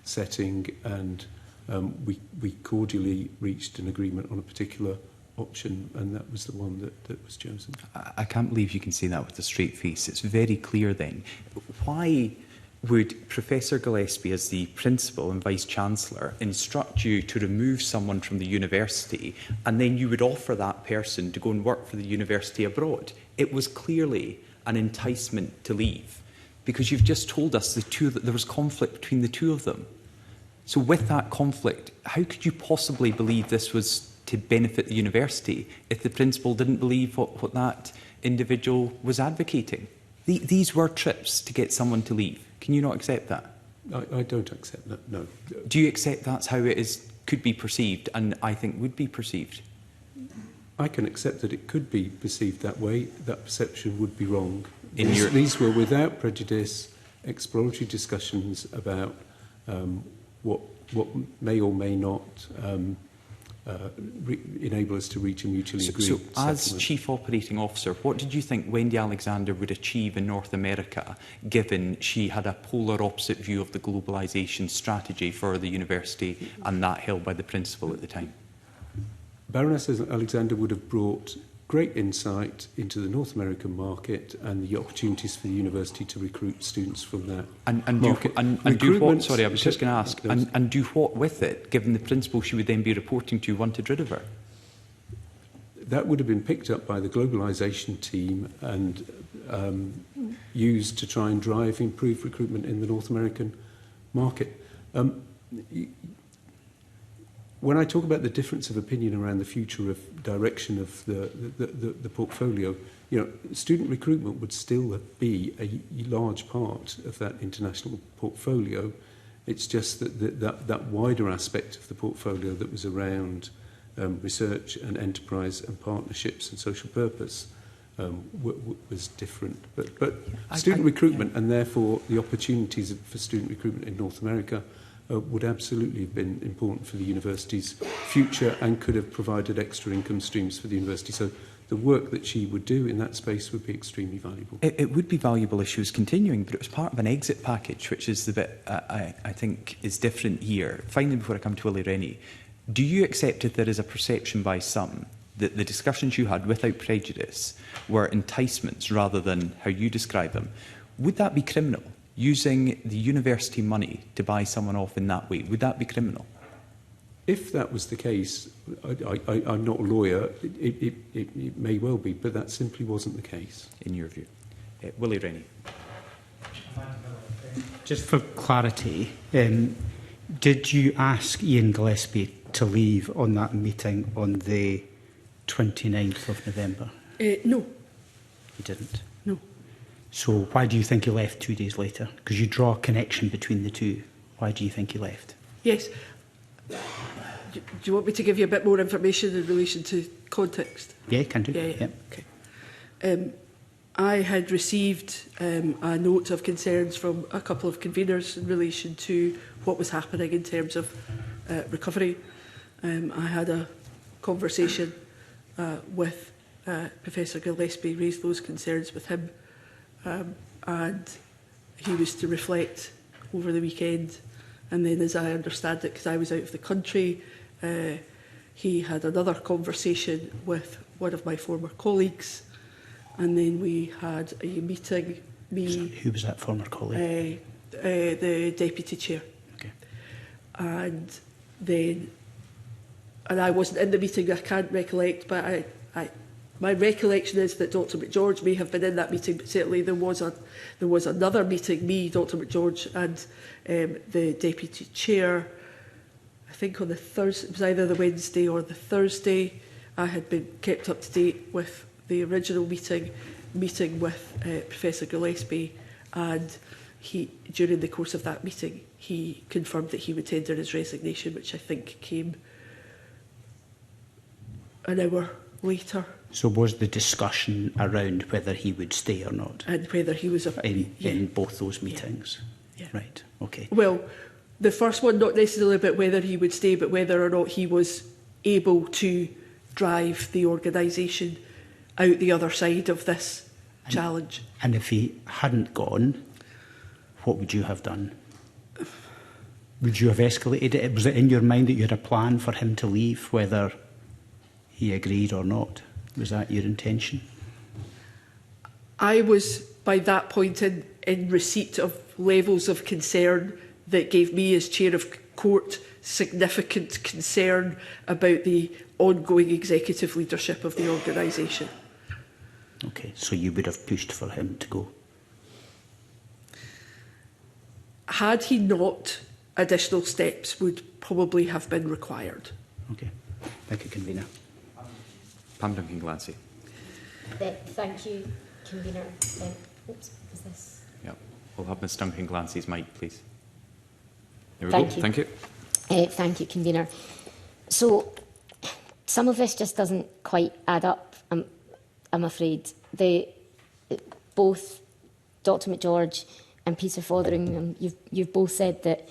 setting, and we cordially reached an agreement on a particular option, and that was the one that was chosen. I can't believe you can say that with a straight face. It's very clear then. Why would Professor Gillespie, as the Principal and Vice-Chancellor, instruct you to remove someone from the university, and then you would offer that person to go and work for the university abroad? It was clearly an enticement to leave, because you've just told us that there was conflict between the two of them. So with that conflict, how could you possibly believe this was to benefit the university if the principal didn't believe what that individual was advocating? These were trips to get someone to leave. Can you not accept that? I don't accept that, no. Do you accept that's how it could be perceived, and I think would be perceived? I can accept that it could be perceived that way. That perception would be wrong. These were without prejudice, exploratory discussions about what may or may not enable us to reach a mutually agreed So settlement. as Chief Operating Officer, what did you think Wendy Alexander would achieve in North America, given she had a polar opposite view of the globalisation strategy for the university and that held by the Principal at the time? Baroness Alexander would have brought great insight into the North American market and the opportunities for the university to recruit students from that market. And do what? Sorry, I was just going to ask. And do what with it, given the Principal she would then be reporting to wanted rid of her? That would have been picked up by the globalisation team and used to try and drive improved recruitment in the North American market. When I talk about the difference of opinion around the future of direction of the portfolio, student recruitment would still be a large part of that international portfolio. It's just that wider aspect of the portfolio that was around research and enterprise and partnerships and social purpose was different. But student recruitment, and therefore the opportunities for student recruitment in North America, would absolutely have been important for the university's future and could have provided extra income streams for the university. So the work that she would do in that space would be extremely valuable. It would be valuable if she was continuing, but it was part of an exit package, which is the bit I think is different here. Finally, before I come to Willie Rennie, do you accept that there is a perception by some that the discussions you had without prejudice were enticements rather than how you describe them? Would that be criminal? Using the university money to buy someone off in that way, would that be criminal? If that was the case, I'm not a lawyer, it may well be, but that simply wasn't the case. In your view. Willie Rennie. Just for clarity, did you ask Ian Gillespie to leave on that meeting on the 29th of November? No, You didn't. no. So why do you think he left 2 days later? Because you draw a connection between the two. Why do you think he left? Yes. Do you want me to give you a bit more information in relation to context? Yeah, can do. Yeah. Yep. Okay. I had received a note of concerns from a couple of conveners in relation to what was happening in terms of recovery. I had a conversation with Professor Gillespie, raised those concerns with him, and he was to reflect over the weekend. And then, as I understand it, because I was out of the country, he had another conversation with one of my former colleagues, and then we had a meeting. Who was that former colleague? The deputy chair. Okay. And then, and I wasn't in the meeting, I can't recollect, but my recollection is that Dr McGeorge may have been in that meeting, but certainly there was another meeting, me, Dr McGeorge and the deputy chair, I think on the Thursday, it was either the Wednesday or the Thursday. I had been kept up to date with the original meeting with Professor Gillespie, and during the course of that meeting, he confirmed that he would tender his resignation, which I think came an hour later. So was the discussion around whether he would stay or not? And whether he was in both those meetings? Yeah. Right, okay. Well, the first one, not necessarily about whether he would stay, but whether or not he was able to drive the organisation out the other side of this challenge. And if he hadn't gone, what would you have done? Would you have escalated it? Was it in your mind that you had a plan for him to leave, whether he agreed or not? Was that your intention? I was, by that point, in receipt of levels of concern that gave me, as chair of court, significant concern about the ongoing executive leadership of the organisation. Okay, so you would have pushed for him to go? Had he not, additional steps would probably have been required. Okay, thank you, Convener. Pam Duncan-Glancy. Thank you, Convener. Oops, is this? Yep. We'll have Ms Duncan-Glancy's mic, please. There we Thank go. you. Thank you. Thank you, Convener. So, some of this just doesn't quite add up, I'm afraid. Both Dr McGeorge and Peter Fotheringham, you've both said that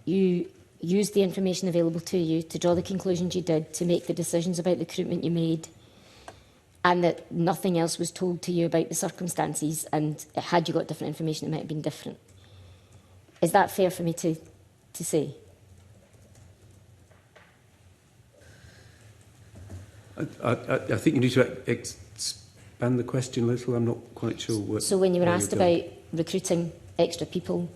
you used the information available to you to draw the conclusions you did, to make the decisions about the recruitment you made, and that nothing else was told to you about the circumstances, and had you got different information, it might have been different. Is that fair for me to say? I think you need to expand the question a little. I'm not quite sure what... So when you were asked about recruiting extra people,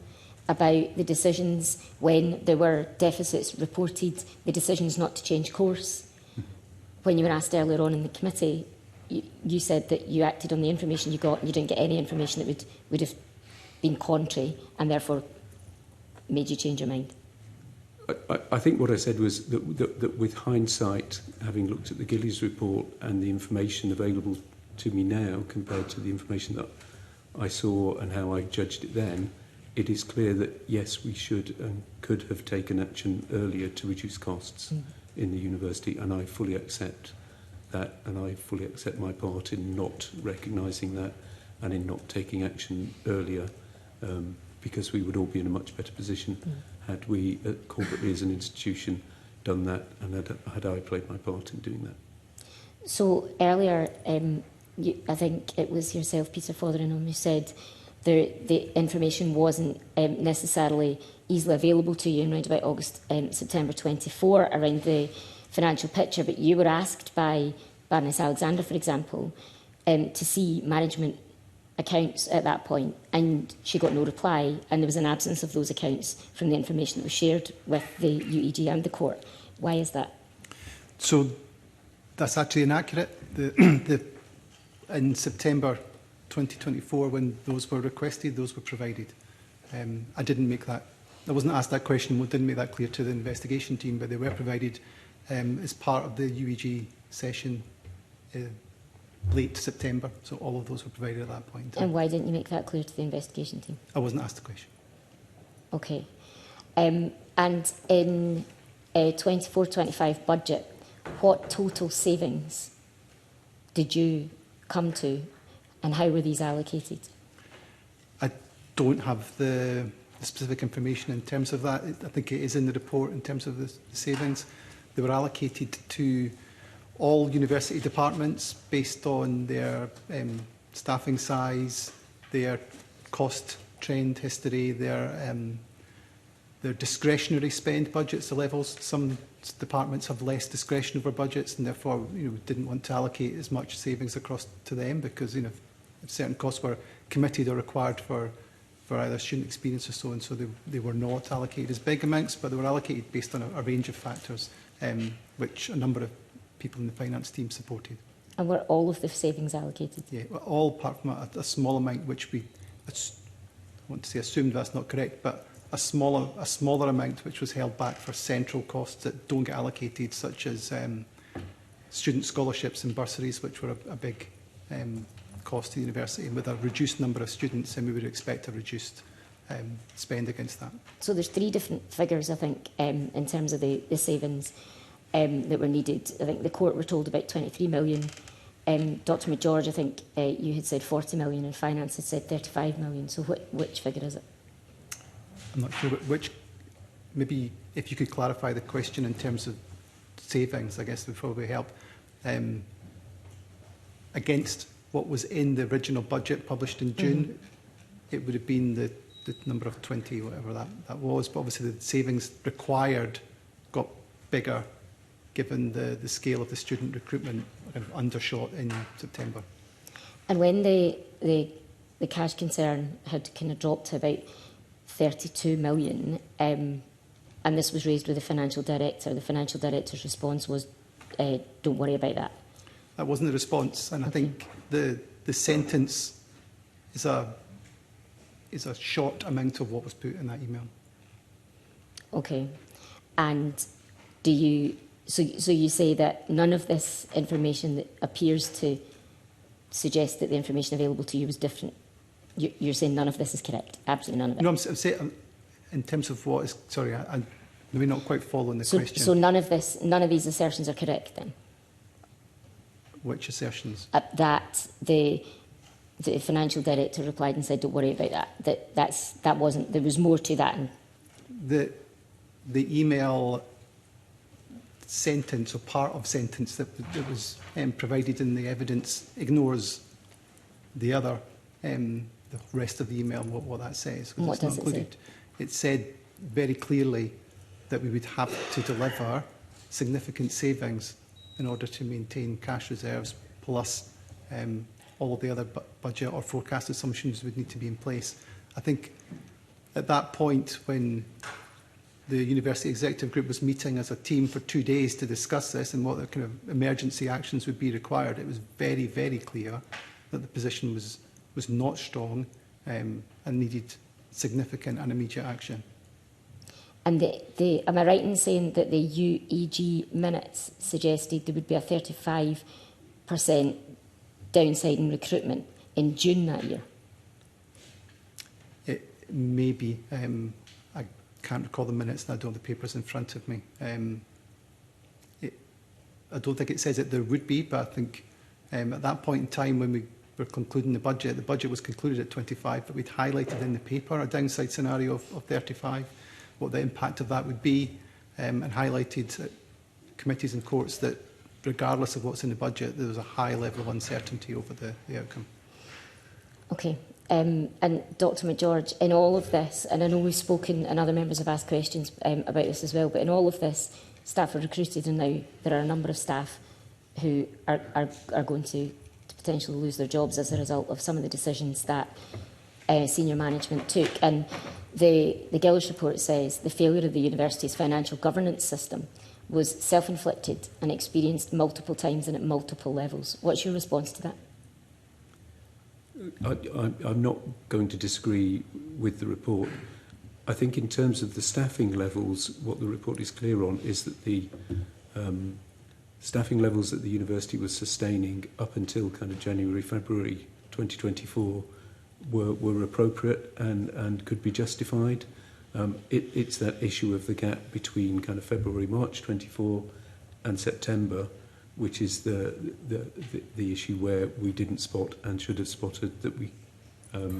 about the decisions when there were deficits reported, the decisions not to change course, when you were asked earlier on in the committee, you said that you acted on the information you got and you didn't get any information that would have been contrary and therefore made you change your mind. I think what I said was that with hindsight, having looked at the Gillies report and the information available to me now compared to the information that I saw and how I judged it then, it is clear that, yes, we should and could have taken action earlier to reduce costs in the university, and I fully accept that, and I fully accept my part in not recognising that and in not taking action earlier, because we would all be in a much better position had we, corporately as an institution, done that, and had I played my part in doing that. So earlier, I think it was yourself, Peter Fotheringham, who said the information wasn't necessarily easily available to you around about September 24 around the financial picture, but you were asked by Baroness Alexander, for example, to see management accounts at that point, and she got no reply, and there was an absence of those accounts from the information that was shared with the UEG and the court. Why is that? So that's actually inaccurate. In September 2024, when those were requested, those were provided. I didn't make that. I wasn't asked that question. Didn't make that clear to the investigation team, but they were provided as part of the UEG session late September. So all of those were provided at that point in time. And why didn't you make that clear to the investigation team? I wasn't asked the question. Okay. And in 24-25 budget, what total savings did you come to, and how were these allocated? I don't have the specific information in terms of that. I think it is in the report in terms of the savings. They were allocated to all university departments based on their staffing size, their cost trend history, their discretionary spend budgets, the levels. Some departments have less discretion over budgets and therefore didn't want to allocate as much savings across to them because if certain costs were committed or required for either student experience or so, and so they were not allocated as big amounts, but they were allocated based on a range of factors, which a number of people in the finance team supported. And were all of the savings allocated? Yeah, all apart from a small amount, which I want to say assumed that's not correct, but a smaller amount which was held back for central costs that don't get allocated, such as student scholarships and bursaries, which were a big cost to the university. And with a reduced number of students, then we would expect a reduced spend against that. So there's 3 different figures, I think, in terms of the savings that were needed. I think the court were told about 23 million. Dr McGeorge, I think you had said 40 million and finance had said 35 million. So which figure is it? I'm not sure which. Maybe if you could clarify the question in terms of savings, I guess would probably help. Against what was in the original budget published in June, it would have been the number of 20, whatever that was. But obviously the savings required got bigger given the scale of the student recruitment kind of undershot in September. And when the cash concern had kind of dropped to about 32 million, and this was raised with the financial director's response was, don't worry about that. That wasn't the response, and I think the sentence is a short amount of what was put in that email. Okay, and do you? So you say that none of this information that appears to suggest that the information available to you was different. You're saying none of this is correct. Absolutely none of it. No, I'm saying in terms of what is. Sorry, I'm maybe not quite following the question. So none of these assertions are correct then. Which assertions? That the financial director replied and said, "Don't worry about that." That wasn't. There was more to that. The email sentence or part of sentence that was provided in the evidence ignores the other, the rest of the email, what that says. What does it say? It said very clearly that we would have to deliver significant savings in order to maintain cash reserves, plus all of the other budget or forecast assumptions would need to be in place. I think at that point, when the University Executive Group was meeting as a team for 2 days to discuss this and what the kind of emergency actions would be required, it was very, very clear that the position was not strong and needed significant and immediate action. And am I right in saying that the UEG minutes suggested there would be a 35% downside in recruitment in June that year? It may be. I can't recall the minutes and I don't have the papers in front of me. I don't think it says that there would be, but I think at that point in time when we were concluding the budget was concluded at 25, but we'd highlighted in the paper a downside scenario of 35, what the impact of that would be, and highlighted at committees and courts that regardless of what's in the budget, there was a high level of uncertainty over the outcome. Okay. And Dr McGeorge, in all of this, and I know we've spoken and other members have asked questions about this as well, but in all of this, staff are recruited and now there are a number of staff who are going to potentially lose their jobs as a result of some of the decisions that senior management took. And the Gillish report says the failure of the university's financial governance system was self-inflicted and experienced multiple times and at multiple levels. What's your response to that? I'm not going to disagree with the report. I think in terms of the staffing levels, what the report is clear on is that the staffing levels at the university was sustaining up until kind of January, February 2024 were appropriate and could be justified. It's that issue of the gap between kind of February, March 24 and September, which is the issue where we didn't spot and should have spotted that we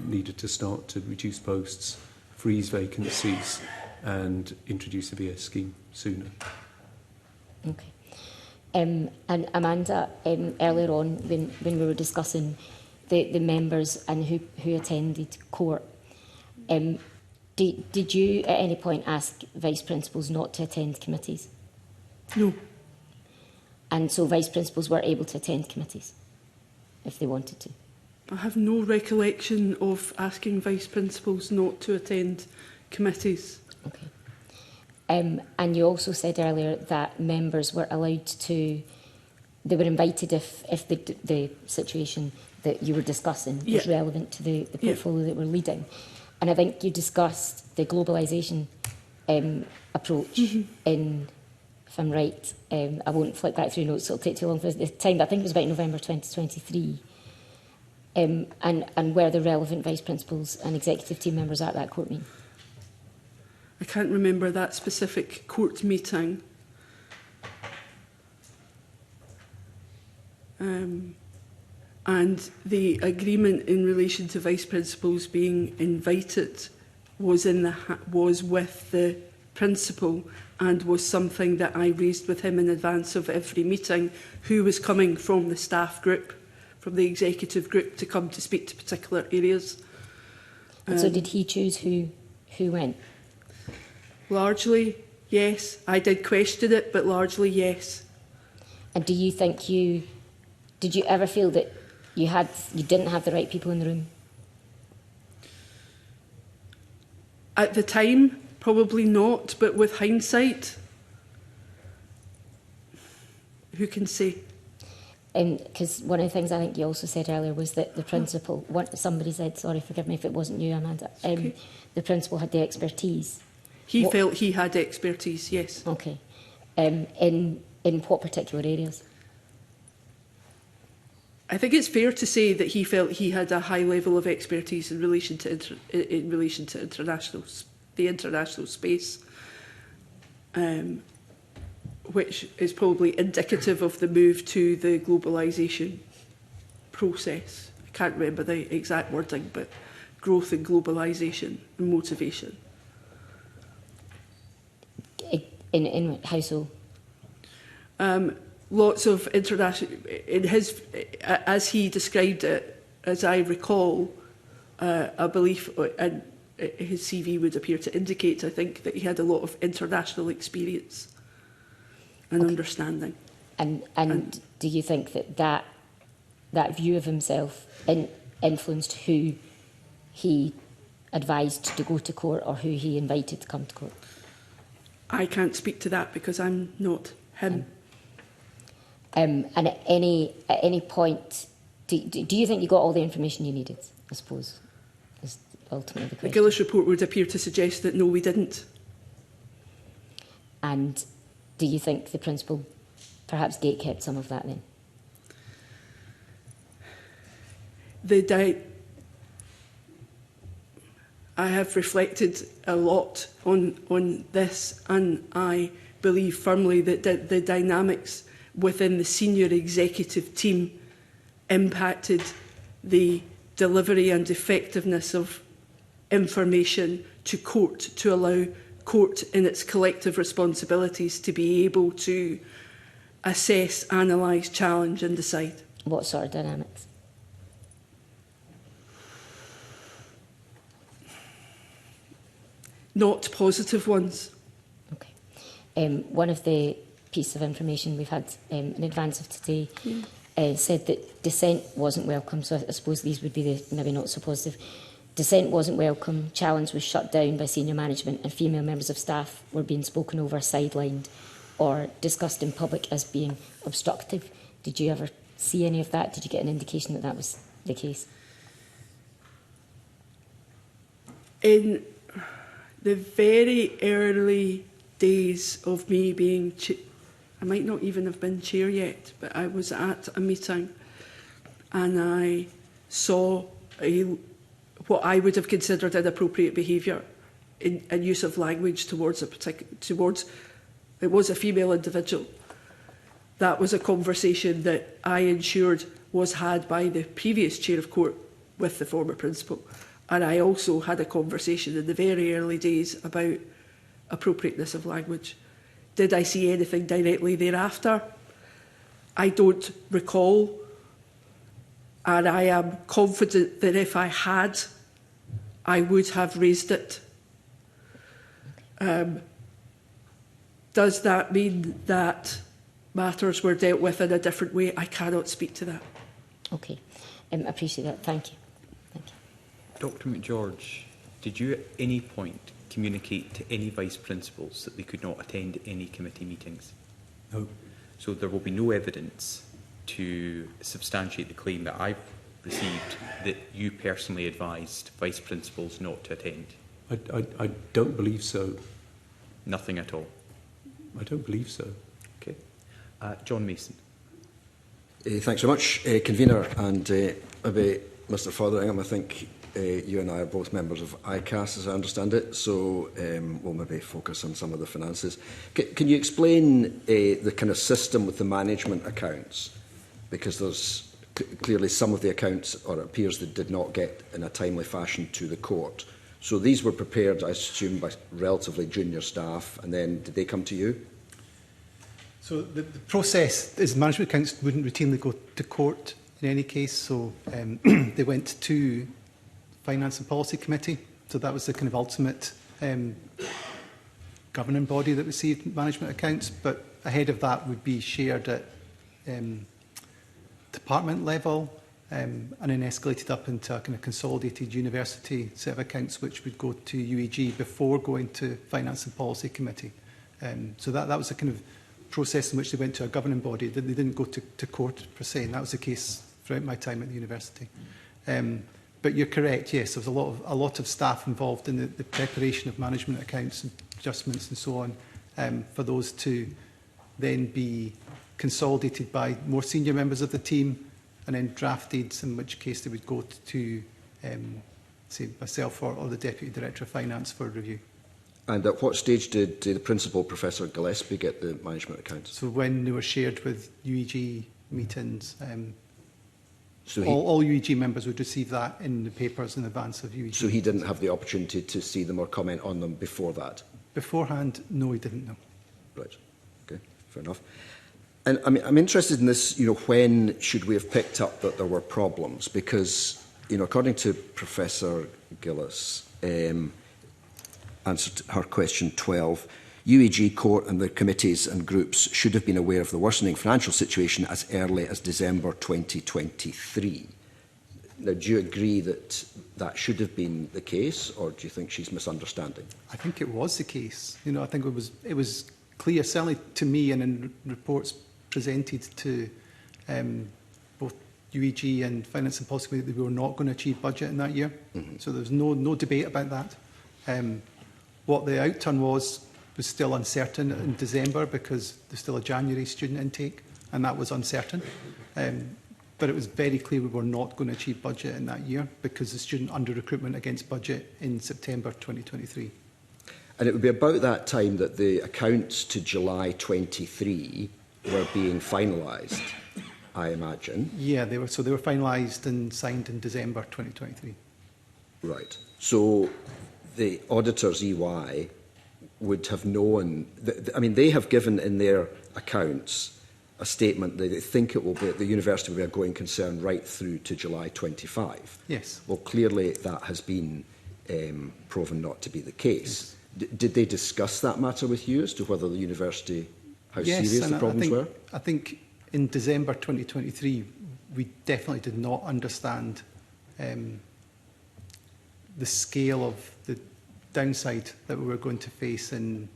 needed to start to reduce posts, freeze vacancies and introduce a VS scheme sooner. Okay. And Amanda, earlier on when we were discussing the members and who attended court, did you at any point ask vice principals not to attend committees? No. And so vice principals were able to attend committees if they wanted to? I have no recollection of asking vice principals not to attend committees. Okay. And you also said earlier that members were allowed to, they were invited if the situation that you were discussing was relevant to the portfolio that we're leading. And I think you discussed the globalisation approach in, if I'm right, I won't flick back through notes, it'll take too long for the time, but I think it was about November 2023. And were the relevant vice principals and executive team members at that court meeting? I can't remember that specific court meeting. And the agreement in relation to vice principals being invited was with the principal and was something that I raised with him in advance of every meeting, who was coming from the staff group, from the executive group, to come to speak to particular areas. And so did he choose who went? Largely, yes. I did question it, but largely, yes. And do you think did you ever feel that you didn't have the right people in the room? At the time, probably not, but with hindsight, who can say? Because one of the things I think you also said earlier was that the principal, somebody said, sorry, forgive me if it wasn't you, Amanda, the principal had the expertise. He felt he had expertise, yes. Okay. In what particular areas? I think it's fair to say that he felt he had a high level of expertise in relation to the international space, which is probably indicative of the move to the globalisation process. I can't remember the exact wording, but growth and globalisation and motivation. In how so? Lots of international, as he described it, as I recall, a belief, and his CV would appear to indicate, I think, that he had a lot of international experience and understanding. And do you think that view of himself influenced who he advised to go to court or who he invited to come to court? I can't speak to that because I'm not him. And at any point, do you think you got all the information you needed, I suppose, is ultimately the question. The Gillis report would appear to suggest that no, we didn't. And do you think the principal perhaps gatekept some of that then? I have reflected a lot on this, and I believe firmly that the dynamics within the senior executive team impacted the delivery and effectiveness of information to court, to allow court in its collective responsibilities to be able to assess, analyse, challenge and decide. What sort of dynamics? Not positive ones. Okay. One of the pieces of information we've had in advance of today said that dissent wasn't welcome, so I suppose these would be the maybe not so positive. Dissent wasn't welcome, challenge was shut down by senior management, and female members of staff were being spoken over, sidelined or discussed in public as being obstructive. Did you ever see any of that? Did you get an indication that that was the case? In the very early days of me being I might not even have been chair yet, but I was at a meeting and I saw what I would have considered inappropriate behaviour in use of language towards it was a female individual. That was a conversation that I ensured was had by the previous chair of court with the former principal. And I also had a conversation in the very early days about appropriateness of language. Did I see anything directly thereafter? I don't recall. And I am confident that if I had, I would have raised it. Does that mean that matters were dealt with in a different way? I cannot speak to that. Okay, I appreciate that. Thank you. Thank you. Dr McGeorge, did you at any point communicate to any vice principals that they could not attend any committee meetings? No. So there will be no evidence to substantiate the claim that I've received that you personally advised vice principals not to attend? I don't believe so. Nothing at all? I don't believe so. Okay. John Mason. Thanks very much, Convener, and maybe Mr Fotheringham, I think you and I are both members of ICAS, as I understand it, so we'll maybe focus on some of the finances. Can you explain the kind of system with the management accounts? Because there's clearly some of the accounts, or it appears, that did not get in a timely fashion to the court. So these were prepared, I assume, by relatively junior staff, and then did they come to you? So the process is management accounts wouldn't routinely go to court in any case, so they went to Finance and Policy Committee, so that was the kind of ultimate governing body that received management accounts, but ahead of that would be shared at department level and then escalated up into a kind of consolidated university set of accounts which would go to UEG before going to Finance and Policy Committee. So that was a kind of process in which they went to a governing body. They didn't go to court per se, and that was the case throughout my time at the university. But you're correct, yes, there was a lot of staff involved in the preparation of management accounts and adjustments and so on, for those to then be consolidated by more senior members of the team and then drafted, in which case they would go to say, myself or the Deputy Director of Finance for review. And at what stage did the Principal, Professor Gillespie, get the management accounts? So when they were shared with UEG meetings, so all UEG members would receive that in the papers in advance of UEG. So he didn't have the opportunity to see them or comment on them before that? Beforehand, no, he didn't know. Right. Okay, fair enough. And I'm interested in this, when should we have picked up that there were problems? Because, according to Professor Gillis, answer to her question 12, UEG Court and the committees and groups should have been aware of the worsening financial situation as early as December 2023. Now, do you agree that that should have been the case, or do you think she's misunderstanding? I think it was the case. I think it was clear, certainly to me and in reports presented to both UEG and Finance and Policy Committee, that we were not going to achieve budget in that year. Mm-hmm. So there was no debate about that. What the outturn was still uncertain in December because there's still a January student intake, and that was uncertain. But it was very clear we were not going to achieve budget in that year because the student under-recruitment against budget in September 2023. And it would be about that time that the accounts to July 23 were being finalised, I imagine. Yeah, they were finalised and signed in December 2023. Right. So the auditors, EY, would have known, they have given in their accounts a statement that they think it will be, the university will be a going concern right through to July 25. Yes. Well, clearly that has been proven not to be the case. Yes. Did they discuss that matter with you as to whether the university, how serious the problems were? I think in December 2023, we definitely did not understand the scale of the downside that we were going to face in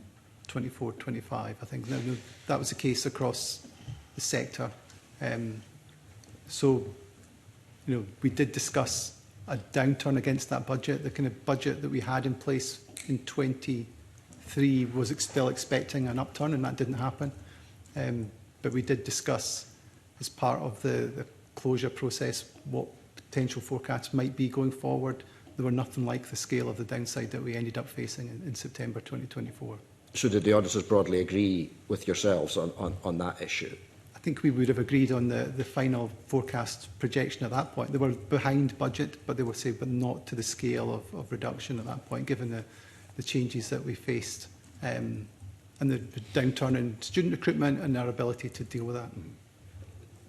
24-25. I think that was the case across the sector. So, we did discuss a downturn against that budget. The kind of budget that we had in place in 23 was still expecting an upturn, and that didn't happen. But we did discuss, as part of the closure process, what potential forecasts might be going forward. They were nothing like the scale of the downside that we ended up facing in September 2024. So did the auditors broadly agree with yourselves on that issue? I think we would have agreed on the final forecast projection at that point. They were behind budget, but they were saying, but not to the scale of reduction at that point, given the changes that we faced and the downturn in student recruitment and our ability to deal with that.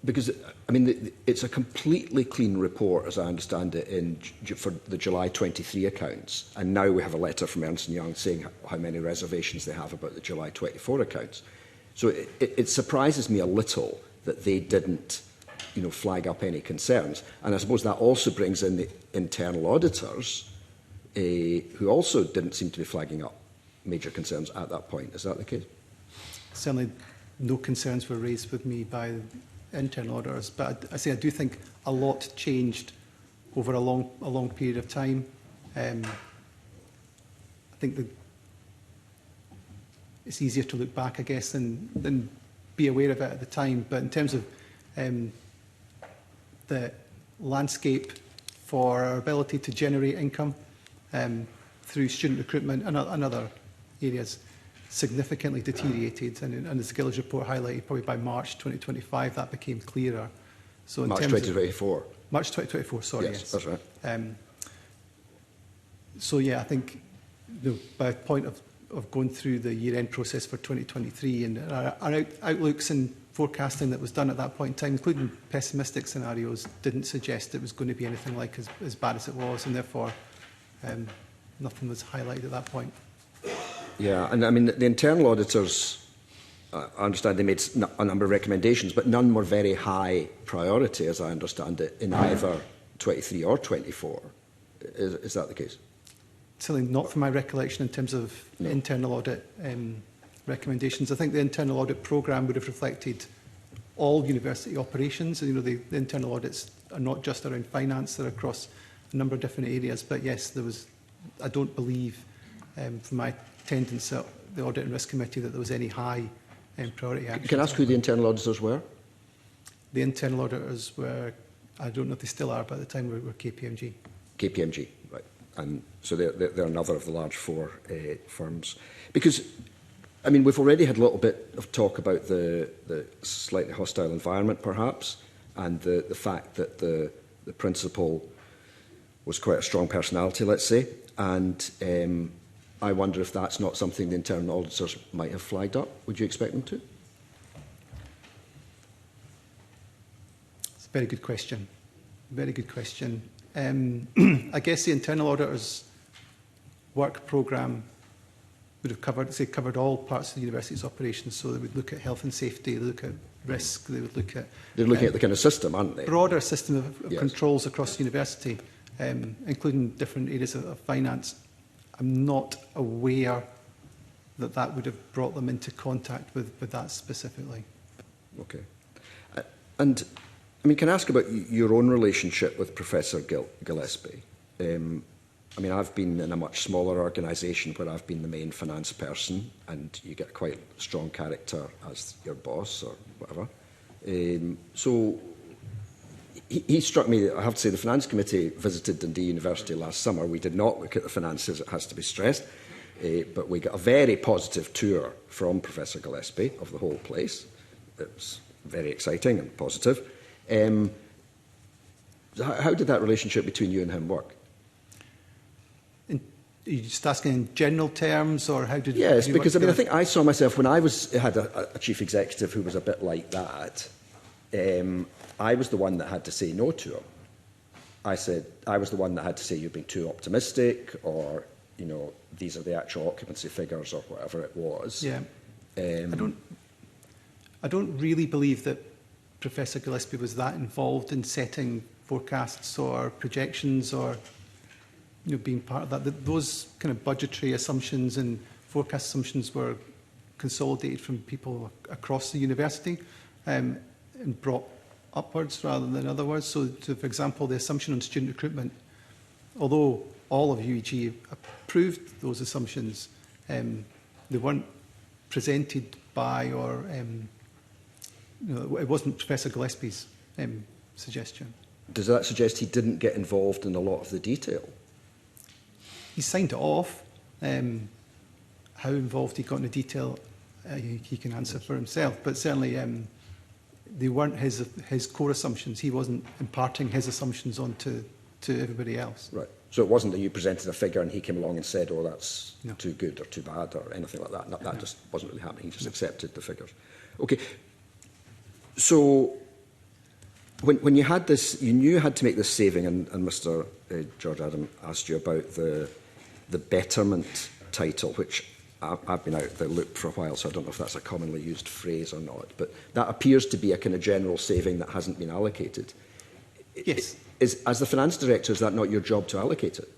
Because, I mean, it's a completely clean report, as I understand it, for the July 23 accounts. And now we have a letter from Ernst & Young saying how many reservations they have about the July 24 accounts. So it surprises me a little that they didn't, flag up any concerns. And I suppose that also brings in the internal auditors, who also didn't seem to be flagging up major concerns at that point. Is that the case? Certainly no concerns were raised with me by internal auditors, but I do think a lot changed over a long period of time. I think it's easier to look back, I guess, than be aware of it at the time. But in terms of the landscape for our ability to generate income through student recruitment and other areas, significantly deteriorated, and as the Gillies report highlighted, probably by March 2025 that became clearer. So in March terms 2024? March 2024, sorry. Yes, that's right. So yeah, I think by the point of going through the year-end process for 2023 and our outlooks and forecasting that was done at that point in time, including pessimistic scenarios, didn't suggest it was going to be anything like as bad as it was, and therefore nothing was highlighted at that point. Yeah, and I mean, the internal auditors, I understand they made a number of recommendations, but none were very high priority, as I understand it, in either 23 or 24. Is that the case? Certainly not from my recollection in terms of internal audit recommendations. I think the internal audit programme would have reflected all university operations. The internal audits are not just around finance, they're across a number of different areas. But yes, there was, I don't believe, from my attendance at the Audit and Risk Committee, that there was any high priority action. Can I ask who the internal auditors were? The internal auditors were, I don't know if they still are, but at the time were KPMG. KPMG, right. And so they're another of the large four firms. Because, I mean, we've already had a little bit of talk about the slightly hostile environment, perhaps, and the fact that the principal was quite a strong personality, let's say. And I wonder if that's not something the internal auditors might have flagged up. Would you expect them to? It's a very good question. Very good question. I guess the internal auditors' work programme would have covered all parts of the university's operations. So they would look at health and safety, they look at risk, they would look at... They're looking at the kind of system, aren't they? Broader system of yes. controls across the university, including different areas of finance. I'm not aware that that would have brought them into contact with that specifically. Okay. And, I mean, can I ask about your own relationship with Professor Gillespie? I mean, I've been in a much smaller organisation where I've been the main finance person, and you get quite a strong character as your boss or whatever. So he struck me, I have to say, the Finance Committee visited Dundee University last summer. We did not look at the finances, it has to be stressed, but we got a very positive tour from Professor Gillespie of the whole place. It was very exciting and positive. How did that relationship between you and him work? Are you just asking in general terms, or how did? Yes, because I mean, I think I saw myself when I had a chief executive who was a bit like that. I was the one that had to say no to him. I was the one that had to say you're being too optimistic, or these are the actual occupancy figures, or whatever it was. Yeah, I don't really believe that Professor Gillespie was that involved in setting forecasts or projections, or being part of that. Those kind of budgetary assumptions and forecast assumptions were consolidated from people across the university and brought upwards rather than otherwise. So, for example, the assumption on student recruitment, although all of UEG approved those assumptions, they weren't presented by or it wasn't Professor Gillespie's suggestion. Does that suggest he didn't get involved in a lot of the detail? He signed it off. How involved he got in the detail, he can answer for himself. But certainly, they weren't his core assumptions. He wasn't imparting his assumptions onto everybody else. Right. So it wasn't that you presented a figure and he came along and said, oh, that's No. too good or too bad or anything like that. That just wasn't really happening. He just accepted the figures. Okay. So when you had this, you knew you had to make this saving, and Mr. George Adam asked you about the betterment title, which I've been out the loop for a while, so I don't know if that's a commonly used phrase or not, but that appears to be a kind of general saving that hasn't been allocated. Yes. As the finance director, is that not your job to allocate it?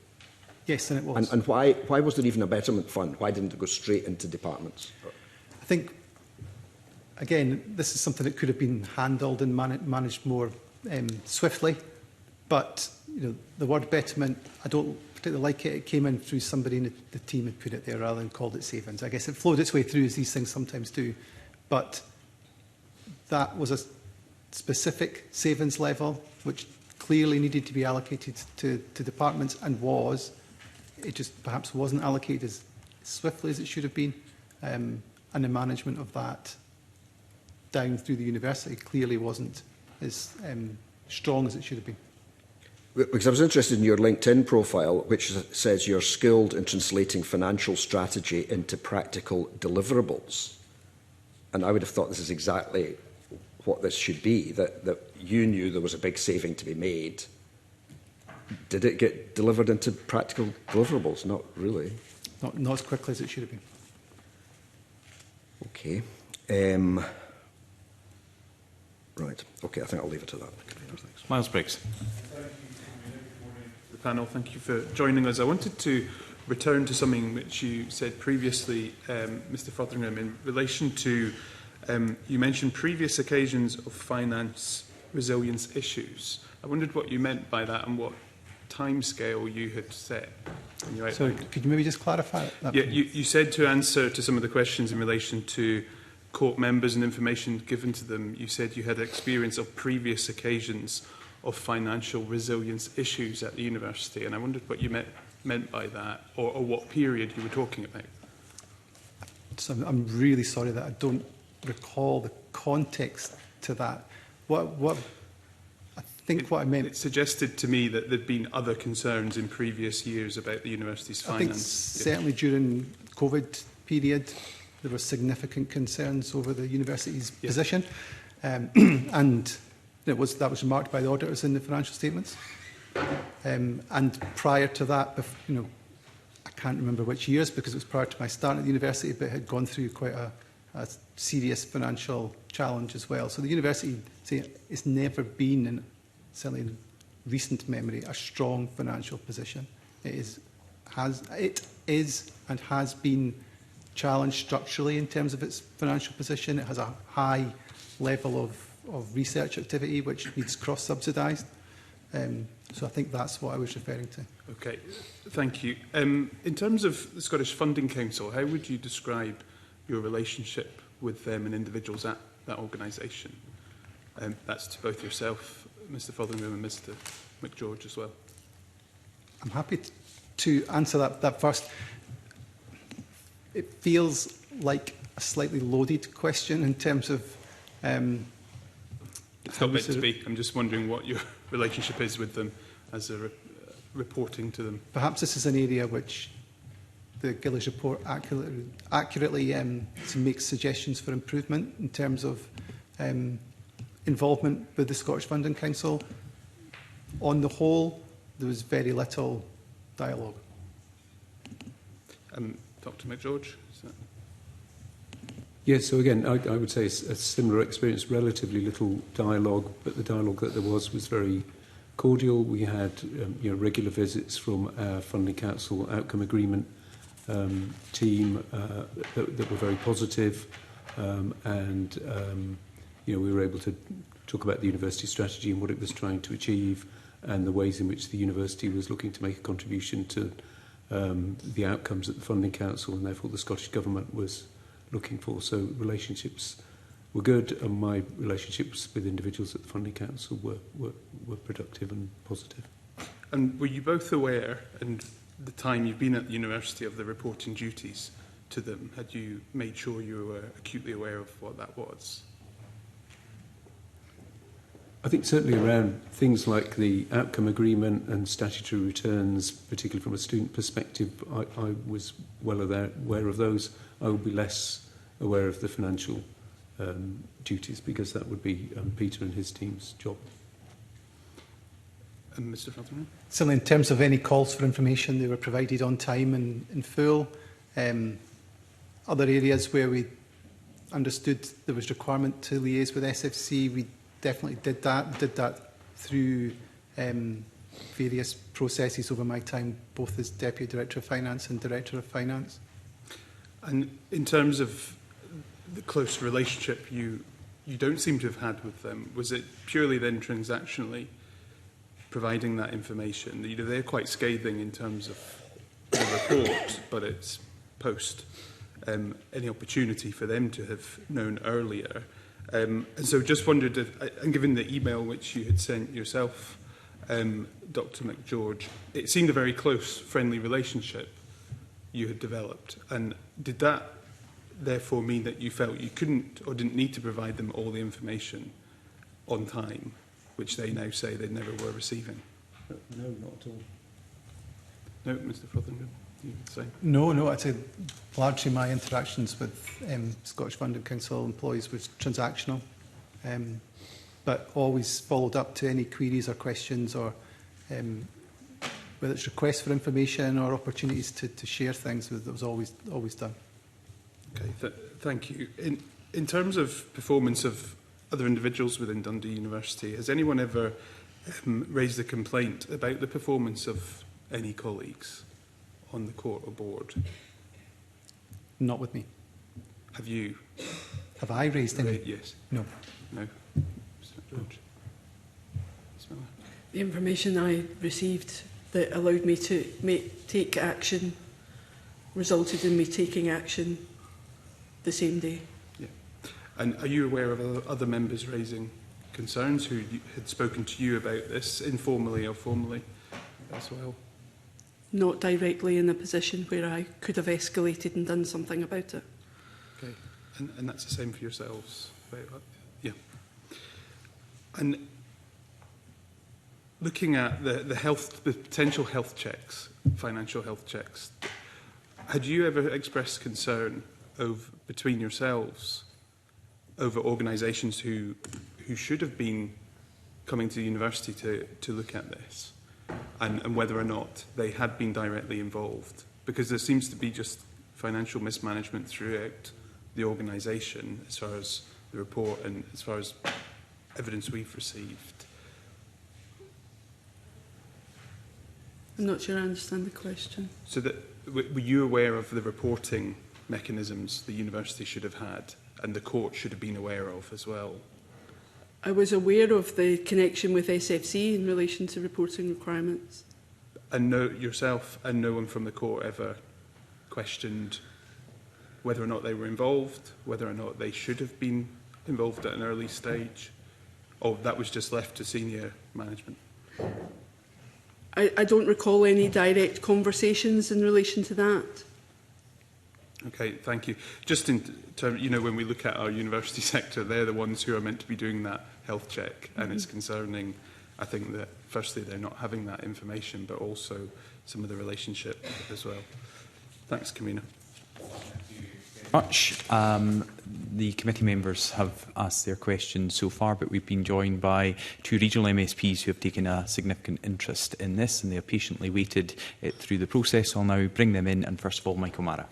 Yes, and it was. And why was there even a betterment fund? Why didn't it go straight into departments? I think, again, this is something that could have been handled and managed more swiftly, but the word betterment, I don't particularly like it. It came in through somebody in the team had put it there rather than called it savings. I guess it flowed its way through, as these things sometimes do, but that was a specific savings level which clearly needed to be allocated to departments, and it just perhaps wasn't allocated as swiftly as it should have been, and the management of that down through the university clearly wasn't as strong as it should have been. Because I was interested in your LinkedIn profile, which says you're skilled in translating financial strategy into practical deliverables. And I would have thought this is exactly what this should be, that you knew there was a big saving to be made. Did it get delivered into practical deliverables? Not really. Not as quickly as it should have been. Okay. Right. Okay, I think I'll leave it to that. Thanks. Miles Briggs. The panel, thank you for joining us. I wanted to return to something which you said previously, Mr. Fotheringham, in relation to you mentioned previous occasions of finance resilience issues. I wondered what you meant by that and what timescale you had set. So could you maybe just clarify that? Yeah, you said to answer to some of the questions in relation to court members and information given to them, you said you had experience of previous occasions of financial resilience issues at the university, and I wondered what you meant by that, or what period you were talking about. So I'm really sorry that I don't recall the context to that. What I meant... It suggested to me that there'd been other concerns in previous years about the university's finance. I think certainly during COVID period, there were significant concerns over the university's position, and that was remarked by the auditors in the financial statements. And prior to that, I can't remember which years because it was prior to my start at the university, but it had gone through quite a serious financial challenge as well. So the university, it's never been, certainly in recent memory, a strong financial position. It is and has been challenged structurally in terms of its financial position. It has a high level of research activity which needs cross-subsidised. So I think that's what I was referring to. Okay, thank you. In terms of the Scottish Funding Council, how would you describe your relationship with them and individuals at that organisation? That's to both yourself, Mr. Fotheringham, and Mr. McGeorge as well. I'm happy to answer that first. It feels like a slightly loaded question in terms of... it's not meant to be. I'm just wondering what your relationship is with them as a reporting to them. Perhaps this is an area which the Gillies report accurately makes suggestions for improvement in terms of involvement with the Scottish Funding Council. On the whole, there was very little dialogue. Dr. McGeorge? Yes, so again, I would say it's a similar experience, relatively little dialogue, but the dialogue that there was very cordial. We had regular visits from our Funding Council Outcome Agreement team that were very positive, and we were able to talk about the university strategy and what it was trying to achieve and the ways in which the university was looking to make a contribution to the outcomes that the Funding Council and therefore the Scottish Government was looking for. So relationships were good, and my relationships with individuals at the Funding Council were productive and positive. And were you both aware, and the time you've been at the university, of the reporting duties to them? Had you made sure you were acutely aware of what that was? I think certainly around things like the outcome agreement and statutory returns, particularly from a student perspective, I was well aware of those. I would be less aware of the financial duties, because that would be Peter and his team's job. And Mr. Fotherman? Certainly in terms of any calls for information, they were provided on time and in full. Other areas where we understood there was requirement to liaise with SFC, we definitely did that through various processes over my time, both as Deputy Director of Finance and Director of Finance. And in terms of the close relationship you don't seem to have had with them, was it purely then transactionally providing that information? You know, they're quite scathing in terms of the report, but it's post any opportunity for them to have known earlier. And so just wondered if, and given the email which you had sent yourself, Dr. McGeorge, it seemed a very close, friendly relationship you had developed. And did that therefore mean that you felt you couldn't or didn't need to provide them all the information on time, which they now say they never were receiving? No, not at all. No, Mr. Frothingham, you would say? No, I'd say largely my interactions with Scottish Funding Council employees was transactional, but always followed up to any queries or questions, or whether it's requests for information or opportunities to share things, that was always done. Okay, thank you. In terms of performance of other individuals within Dundee University, has anyone ever raised a complaint about the performance of any colleagues on the court or board? Not with me. Have you? Have I raised any? Yes. No. No. Mr. George? The information I received that allowed me to take action resulted in me taking action the same day. Yeah. And are you aware of other members raising concerns who had spoken to you about this, informally or formally as well? Not directly in a position where I could have escalated and done something about it. Okay. And that's the same for yourselves? Yeah. And looking at the potential health checks, financial health checks, had you ever expressed concern between yourselves over organisations who should have been coming to the university to look at this, and whether or not they had been directly involved? Because there seems to be just financial mismanagement throughout the organisation as far as the report and as far as evidence we've received. I'm not sure I understand the question. So were you aware of the reporting mechanisms the university should have had and the court should have been aware of as well? I was aware of the connection with SFC in relation to reporting requirements. And yourself and no one from the court ever questioned whether or not they were involved, whether or not they should have been involved at an early stage, or that was just left to senior management? I don't recall any direct conversations in relation to that. Okay, thank you. Just in terms, when we look at our university sector, they're the ones who are meant to be doing that health check, and it's concerning, I think, that firstly they're not having that information, but also some of the relationship as well. Thanks, Camina. Much. The committee members have asked their questions so far, but we've been joined by two regional MSPs who have taken a significant interest in this, and they have patiently waited through the process. I'll now bring them in, and first of all, Michael Mara.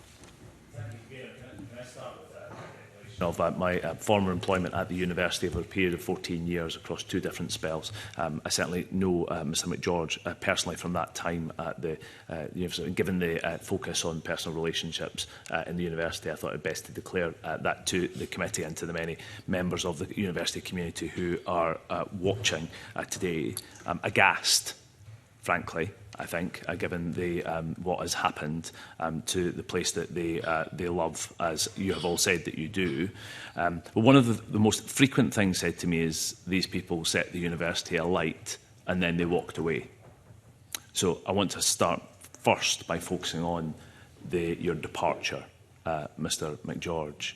Of my former employment at the university over a period of 14 years across two different spells. I certainly know Mr McGeorge personally from that time at the university. Given the focus on personal relationships in the university, I thought it best to declare that to the committee and to the many members of the university community who are watching today, aghast, frankly, I think, given the, what has happened to the place that they love, as you have all said that you do. But one of the most frequent things said to me is these people set the university alight and then they walked away. So I want to start first by focusing on your departure, Mr McGeorge.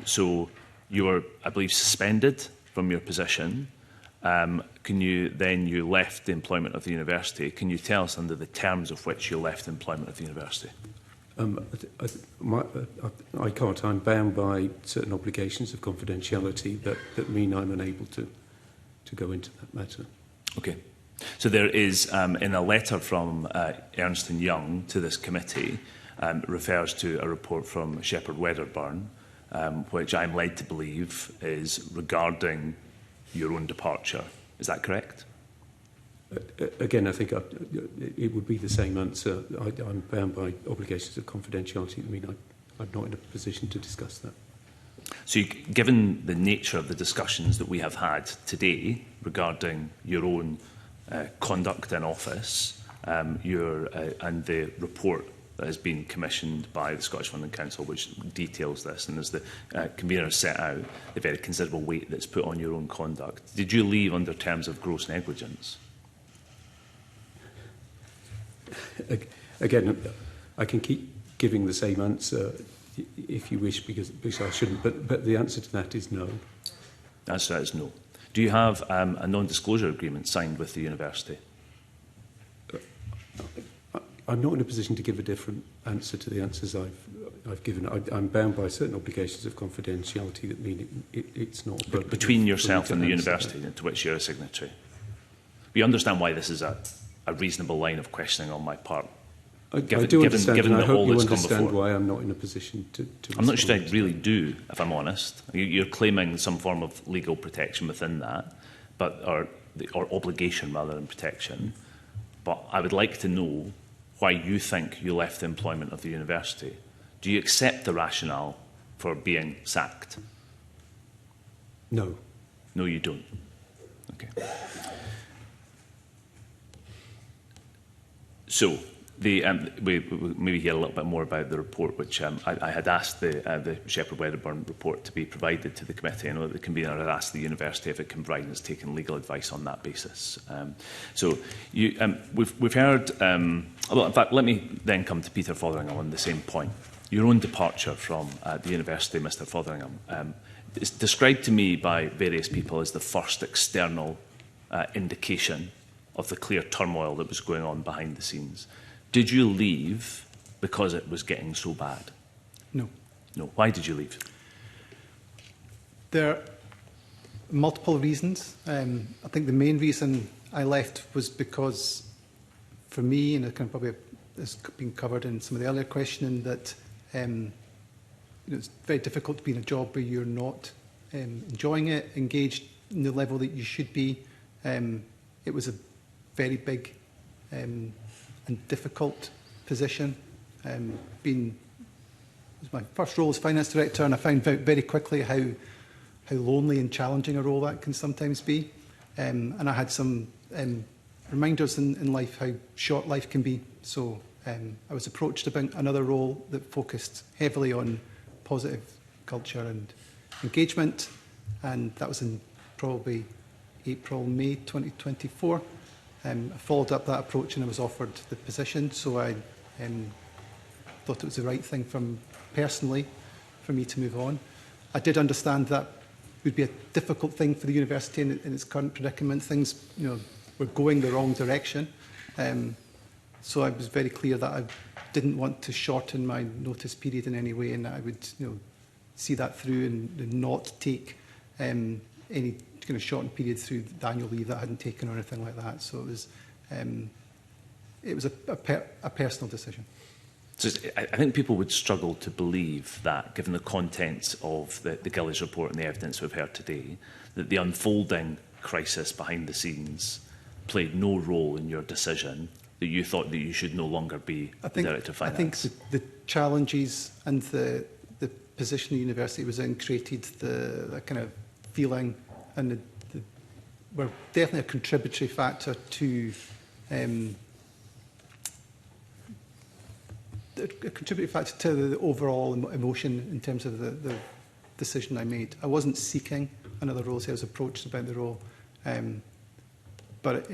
So you were, I believe, suspended from your position. You left the employment of the university. Can you tell us under the terms of which you left the employment of the university? I can't. I'm bound by certain obligations of confidentiality that mean I'm unable to go into that matter. Okay. So there is, in a letter from Ernst & Young to this committee, refers to a report from Shepherd Wedderburn, which I'm led to believe is regarding your own departure. Is that correct? Again, I think it would be the same answer. I'm bound by obligations of confidentiality. I mean, I'm not in a position to discuss that. So, given the nature of the discussions that we have had today regarding your own conduct in office, and the report that has been commissioned by the Scottish Funding Council, which details this, and as the convener set out, the very considerable weight that's put on your own conduct. Did you leave under terms of gross negligence? Again, I can keep giving the same answer if you wish, because I shouldn't, but the answer to that is no. The answer to that is no. Do you have a non-disclosure agreement signed with the university? I'm not in a position to give a different answer to the answers I've given. I'm bound by certain obligations of confidentiality that mean it's not. But between yourself and the university to which you're a signatory? We understand why this is a reasonable line of questioning on my part. I do understand, and I hope you understand why I'm not in a position to I'm not sure I really do, if I'm honest. You're claiming some form of legal protection within that, or obligation rather than protection. But I would like to know why you think you left the employment of the university. Do you accept the rationale for being sacked? No. No, you don't. Okay. So, we maybe hear a little bit more about the report, which I had asked the Shepherd Wedderburn report to be provided to the committee. I know that the convener had asked the university if it can provide and has taken legal advice on that basis. We've heard. Well, in fact, let me then come to Peter Fotheringham on the same point. Your own departure from the university, Mr. Fotheringham, is described to me by various people as the first external indication of the clear turmoil that was going on behind the scenes. Did you leave because it was getting so bad? No. No. Why did you leave? There are multiple reasons. I think the main reason I left was because, for me, and it can probably has been covered in some of the earlier questioning, that it's very difficult to be in a job where you're not enjoying it, engaged in the level that you should be. It was a very big and difficult position. It was my first role as finance director, and I found out very quickly how lonely and challenging a role that can sometimes be. And I had some reminders in life how short life can be. So I was approached about another role that focused heavily on positive culture and engagement, and that was in probably April, May 2024. I followed up that approach and I was offered the position, so I thought it was the right thing personally for me to move on. I did understand that would be a difficult thing for the university in its current predicament. Things, were going the wrong direction. So I was very clear that I didn't want to shorten my notice period in any way, and that I would, see that through and not take any kind of shortened period through the annual leave that I hadn't taken or anything like that. So it was a personal decision. So I think people would struggle to believe that, given the contents of the Gillies report and the evidence we've heard today, that the unfolding crisis behind the scenes played no role in your decision, that you thought that you should no longer be Director of Finance. I think the challenges and the position the university was in created the kind of feeling, and were definitely a contributory factor to a contributing factor to the overall emotion in terms of the decision I made. I wasn't seeking another role, so I was approached about the role, but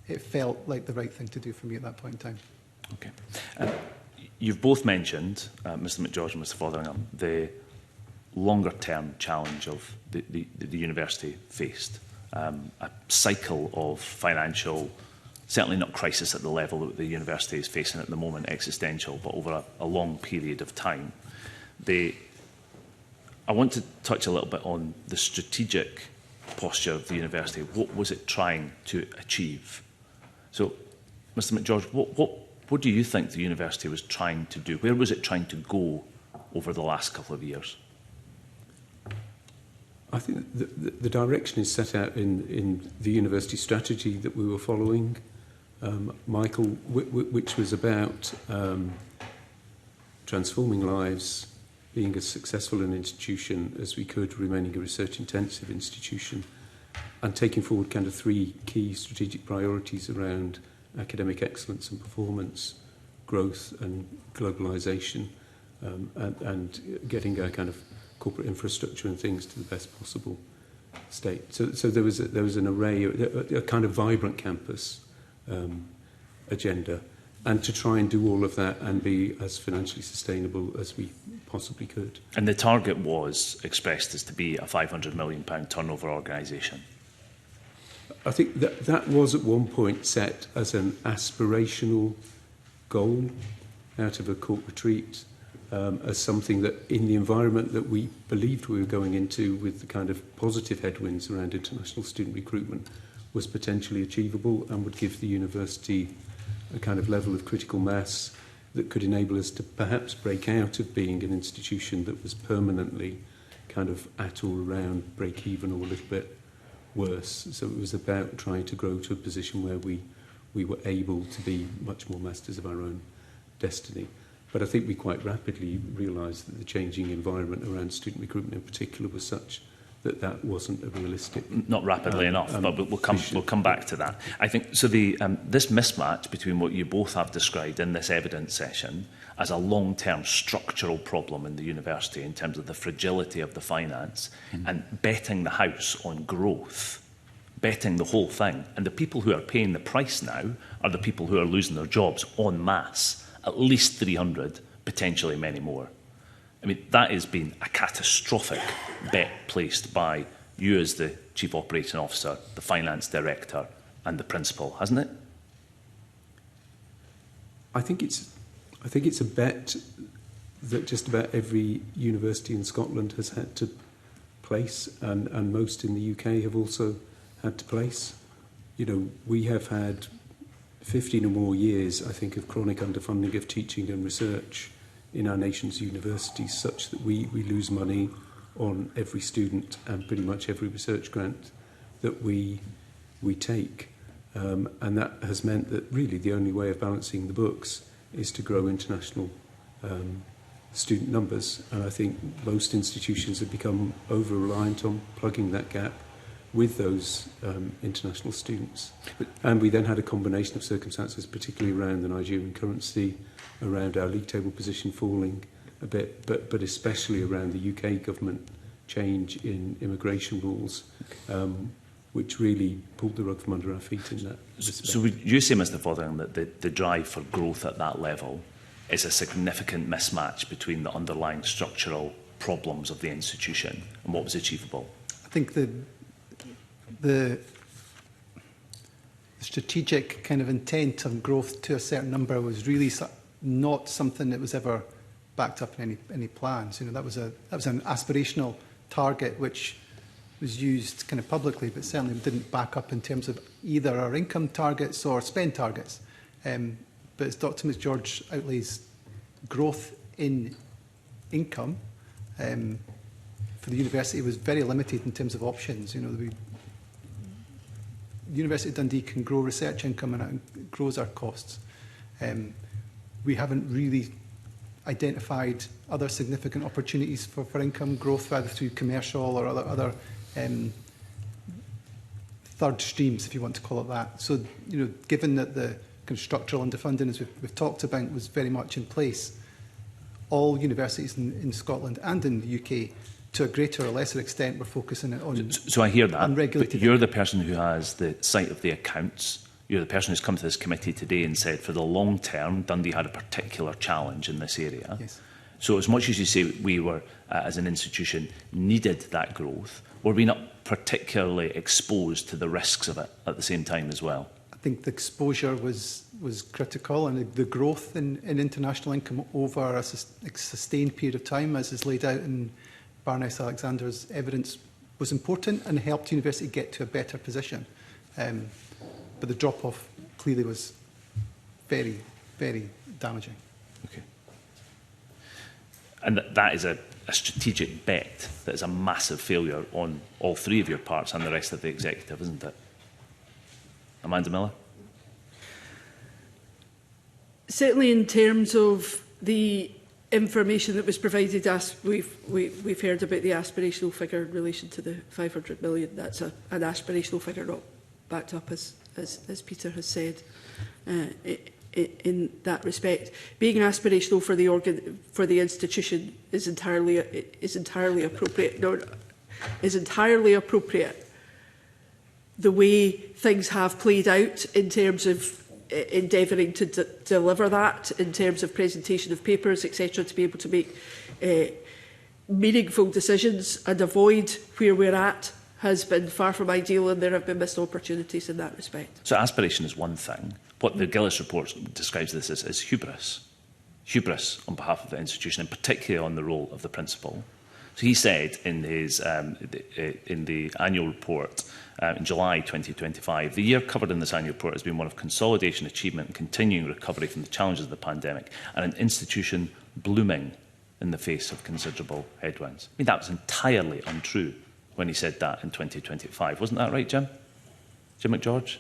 it felt like the right thing to do for me at that point in time. Okay. You've both mentioned, Mr McGeorge and Mr Fotheringham, the longer-term challenge of the university faced. A cycle of financial, certainly not crisis at the level that the university is facing at the moment, existential, but over a long period of time. I want to touch a little bit on the strategic posture of the university. What was it trying to achieve? So, Mr McGeorge, what do you think the university was trying to do? Where was it trying to go over the last couple of years? I think the direction is set out in the university strategy that we were following, Michael, which was about transforming lives, being as successful an institution as we could, remaining a research-intensive institution, and taking forward kind of 3 key strategic priorities around academic excellence and performance, growth and globalisation, and getting our kind of corporate infrastructure and things to the best possible state. So there was an array, a kind of vibrant campus agenda, and to try and do all of that and be as financially sustainable as we possibly could. And the target was expressed as to be a £500 million turnover organisation. I think that was at one point set as an aspirational goal out of a court retreat, as something that in the environment that we believed we were going into with the kind of positive headwinds around international student recruitment was potentially achievable and would give the university a kind of level of critical mass that could enable us to perhaps break out of being an institution that was permanently kind of at or around break even or a little bit worse. So it was about trying to grow to a position where we were able to be much more masters of our own destiny. But I think we quite rapidly realised that the changing environment around student recruitment in particular was such that wasn't a realistic. Not rapidly enough, but we'll come back to that. I think so. This mismatch between what you both have described in this evidence session as a long-term structural problem in the university in terms of the fragility of the finance and betting the house on growth, betting the whole thing, and the people who are paying the price now are the people who are losing their jobs en masse, at least 300, potentially many more. I mean, that has been a catastrophic bet placed by you as the Chief Operating Officer, the Finance Director and the Principal, hasn't it? I think it's a bet that just about every university in Scotland has had to place, and most in the UK have also had to place. You know, we have had 15 or more years, I think, of chronic underfunding of teaching and research in our nation's universities, such that we lose money on every student and pretty much every research grant that we take. And that has meant that really the only way of balancing the books is to grow international student numbers. And I think most institutions have become over-reliant on plugging that gap with those international students. And we then had a combination of circumstances, particularly around the Nigerian currency, around our league table position falling a bit, but especially around the UK government change in immigration rules, which really pulled the rug from under our feet in that respect. So would you say, Mr Fotheringham, that the drive for growth at that level is a significant mismatch between the underlying structural problems of the institution and what was achievable? I think the strategic kind of intent of growth to a certain number was really not something that was ever backed up in any plans. You know, that was an aspirational target which was used kind of publicly, but certainly didn't back up in terms of either our income targets or spend targets. But as Dr. McGeorge outlays, growth in income for the university was very limited in terms of options. You know, the University of Dundee can grow research income and it grows our costs. We haven't really identified other significant opportunities for income growth, whether through commercial or other third streams, if you want to call it that. So, you know, given that the kind of structural underfunding, as we've talked about, was very much in place, all universities in Scotland and in the UK, to a greater or lesser extent, were focusing on So I hear that, but you're income. the person who has the sight of the accounts. You're the person who's come to this committee today and said, for the long term, Dundee had a particular challenge in this area. Yes. So as much as you say we were, as an institution, needed that growth, were we not particularly exposed to the risks of it at the same time as well? I think the exposure was critical, and the growth in international income over a sustained period of time, as is laid out in Baroness Alexander's evidence, was important and helped university get to a better position. But the drop-off clearly was very, very damaging. Okay. And that is a strategic bet that is a massive failure on all three of your parts and the rest of the executive, isn't it? Amanda Miller? Certainly in terms of the information that was provided us, we've heard about the aspirational figure in relation to the 500 million. That's an aspirational figure, not backed up, as Peter has said, in that respect. Being aspirational for the institution is entirely appropriate. No, is entirely appropriate. The way things have played out in terms of endeavouring to deliver that, in terms of presentation of papers, etc., to be able to make meaningful decisions and avoid where we're at, has been far from ideal, and there have been missed opportunities in that respect. So aspiration is one thing. What the Gillis report describes this as is hubris. Hubris on behalf of the institution, and particularly on the role of the principal. So he said in his in the annual report in July 2025, the year covered in this annual report has been one of consolidation, achievement and continuing recovery from the challenges of the pandemic, and an institution blooming in the face of considerable headwinds. I mean, that was entirely untrue when he said that in 2025. Wasn't that right, Jim? Jim McGeorge?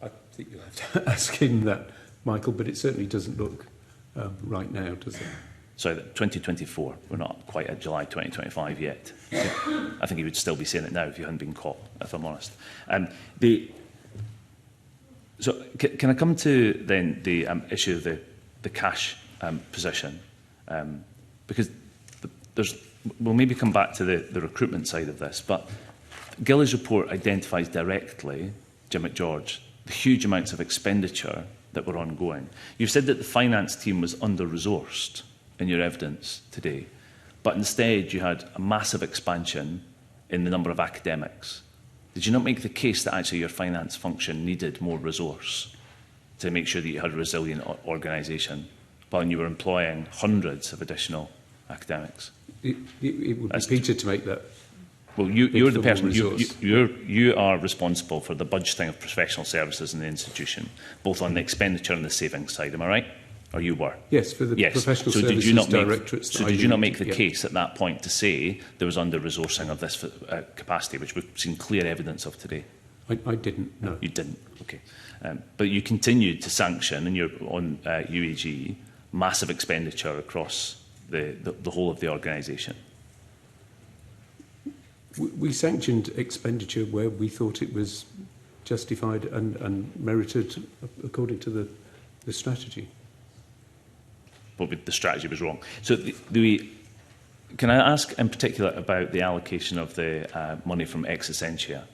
I think you'll have to ask him that, Michael, but it certainly doesn't look right now, does it? Sorry, 2024. We're not quite at July 2025 yet. I think he would still be saying it now if you hadn't been caught, if I'm honest. So can I come to then the issue of the cash position? Because we'll maybe come back to the recruitment side of this, but Gillies' report identifies directly, Jim McGeorge, the huge amounts of expenditure that were ongoing. You've said that the finance team was under-resourced in your evidence today, but instead you had a massive expansion in the number of academics. Did you not make the case that actually your finance function needed more resource to make sure that you had a resilient organisation while you were employing hundreds of additional academics? It would be Peter to make that. Well, you're the person, you are responsible for the budgeting of professional services in the institution, both on the expenditure and the savings side, am I right? Or you were? Yes, for the professional services directorates. So did you not make the case at that point to say there was under-resourcing of this capacity, which we've seen clear evidence of today? I didn't, no. You didn't, okay. But you continued to sanction, and you're on UAG, massive expenditure across the whole of the organisation. We sanctioned expenditure where we thought it was justified and merited according to the strategy. But the strategy was wrong. So can I ask in particular about the allocation of the money from Ex Essentia?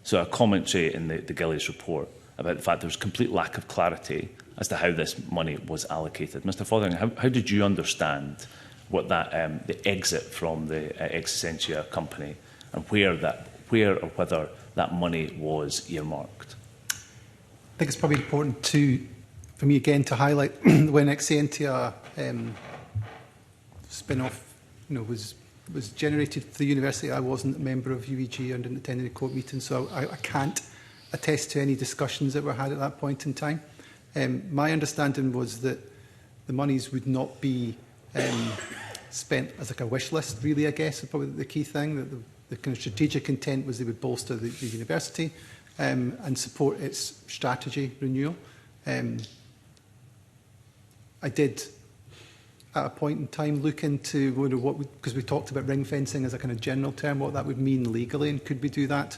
So a commentary in the Gillies report about the fact there was complete lack of clarity as to how this money was allocated. Mr Fotheringham, how did you understand what that the exit from the Ex Essentia company and where or whether that money was earmarked? I think it's probably important for me again to highlight when Ex Essentia spin-off was generated for the university. I wasn't a member of UEG and didn't attend any court meetings, so I can't attest to any discussions that were had at that point in time. My understanding was that the monies would not be spent as like a wish list, really, I guess, is probably the key thing. That the kind of strategic intent was they would bolster the university and support its strategy renewal. I did, at a point in time, look into what because we talked about ring fencing as a kind of general term, what that would mean legally, and could we do that,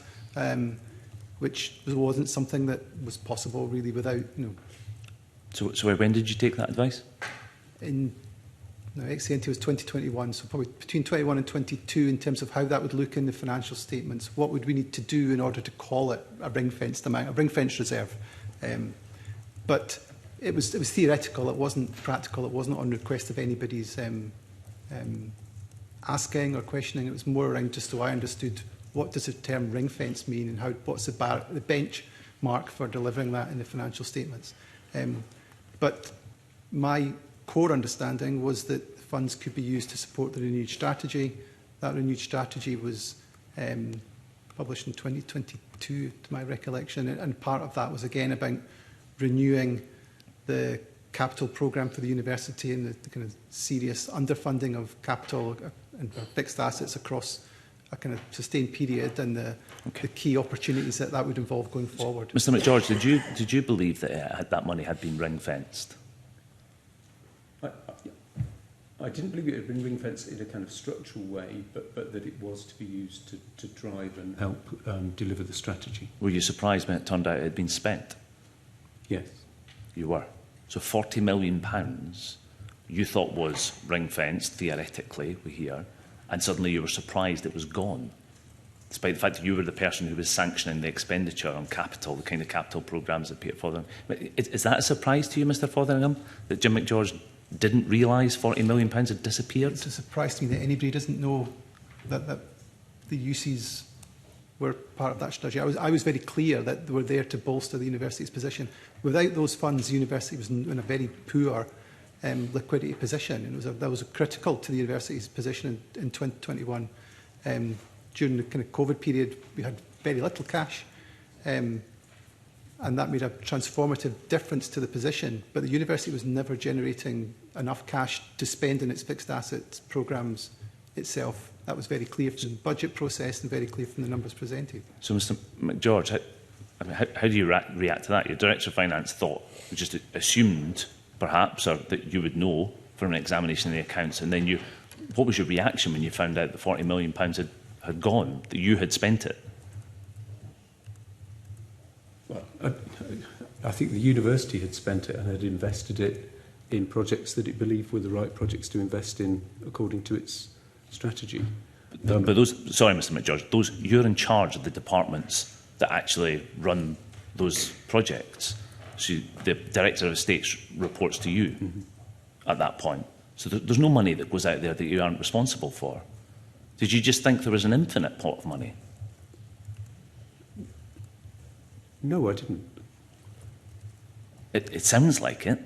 which wasn't something that was possible really without So when did you take that advice? No, ex-ante was 2021, so probably between 21 and 22 in terms of how that would look in the financial statements. What would we need to do in order to call it a ring-fenced amount, a ring-fenced reserve? But it was theoretical, it wasn't practical, it wasn't on request of anybody's asking or questioning. It was more around just so I understood what does the term ring-fence mean and what's the benchmark for delivering that in the financial statements. But my core understanding was that funds could be used to support the renewed strategy. That renewed strategy was published in 2022, to my recollection, and part of that was again about renewing the capital programme for the university and the kind of serious underfunding of capital and fixed assets across a kind of sustained period and the key opportunities that would involve going forward. Mr McGeorge, did you believe that that money had been ring-fenced? I didn't believe it had been ring-fenced in a kind of structural way, but that it was to be used to drive and help deliver the strategy. Were you surprised when it turned out it had been spent? Yes. You were. So £40 million you thought was ring-fenced, theoretically, we hear, and suddenly you were surprised it was gone, despite the fact that you were the person who was sanctioning the expenditure on capital, the kind of capital programmes that Peter Fotheringham... Is that a surprise to you, Mr Fotheringham, that Jim McGeorge didn't realise £40 million had disappeared? It's a surprise to me that anybody doesn't know that the uses were part of that strategy. I was very clear that they were there to bolster the university's position. Without those funds, the university was in a very poor liquidity position, and that was critical to the university's position in 2021. During the kind of COVID period, we had very little cash, and that made a transformative difference to the position. But the university was never generating enough cash to spend in its fixed assets programmes itself. That was very clear from the budget process and very clear from the numbers presented. So, Mr McGeorge, how do you react to that? Your Director of Finance thought, just assumed, perhaps, or that you would know from an examination of the accounts, and then what was your reaction when you found out that £40 million had gone, that you had spent it? Well, I think the university had spent it and had invested it in projects that it believed were the right projects to invest in according to its strategy. But those, sorry, Mr McGeorge, you're in charge of the departments that actually run those projects. So the Director of Estates reports to you at that point. So there's no money that goes out there that you aren't responsible for. Did you just think there was an infinite pot of money? No, I didn't. It sounds like it.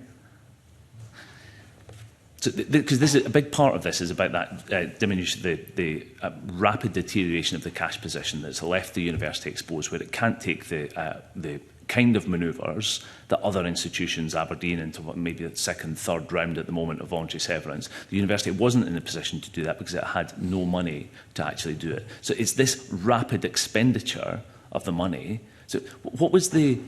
Because this is a big part of this is about that diminution, the rapid deterioration of the cash position that's left the university exposed, where it can't take the kind of manoeuvres that other institutions, Aberdeen, into what maybe the second, third round at the moment of voluntary severance. The university wasn't in a position to do that because it had no money to actually do it. So it's this rapid expenditure of the money. So what was the...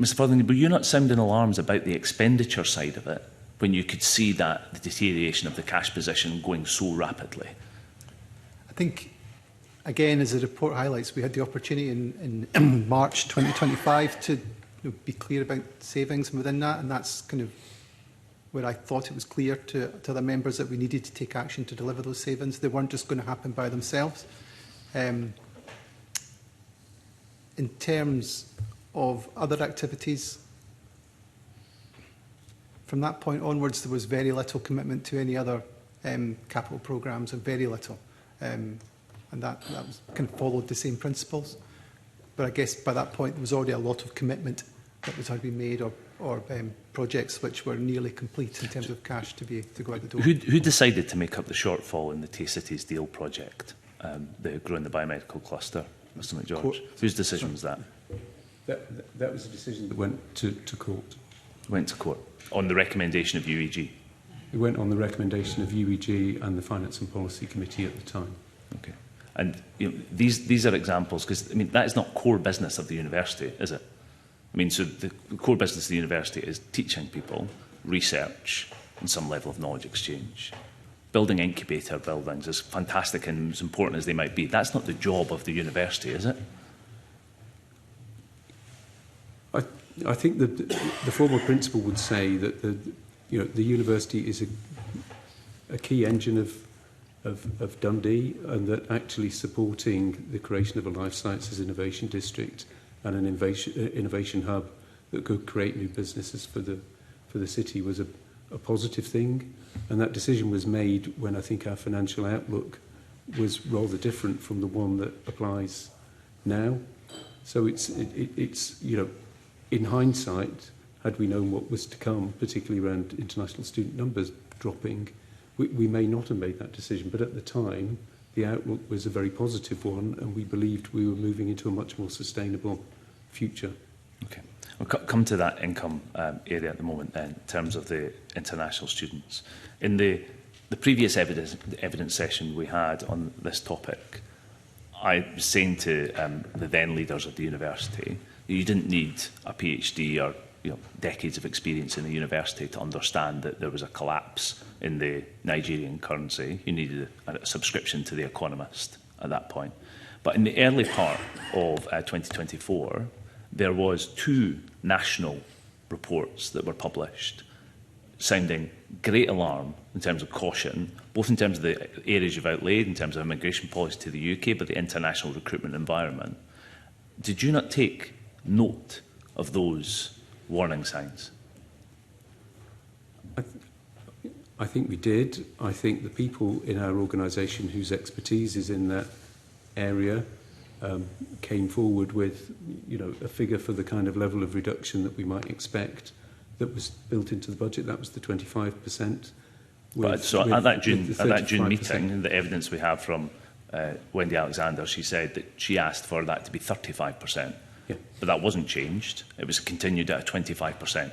Mr Fotheringham, were you not sounding alarms about the expenditure side of it when you could see that the deterioration of the cash position going so rapidly? I think, again, as the report highlights, we had the opportunity in March 2025 to be clear about savings within that, and that's kind of where I thought it was clear to the members that we needed to take action to deliver those savings. They weren't just going to happen by themselves. In terms of other activities, from that point onwards, there was very little commitment to any other capital programmes, and very little. And that was kind of followed the same principles. But I guess by that point, there was already a lot of commitment that was had been made, or projects which were nearly complete in terms of cash to go out the door. Who decided to make up the shortfall in the Tay Cities Deal project, the growing the biomedical cluster, Mr McGeorge? Whose decision was that? That was a decision that went to court. Went to court on the recommendation of UEG? It went on the recommendation of UEG and the Finance and Policy Committee at the time. Okay. And these are examples, because I mean that is not core business of the university, is it? I mean, so the core business of the university is teaching people, research, and some level of knowledge exchange. Building incubator buildings, as fantastic and as important as they might be, that's not the job of the university, is it? I think that the former principal would say that the university is a key engine of Dundee, and that actually supporting the creation of a life sciences innovation district and an innovation hub that could create new businesses for the city was a positive thing. And that decision was made when I think our financial outlook was rather different from the one that applies now. So it's in hindsight, had we known what was to come, particularly around international student numbers dropping, we may not have made that decision. But at the time, the outlook was a very positive one, and we believed we were moving into a much more sustainable future. Okay. We'll come to that income area at the moment then, in terms of the international students. In the previous evidence session we had on this topic, I was saying to the then leaders of the university, you didn't need a PhD or decades of experience in the university to understand that there was a collapse in the Nigerian currency. You needed a subscription to The Economist at that point. But in the early part of 2024, there was 2 national reports that were published sounding great alarm in terms of caution, both in terms of the areas you've outlaid, in terms of immigration policy to the UK, but the international recruitment environment. Did you not take note of those warning signs? I think we did. I think the people in our organisation whose expertise is in that area came forward with a figure for the kind of level of reduction that we might expect that was built into the budget. That was the 25%. At that June meeting, the evidence we have from Wendy Alexander, she said that she asked for that to be 35%. Yeah. But that wasn't changed. It was continued at a 25%.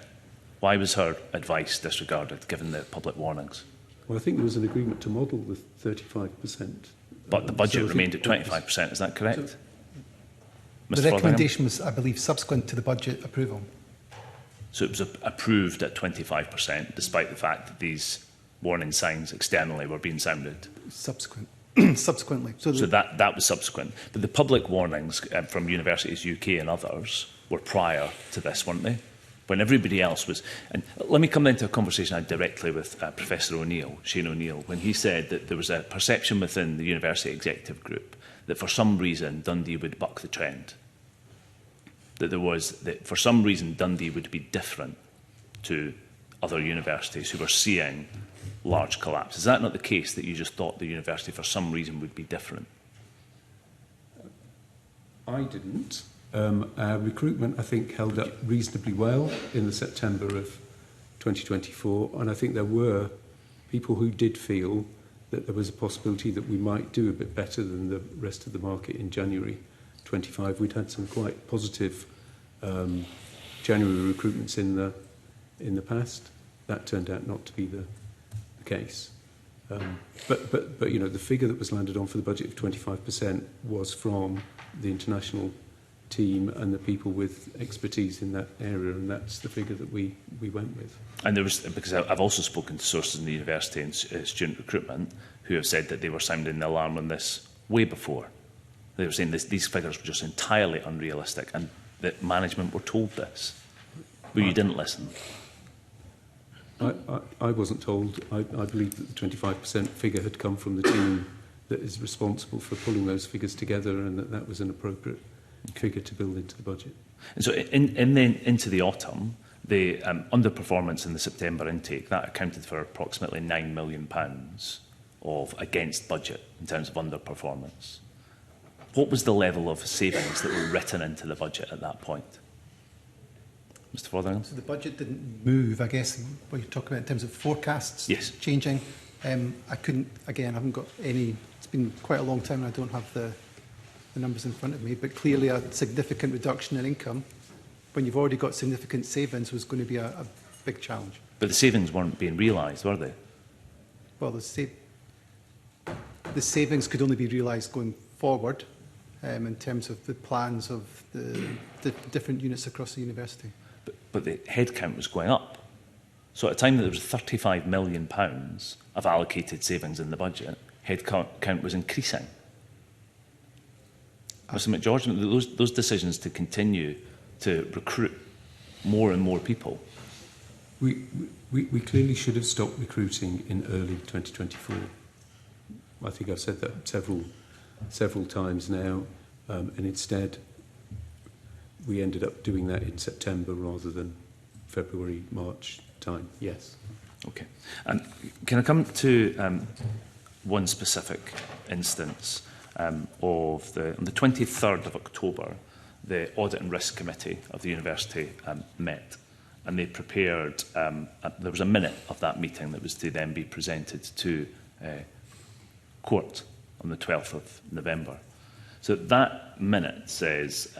Why was her advice disregarded, given the public warnings? Well, I think there was an agreement to model the 35%. But the budget remained at 25%, is that correct? The recommendation was, I believe, subsequent to the budget approval. So it was approved at 25%, despite the fact that these warning signs externally were being sounded? Subsequently. So that was subsequent. But the public warnings from Universities UK and others were prior to this, weren't they? When everybody else was... And let me come into a conversation I had directly with Professor O'Neill, Shane O'Neill, when he said that there was a perception within the University Executive Group that for some reason Dundee would buck the trend. That for some reason Dundee would be different to other universities who were seeing large collapse. Is that not the case, that you just thought the university for some reason would be different? I didn't. Our recruitment, I think, held up reasonably well in the September of 2024, and I think there were people who did feel that there was a possibility that we might do a bit better than the rest of the market in January 25. We'd had some quite positive January recruitments in the past. That turned out not to be the case. But the figure that was landed on for the budget of 25% was from the international team and the people with expertise in that area, and that's the figure that we went with. And there was, because I've also spoken to sources in the university and student recruitment who have said that they were sounding the alarm on this way before. They were saying these figures were just entirely unrealistic, and that management were told this, but you didn't listen. I wasn't told. I believe that the 25% figure had come from the team that is responsible for pulling those figures together, and that was an appropriate figure to build into the budget. And so into the autumn, the underperformance in the September intake, that accounted for approximately £9 million of against budget in terms of underperformance. What was the level of savings that were written into the budget at that point? Mr. Fotheringham? So the budget didn't move, I guess, what you're talking about in terms of forecasts changing. I haven't got any, it's been quite a long time and I don't have the numbers in front of me, but clearly a significant reduction in income when you've already got significant savings was going to be a big challenge. But the savings weren't being realised, were they? Well, the savings could only be realised going forward in terms of the plans of the different units across the university. But the headcount was going up. So at a time that there was £35 million of allocated savings in the budget, headcount was increasing. Mr. McGeorge, those decisions to continue to recruit more and more people. We clearly should have stopped recruiting in early 2024. I think I've said that several times now, and instead we ended up doing that in September rather than February, March time. Yes. Okay. And can I come to one specific instance on the 23rd of October, the Audit and Risk Committee of the University met, and they prepared, there was a minute of that meeting that was to then be presented to court on the 12th of November. So that minute says,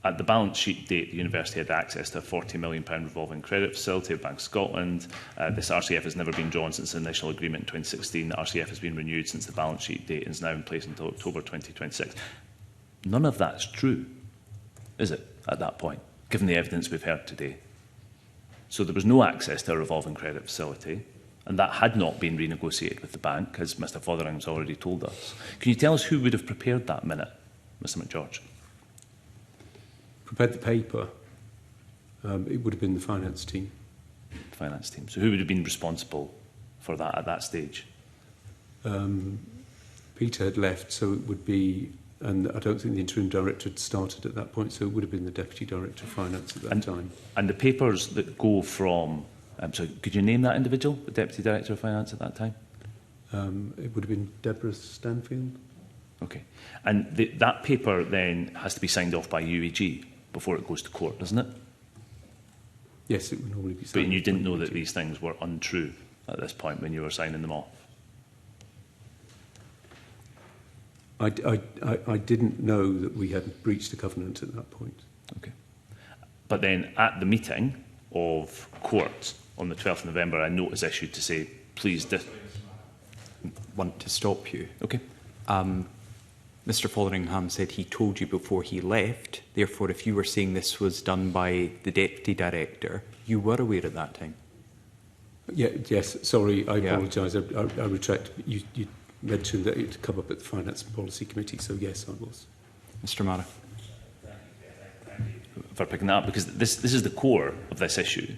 at the balance sheet date, the university had access to a £40 million revolving credit facility of Bank of Scotland. This RCF has never been drawn since the initial agreement in 2016. The RCF has been renewed since the balance sheet date and is now in place until October 2026. None of that's true, is it, at that point, given the evidence we've heard today? So there was no access to a revolving credit facility, and that had not been renegotiated with the bank, as Mr Fotheringham's already told us. Can you tell us who would have prepared that minute, Mr McGeorge? Prepared the paper. It would have been the finance team. Finance team. So who would have been responsible for that at that stage? Peter had left, so it would be, and I don't think the interim director had started at that point, so it would have been the deputy director of finance at that time. And the papers that go from, so could you name that individual, the deputy director of finance at that time? It would have been Deborah Stanfield. Okay. And that paper then has to be signed off by UEG before it goes to court, doesn't it? Yes, it would normally be signed. But you didn't know that these things were untrue at this point when you were signing them off? I didn't know that we had breached the covenant at that point. Okay. But then at the meeting of court on the 12th of November, a note is issued to say, please... want to stop you. Okay. Mr Fotheringham said he told you before he left. Therefore, if you were saying this was done by the Deputy Director, you were aware at that time. Yeah, yes, sorry, I apologise. I retract. You mentioned that it would come up at the Finance and Policy Committee, so yes, I was. Mr Mara. For picking that up, because this is the core of this issue,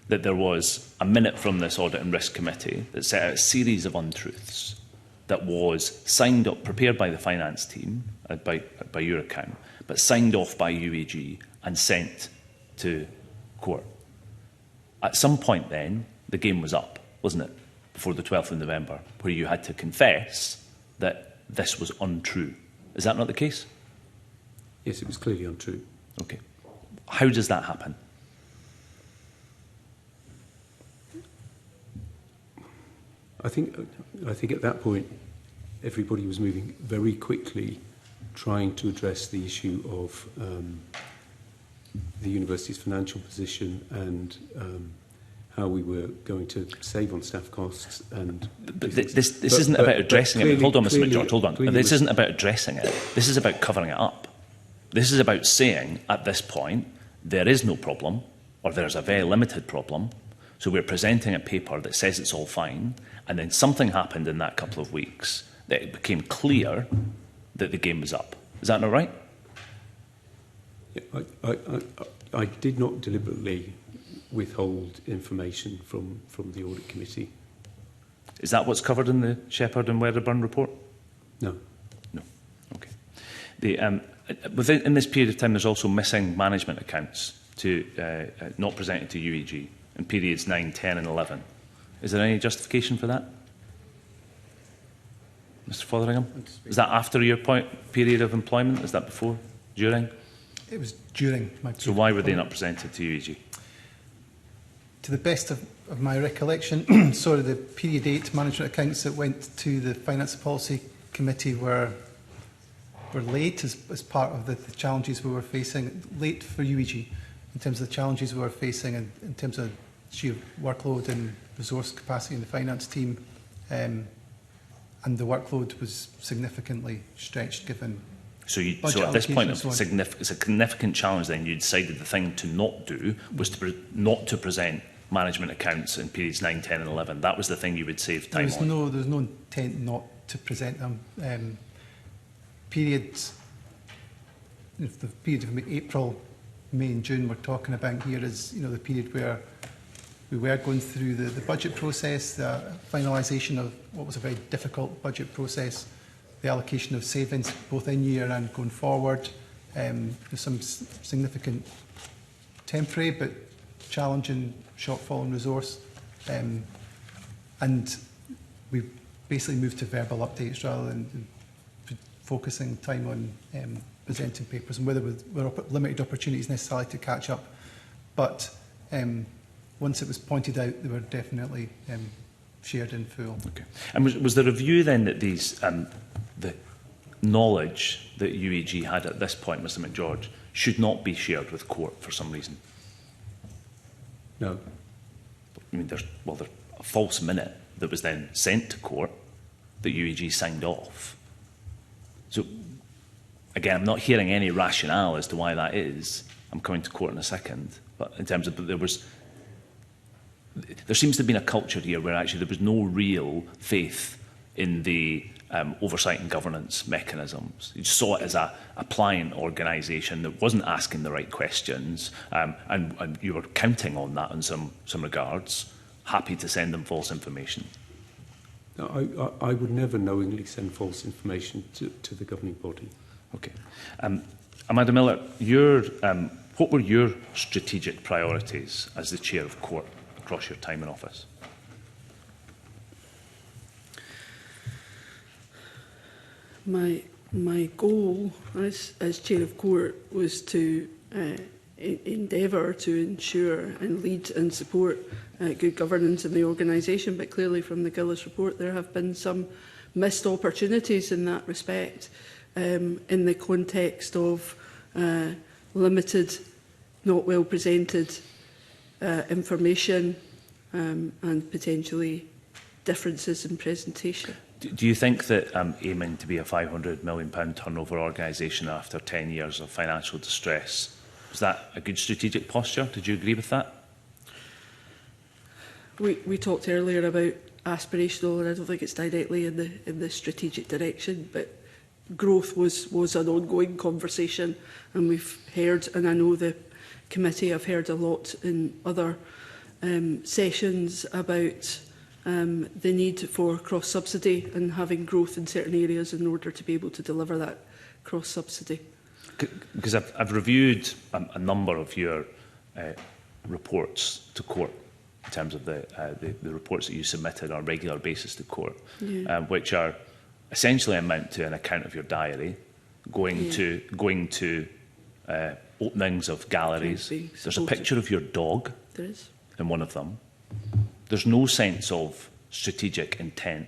that there was a minute from this Audit and Risk Committee that set out a series of untruths that was signed up, prepared by the finance team, by your account, but signed off by UEG and sent to court. At some point then, the game was up, wasn't it, before the 12th of November, where you had to confess that this was untrue. Is that not the case? Yes, it was clearly untrue. Okay. How does that happen? I think at that point, everybody was moving very quickly, trying to address the issue of the university's financial position and how we were going to save on staff costs. And but this isn't about addressing it. Hold on, Mr McGeorge, hold on. This isn't about addressing it. This is about covering it up. This is about saying, at this point, there is no problem, or there's a very limited problem. So we're presenting a paper that says it's all fine, and then something happened in that couple of weeks that it became clear that the game was up. Is that not right? Yeah, I did not deliberately withhold information from the Audit Committee. Is that what's covered in the Shepherd and Wedderburn report? No. No. Okay. In this period of time, there's also missing management accounts not presented to UEG in periods 9, 10 and 11. Is there any justification for that? Mr Fotheringham? Is that after your period of employment? Is that before? During? It was during my period. So why were they not presented to UEG? To the best of my recollection, sorry, the period 8 management accounts that went to the Finance and Policy Committee were late as part of the challenges we were facing, late for UEG in terms of the challenges we were facing and in terms of sheer workload and resource capacity in the finance team. And the workload was significantly stretched given So at this point, it's a significant challenge then. You decided the thing to not do was not to present management accounts in periods 9, 10 and 11. That was the thing you would save time on. There was no intent not to present them. The period from April May and June we're talking about here is, the period where we were going through the budget process, the finalisation of what was a very difficult budget process, the allocation of savings both in year and going forward. There's some significant temporary but challenging shortfall in resource. And we basically moved to verbal updates rather than focusing time on presenting papers, and whether there were limited opportunities necessarily to catch up. But once it was pointed out, they were definitely shared in full. Okay. And was there a view then that these the knowledge that UAG had at this point, Mr McGeorge, should not be shared with court for some reason? No. I mean, there's a false minute that was then sent to court that UAG signed off. So, again, I'm not hearing any rationale as to why that is. I'm coming to court in a second. But in terms of, there seems to have been a culture here where actually there was no real faith in the oversight and governance mechanisms. You saw it as a pliant organisation that wasn't asking the right questions, and you were counting on that in some regards, happy to send them false information. No, I would never knowingly send false information to the governing body. Okay. Amanda Miller, what were your strategic priorities as the Chair of Court across your time in office? My goal as Chair of Court was to endeavour to ensure and lead and support good governance in the organisation, but clearly from the Gillis report there have been some missed opportunities in that respect, in the context of limited, not well presented information and potentially differences in presentation. Do you think that aiming to be a £500 million turnover organisation after 10 years of financial distress, was that a good strategic posture? Did you agree with that? We talked earlier about aspirational, and I don't think it's directly in the strategic direction, but growth was an ongoing conversation, and we've heard, and I know the committee have heard a lot in other sessions about the need for cross-subsidy and having growth in certain areas in order to be able to deliver that cross-subsidy. Because I've reviewed a number of your reports to court in terms of the reports that you submitted on a regular basis to court, which are essentially amount to an account of your diary, going to openings of galleries. There's a picture of your dog in one of them. There's no sense of strategic intent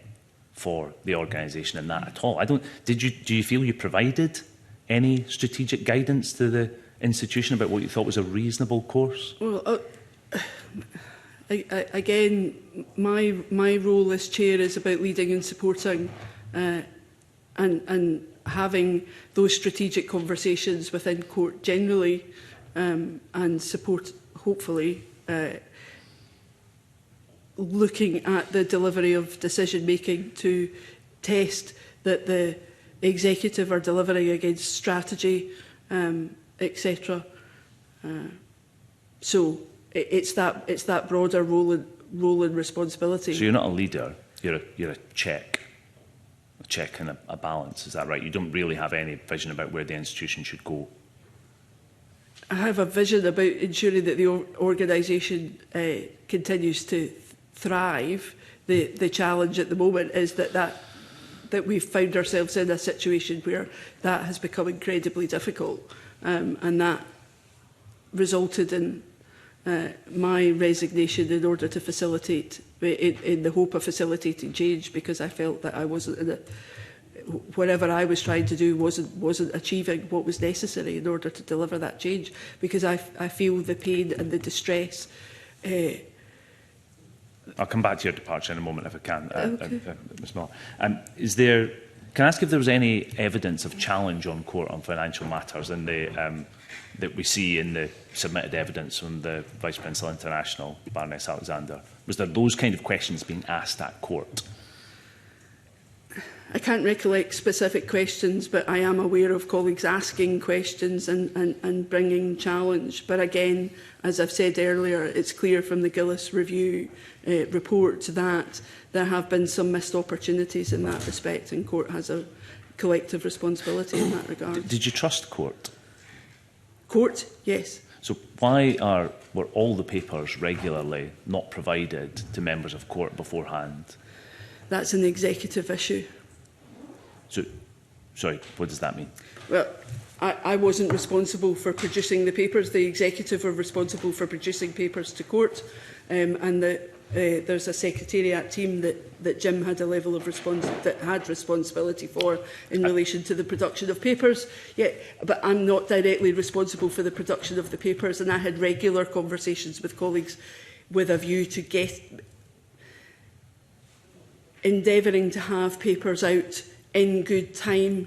for the organisation in that at all. Do you feel you provided any strategic guidance to the institution about what you thought was a reasonable course? Well, again, my role as chair is about leading and supporting and having those strategic conversations within court generally, and support, hopefully, looking at the delivery of decision making to test that the executive are delivering against strategy, etc. So it's that broader role and responsibility. So you're not a leader. You're a check and a balance. Is that right? You don't really have any vision about where the institution should go. I have a vision about ensuring that the organisation continues to thrive. The challenge at the moment is that we've found ourselves in a situation where that has become incredibly difficult, and that resulted in my resignation in order to facilitate, in the hope of facilitating change, because I felt that I wasn't whatever I was trying to do wasn't achieving what was necessary in order to deliver that change, because I feel the pain and the distress. I'll come back to your departure in a moment if I can, Okay. Ms Miller. Can I ask if there was any evidence of challenge on court on financial matters in that we see in the submitted evidence from the Vice Principal International, Baroness Alexander? Was there those kind of questions being asked at court? I can't recollect specific questions, but I am aware of colleagues asking questions and bringing challenge. But again, as I've said earlier, it's clear from the Gillis Review report that there have been some missed opportunities in that respect, and court has a collective responsibility in that regard. Did you trust court? Court, yes. So why were all the papers regularly not provided to members of court beforehand? That's an executive issue. So, sorry, what does that mean? Well, I wasn't responsible for producing the papers. The executive were responsible for producing papers to court, and there's a secretariat team that Jim had a level of responsibility for in relation to the production of papers. Yeah, but I'm not directly responsible for the production of the papers, and I had regular conversations with colleagues with a view to endeavouring to have papers out in good time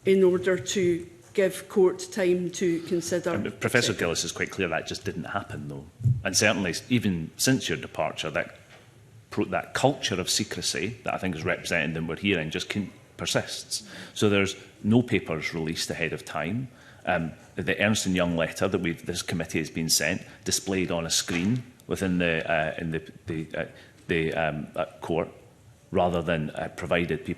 in order to give court time to consider. Professor Gillis is quite clear that just didn't happen, though. And certainly, even since your departure, that culture of secrecy that I think is represented and we're hearing just persists. So there's no papers released ahead of time. The Ernst & Young letter that this committee has been sent, displayed on a screen within the court, rather than provided to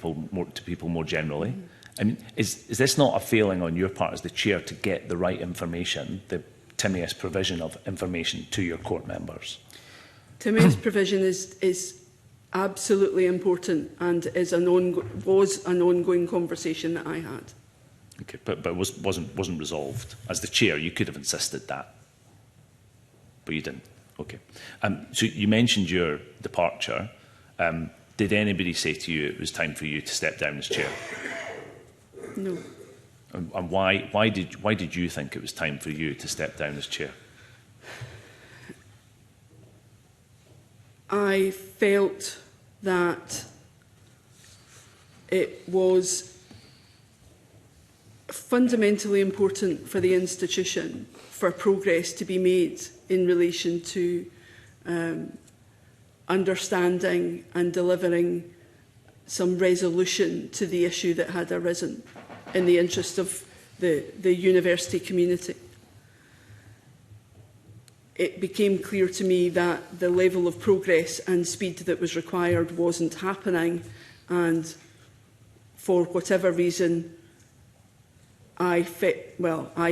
people more generally. I mean, is this not a failing on your part as the chair to get the right information, the Timaeus provision of information to your court members? Timaeus provision is absolutely important and was an ongoing conversation that I had. Okay, but wasn't resolved. As the chair, you could have insisted that, but you didn't. Okay. So you mentioned your departure. Did anybody say to you it was time for you to step down as chair? No. And why did you think it was time for you to step down as chair? I felt that it was fundamentally important for the institution for progress to be made in relation to understanding and delivering some resolution to the issue that had arisen in the interest of the university community. It became clear to me that the level of progress and speed that was required wasn't happening, and for whatever reason, I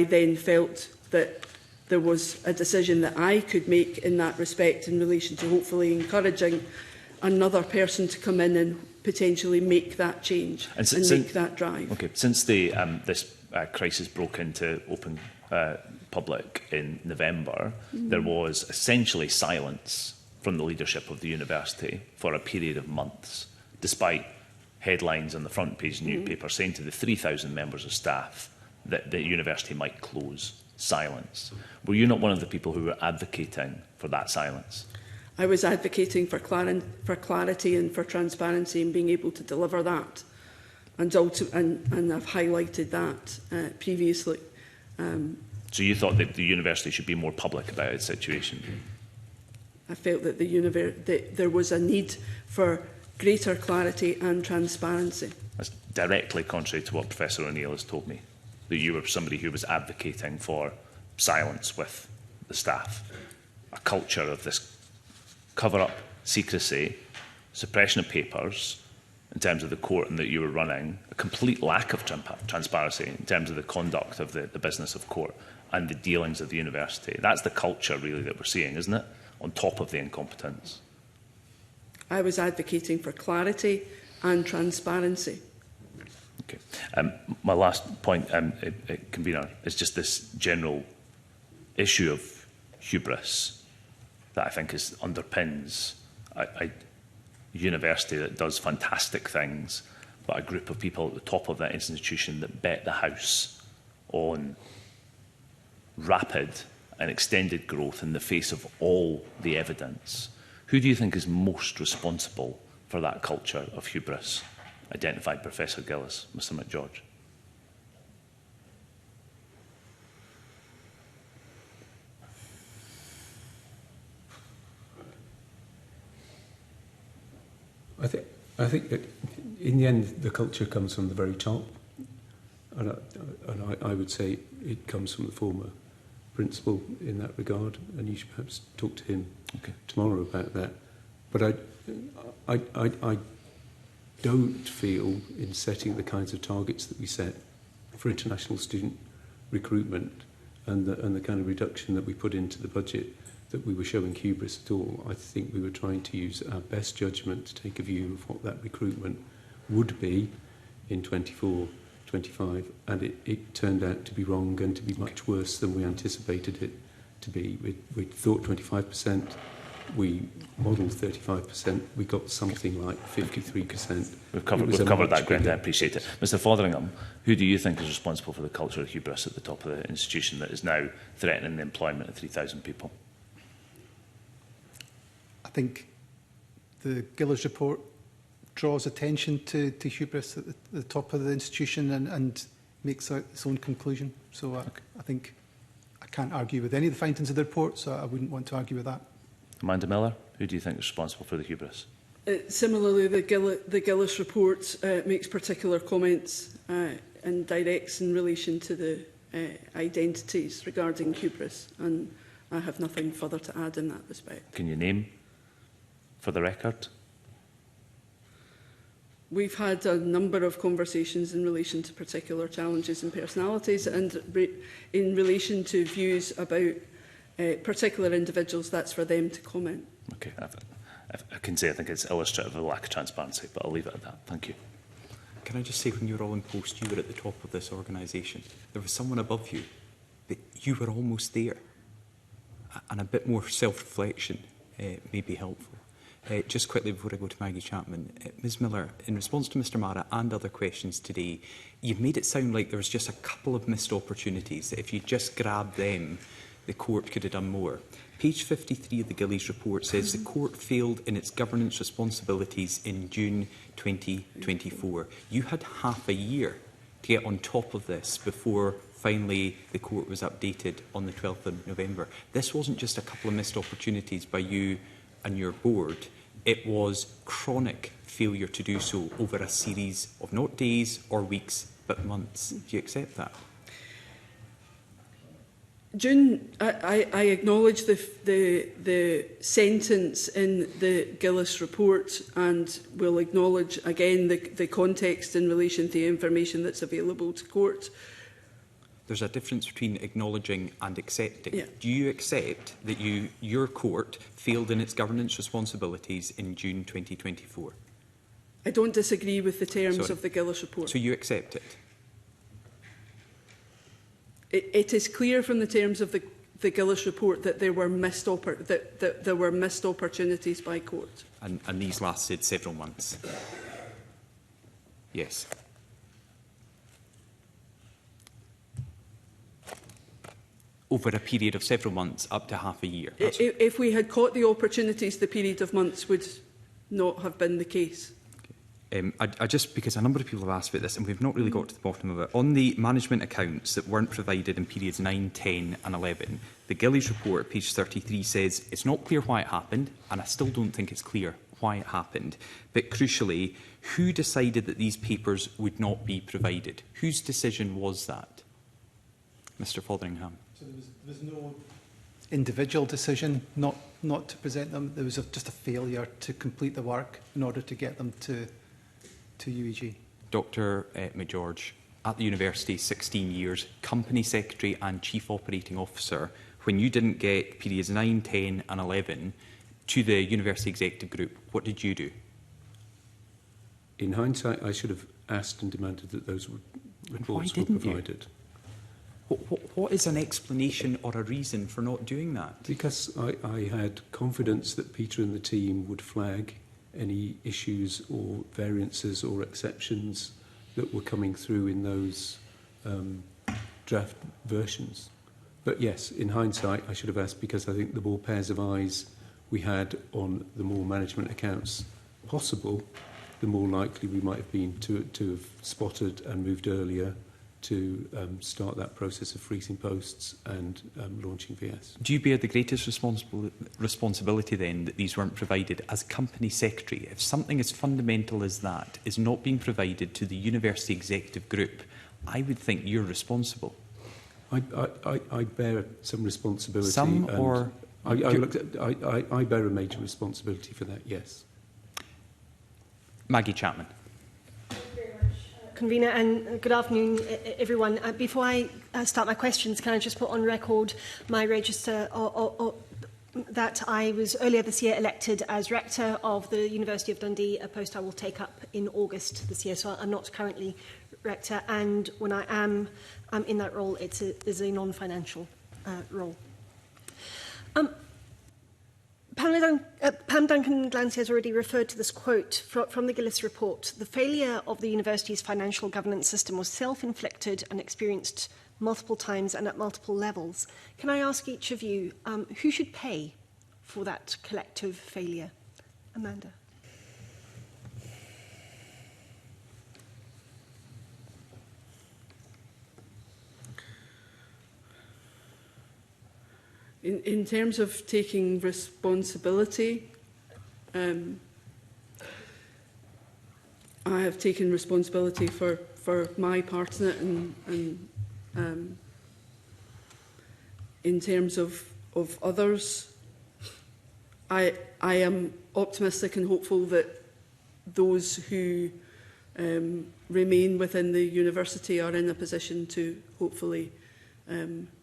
then felt that there was a decision that I could make in that respect in relation to hopefully encouraging another person to come in and potentially make that change and make that drive. Okay, since this crisis broke into open public in November, there was essentially silence from the leadership of the university for a period of months, despite headlines on the front page newspaper saying to the 3,000 members of staff that the university might close. Silence. Were you not one of the people who were advocating for that silence? I was advocating for clarity and for transparency and being able to deliver that, and I've highlighted that previously. So you thought that the university should be more public about its situation? I felt that that there was a need for greater clarity and transparency. That's directly contrary to what Professor O'Neill has told me, that you were somebody who was advocating for silence with the staff, a culture of this cover-up, secrecy, suppression of papers in terms of the court and that you were running, a complete lack of transparency in terms of the conduct of the business of court and the dealings of the university. That's the culture, really, that we're seeing, isn't it, on top of the incompetence? I was advocating for clarity and transparency. Okay. My last point, Convener, is just this general issue of hubris that I think underpins a university that does fantastic things, but a group of people at the top of that institution that bet the house on rapid and extended growth in the face of all the evidence. Who do you think is most responsible for that culture of hubris? Identified Professor Gillis, Mr McGeorge. I think that in the end, the culture comes from the very top. And I would say it comes from the former principal in that regard, and you should perhaps talk to him tomorrow about that. But I don't feel, in setting the kinds of targets that we set for international student recruitment and the kind of reduction that we put into the budget, that we were showing hubris at all. I think we were trying to use our best judgment to take a view of what that recruitment would be in 24-25, and it turned out to be wrong and to be much worse than we anticipated it to be. We thought 25%, we modelled 35%, we got something like 53%. We've covered that ground, I appreciate it. Mr Fotheringham, who do you think is responsible for the culture of hubris at the top of the institution that is now threatening the employment of 3,000 people? I think the Gillis report draws attention to hubris at the top of the institution and makes out its own conclusion. So I think I can't argue with any of the findings of the report, so I wouldn't want to argue with that. Amanda Miller, who do you think is responsible for the hubris? Similarly, the Gillis report makes particular comments and directs in relation to the identities regarding hubris, and I have nothing further to add in that respect. Can you name, for the record? We've had a number of conversations in relation to particular challenges and personalities, and in relation to views about particular individuals, that's for them to comment. Okay, I can say I think it's illustrative of a lack of transparency, but I'll leave it at that. Thank you. Can I just say, when you were all in post, you were at the top of this organisation. There was someone above you, but you were almost there. And a bit more self-reflection may be helpful. Just quickly before I go to Maggie Chapman, Ms Miller, in response to Mr Mara and other questions today, you've made it sound like there was just a couple of missed opportunities, that if you just grabbed them, the court could have done more. Page 53 of the Gillies report says the court failed in its governance responsibilities in June 2024. You had half a year to get on top of this before finally the court was updated on the 12th of November. This wasn't just a couple of missed opportunities by you and your board. It was chronic failure to do so over a series of not days or weeks, but months. Do you accept that? June, I acknowledge the sentence in the Gillis report, and will acknowledge again the context in relation to the information that's available to court. There's a difference between acknowledging and accepting. Yeah. Do you accept that your court failed in its governance responsibilities in June 2024? I don't disagree with the terms of the Gillis report. So you accept it? It is clear from the terms of the Gillis report that there were missed opportunities by court. And these lasted several months? Yes. Over a period of several months, up to half a year? If we had caught the opportunities, the period of months would not have been the case. I just, because a number of people have asked about this and we've not really got to the bottom of it. On the management accounts that weren't provided in periods 9, 10 and 11, the Gillies report, page 33, says it's not clear why it happened, and I still don't think it's clear why it happened. But crucially, who decided that these papers would not be provided? Whose decision was that? Mr Fotheringham. So there was no individual decision not to present them. There was just a failure to complete the work in order to get them to UEG. Dr McGeorge, at the university, 16 years, company secretary and chief operating officer. When you didn't get periods 9, 10 and 11 to the university executive group, what did you do? In hindsight, I should have asked and demanded that those reports were provided. What is an explanation or a reason for not doing that? Because I had confidence that Peter and the team would flag any issues or variances or exceptions that were coming through in those draft versions. But yes, in hindsight, I should have asked, because I think the more pairs of eyes we had on the more management accounts possible, the more likely we might have been to have spotted and moved earlier to start that process of freezing posts and launching VS. Do you bear the greatest responsibility then that these weren't provided as company secretary? If something as fundamental as that is not being provided to the university executive group, I would think you're responsible. I bear some responsibility. Some or... I bear a major responsibility for that, yes. Maggie Chapman. Convener, and good afternoon, everyone. Before I start my questions, can I just put on record my register that I was earlier this year elected as rector of the University of Dundee, a post I will take up in August this year, so I'm not currently rector, and when I am in that role, it's a non-financial role. Pam Duncan-Glancy has already referred to this quote from the Gillis report. The failure of the university's financial governance system was self-inflicted and experienced multiple times and at multiple levels. Can I ask each of you, who should pay for that collective failure? Amanda. In terms of taking responsibility, I have taken responsibility for my part in it, and in terms of others, I am optimistic and hopeful that those who remain within the university are in a position to hopefully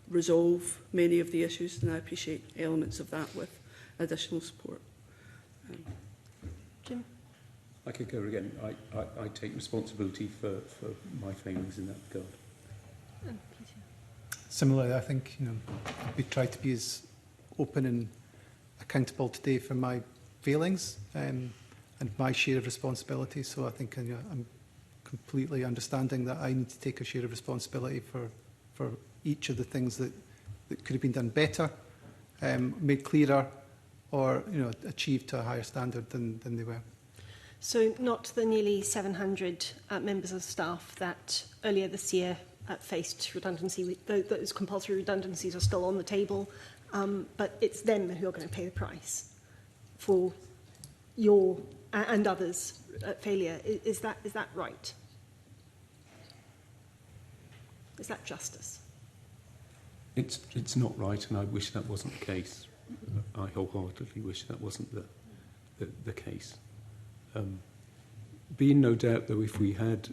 resolve many of the issues, and I appreciate elements of that with additional support. Jim? I could go again. I take responsibility for my failings in that regard. Similarly, I think we try to be as open and accountable today for my failings and my share of responsibility. So I think I'm completely understanding that I need to take a share of responsibility for each of the things that could have been done better, made clearer, or achieved to a higher standard than they were. So not the nearly 700 members of staff that earlier this year faced redundancy. Those compulsory redundancies are still on the table, but it's them who are going to pay the price for your and others' failure. Is that right? Is that justice? It's not right, and I wish that wasn't the case. I wholeheartedly wish that wasn't the case. Be in no doubt, though, if we had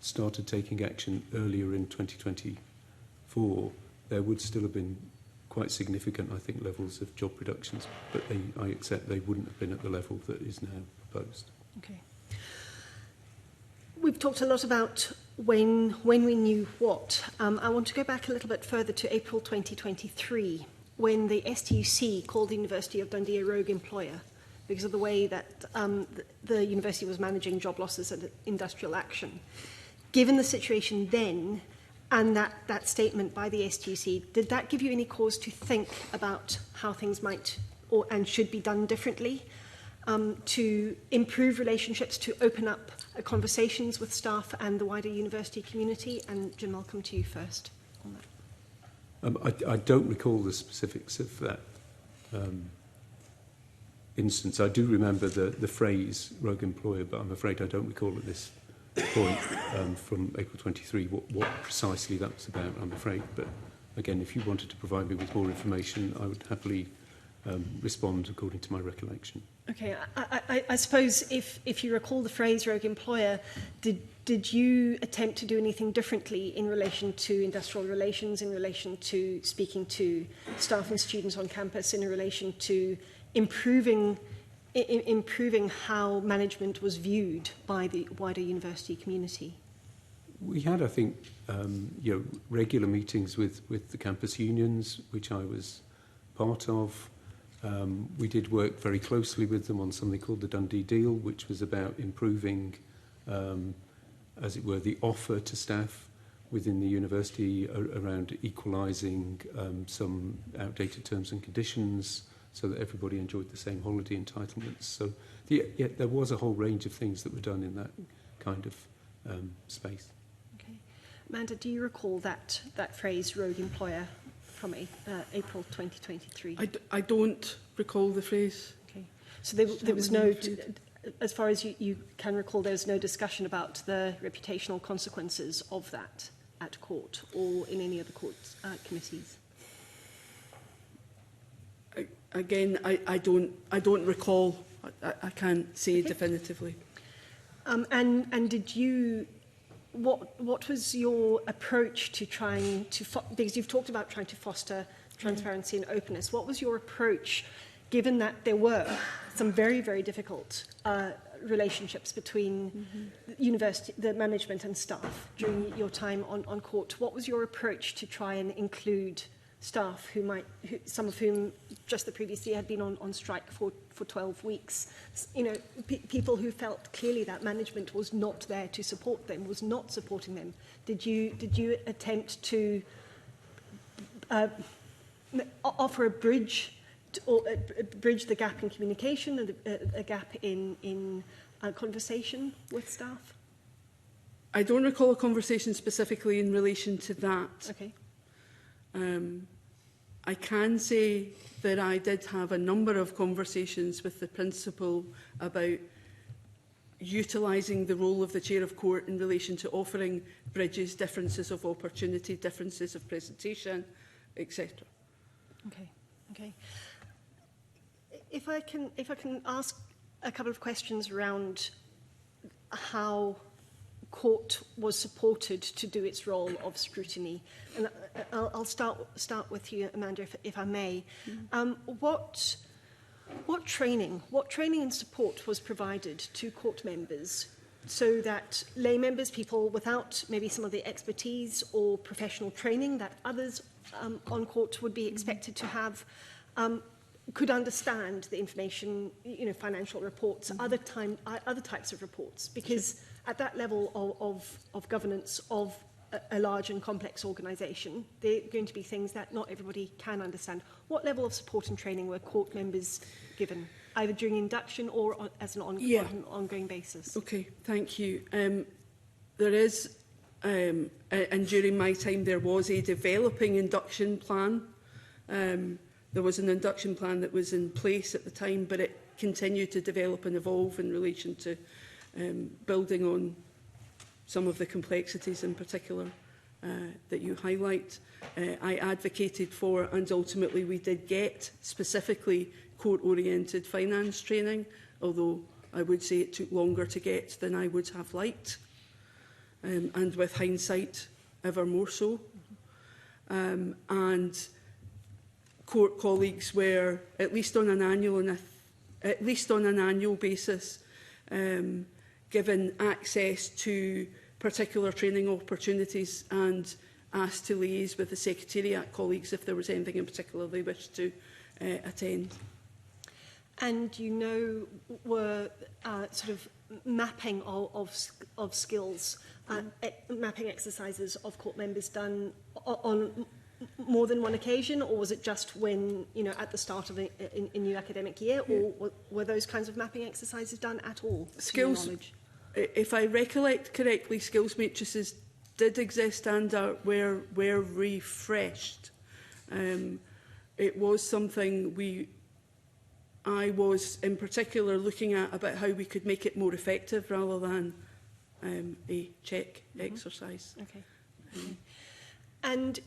started taking action earlier in 2024, there would still have been quite significant, I think, levels of job reductions, but I accept they wouldn't have been at the level that is now proposed. Okay. We've talked a lot about when we knew what. I want to go back a little bit further to April 2023, when the STUC called the University of Dundee a rogue employer because of the way that the university was managing job losses and industrial action. Given the situation then and that statement by the STUC, did that give you any cause to think about how things might and should be done differently? To improve relationships, to open up conversations with staff and the wider university community? And Jim, I'll come to you first on that. I don't recall the specifics of that instance. I do remember the phrase rogue employer, but I'm afraid I don't recall at this point from April 23 what precisely that was about, I'm afraid. But again, if you wanted to provide me with more information, I would happily respond according to my recollection. Okay, I suppose if you recall the phrase rogue employer, did you attempt to do anything differently in relation to industrial relations, in relation to speaking to staff and students on campus, in relation to improving how management was viewed by the wider university community? We had, I think, regular meetings with the campus unions, which I was part of. We did work very closely with them on something called the Dundee Deal, which was about improving, as it were, the offer to staff within the university around equalising some outdated terms and conditions so that everybody enjoyed the same holiday entitlements. So there was a whole range of things that were done in that kind of space. Okay. Amanda, do you recall that phrase, rogue employer, from April 2023? I don't recall the phrase. Okay. So there was no, as far as you can recall, there was no discussion about the reputational consequences of that at court or in any other court committees? Again, I don't recall. I can't say definitively. And did you? What was your approach to trying to, because you've talked about trying to foster transparency and openness, what was your approach, given that there were some very, very difficult relationships between university, the management and staff during your time on court? What was your approach to try and include staff who some of whom just the previous year had been on strike for 12 weeks, you know, people who felt clearly that management was not there to support them, was not supporting them? Did you attempt to offer a bridge, or bridge the gap in communication and a gap in conversation with staff? I don't recall a conversation specifically in relation to that. Okay. I can say that I did have a number of conversations with the principal about utilising the role of the chair of court in relation to offering bridges, differences of opportunity, differences of presentation, etc. Okay. Okay. If I can ask a couple of questions around how court was supported to do its role of scrutiny, and I'll start with you, Amanda, if I may. What training and support was provided to court members so that lay members, people without maybe some of the expertise or professional training that others on court would be expected to have, could understand the information, you know, financial reports, other types of reports? Because at that level of governance of a large and complex organisation, there are going to be things that not everybody can understand. What level of support and training were court members given, either during induction or as an ongoing basis? Okay, thank you. There is, and during my time there was a developing induction plan. There was an induction plan that was in place at the time, but it continued to develop and evolve in relation to building on some of the complexities in particular that you highlight. I advocated for, and ultimately we did get, specifically court-oriented finance training, although I would say it took longer to get than I would have liked, and with hindsight, ever more so. And court colleagues were, at least on an annual basis, given access to particular training opportunities and asked to liaise with the Secretariat colleagues if there was anything in particular they wished to attend. And you know, were sort of mapping of skills, mapping exercises of court members done on more than one occasion, or was it just when, you know, at the start of a new academic year, or were those kinds of mapping exercises done at all? Skills, if I recollect correctly, skills matrices did exist and were refreshed. It was something I was in particular looking at about how we could make it more effective rather than a check exercise. Okay. And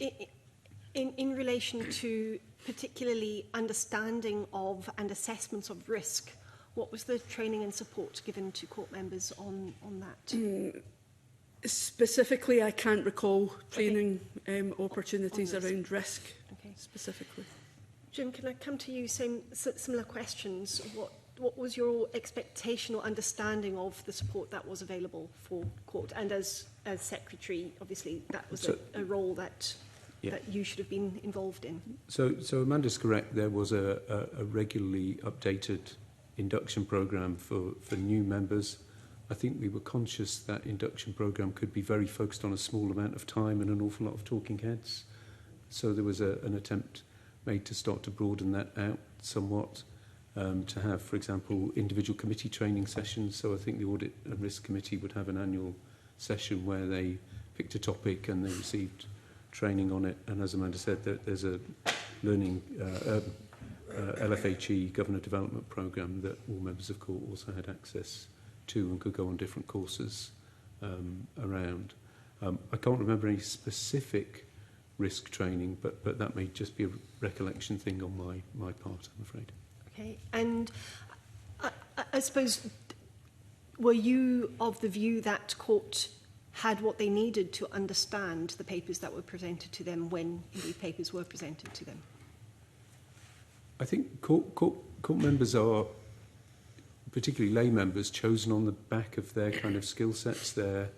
in relation to particularly understanding of and assessments of risk, what was the training and support given to court members on that? Specifically, I can't recall training opportunities around risk specifically. Jim, can I come to you? Similar questions. What was your expectation or understanding of the support that was available for court? And as secretary, obviously, that was a role that you should have been involved in. So Amanda's correct. There was a regularly updated induction programme for new members. I think we were conscious that induction programme could be very focused on a small amount of time and an awful lot of talking heads. So there was an attempt made to start to broaden that out somewhat, to have, for example, individual committee training sessions. So I think the Audit and Risk Committee would have an annual session where they picked a topic and they received training on it. And as Amanda said, there's a learning LFHE Governor Development Programme that all members of court also had access to and could go on different courses around. I can't remember any specific risk training, but that may just be a recollection thing on my part, I'm afraid. Okay, and I suppose, were you of the view that court had what they needed to understand the papers that were presented to them when indeed papers were presented to them? I think court members are, particularly lay members, chosen on the back of their kind of skill sets, their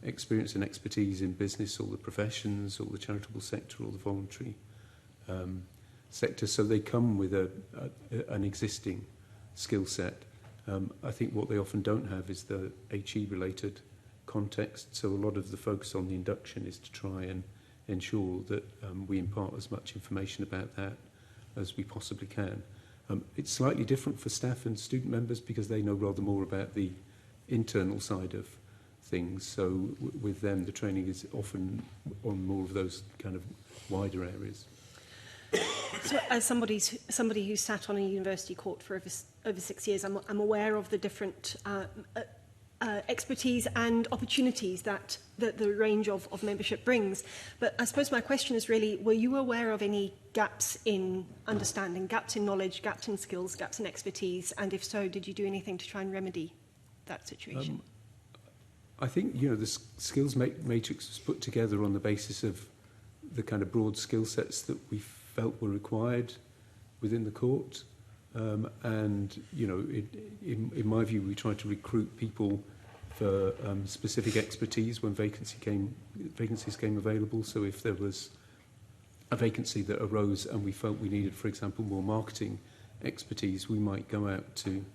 experience and expertise in business, or the professions, or the charitable sector, or the voluntary sector. So they come with an existing skill set. I think what they often don't have is the HE-related context. So a lot of the focus on the induction is to try and ensure that we impart as much information about that as we possibly can. It's slightly different for staff and student members because they know rather more about the internal side of things. So with them, the training is often on more of those kind of wider areas. So, as somebody who sat on a university court for over 6 years, I'm aware of the different expertise and opportunities that the range of membership brings. But I suppose my question is really, were you aware of any gaps in understanding, gaps in knowledge, gaps in skills, gaps in expertise? And if so, did you do anything to try and remedy that situation? I think, the skills matrix was put together on the basis of the kind of broad skill sets that we felt were required within the court. And, in my view, we tried to recruit people for specific expertise when vacancies came available. So if there was a vacancy that arose and we felt we needed, for example, more marketing expertise, we might go out to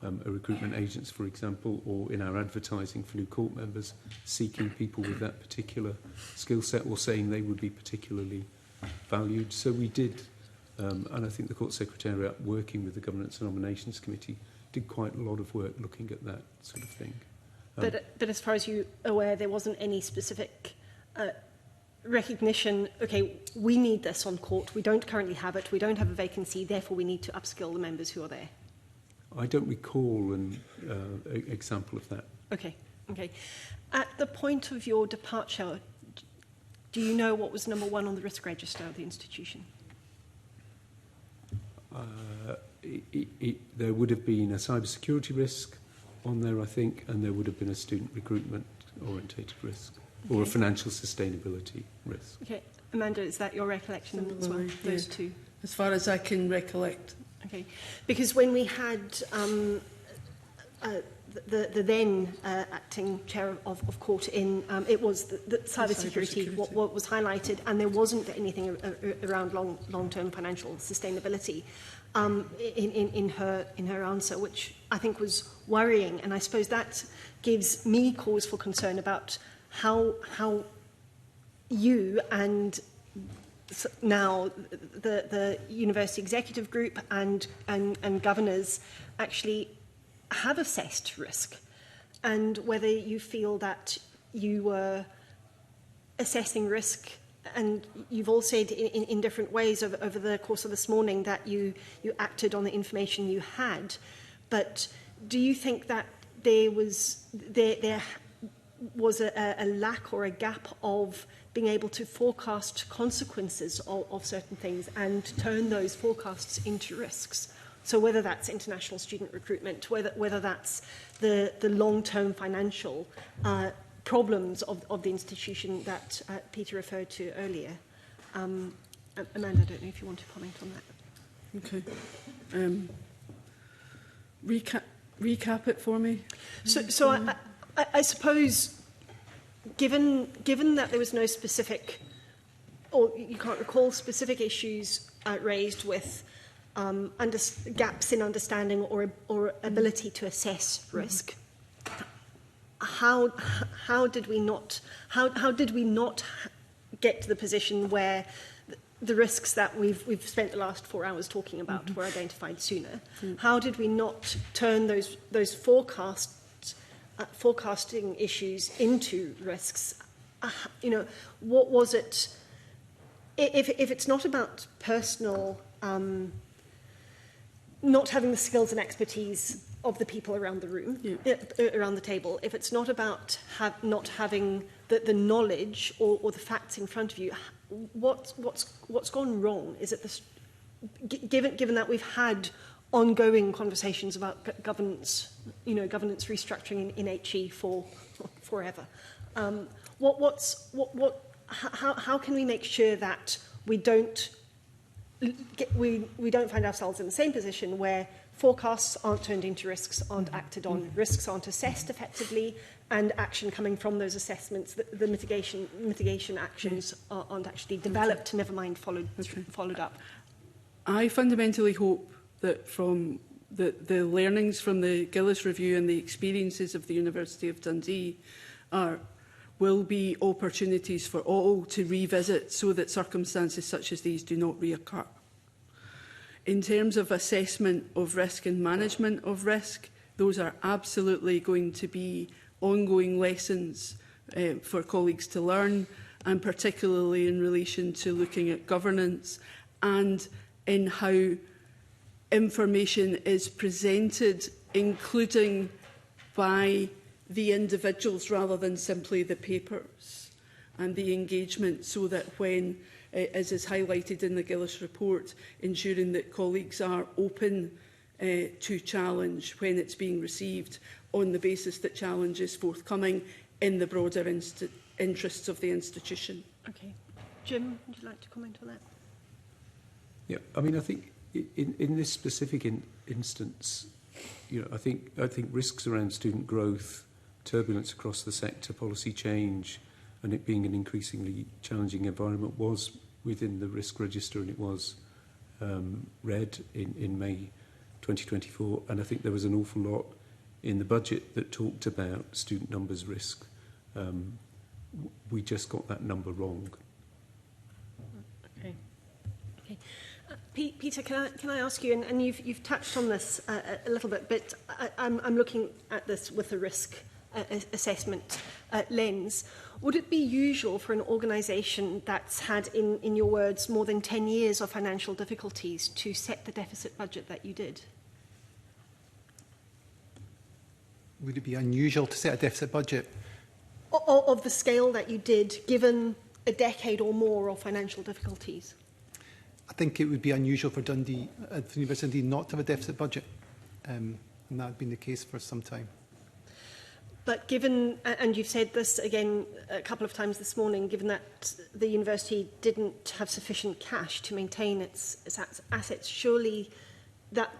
a recruitment agents, for example, or in our advertising for new court members, seeking people with that particular skill set or saying they would be particularly valued. So we did, and I think the Court Secretariat, working with the Governance and Nominations Committee, did quite a lot of work looking at that sort of thing. But as far as you're aware, there wasn't any specific recognition, okay, we need this on court, we don't currently have it, we don't have a vacancy, therefore we need to upskill the members who are there? I don't recall an example of that. Okay. At the point of your departure, do you know what was number 1 on the risk register of the institution? There would have been a cybersecurity risk on there, I think, and there would have been a student recruitment orientated risk, or a financial sustainability risk. Okay. Amanda, is that your recollection as well? Those two? As far as I can recollect. Okay. Because when we had the then acting chair of court in, it was the cybersecurity what was highlighted, and there wasn't anything around long-term financial sustainability in her answer, which I think was worrying, and I suppose that gives me cause for concern about how you and now the university executive group and governors actually have assessed risk, and whether you feel that you were assessing risk, and you've all said in different ways over the course of this morning that you acted on the information you had, but do you think that there was a lack or a gap of being able to forecast consequences of certain things and turn those forecasts into risks? So whether that's international student recruitment, whether that's the long-term financial problems of the institution that Peter referred to earlier. Amanda, I don't know if you want to comment on that. Okay. Recap it for me. So I suppose, given that there was no specific, or you can't recall specific issues raised with gaps in understanding or ability to assess risk, how did we not get to the position where the risks that we've spent the last 4 hours talking about were identified sooner? How did we not turn those forecasts forecasting issues into risks, you know, what was it? If it's not about personal, not having the skills and expertise of the people around the room, around the table, if it's not about not having the knowledge or the facts in front of you, what's gone wrong? Is it this? Given that we've had ongoing conversations about governance, you know, governance restructuring in HE for forever, how can we make sure that we don't find ourselves in the same position where forecasts aren't turned into risks, aren't acted on, risks aren't assessed effectively, and action coming from those assessments, the mitigation actions aren't actually developed, never mind followed up? I fundamentally hope that from the learnings from the Gillis Review and the experiences of the University of Dundee will be opportunities for all to revisit so that circumstances such as these do not reoccur. In terms of assessment of risk and management of risk, those are absolutely going to be ongoing lessons for colleagues to learn, and particularly in relation to looking at governance and in how information is presented, including by the individuals rather than simply the papers, and the engagement, so that when, as is highlighted in the Gillis report, ensuring that colleagues are open to challenge when it's being received on the basis that challenge is forthcoming in the broader interests of the institution. Okay. Jim, would you like to comment on that? Yeah, I mean, I think in this specific instance, you know, I think risks around student growth, turbulence across the sector, policy change, and it being an increasingly challenging environment was within the risk register, and it was read in May 2024. And I think there was an awful lot in the budget that talked about student numbers risk. We just got that number wrong. Okay. Okay. Peter, can I ask you, and you've touched on this a little bit, but I'm looking at this with a risk assessment lens. Would it be usual for an organisation that's had, in your words, more than 10 years of financial difficulties to set the deficit budget that you did? Would it be unusual to set a deficit budget? Of the scale that you did, given a decade or more of financial difficulties? I think it would be unusual for Dundee, for the University of Dundee, not to have a deficit budget, and that had been the case for some time. But given, and you've said this again a couple of times this morning, given that the university didn't have sufficient cash to maintain its assets, surely that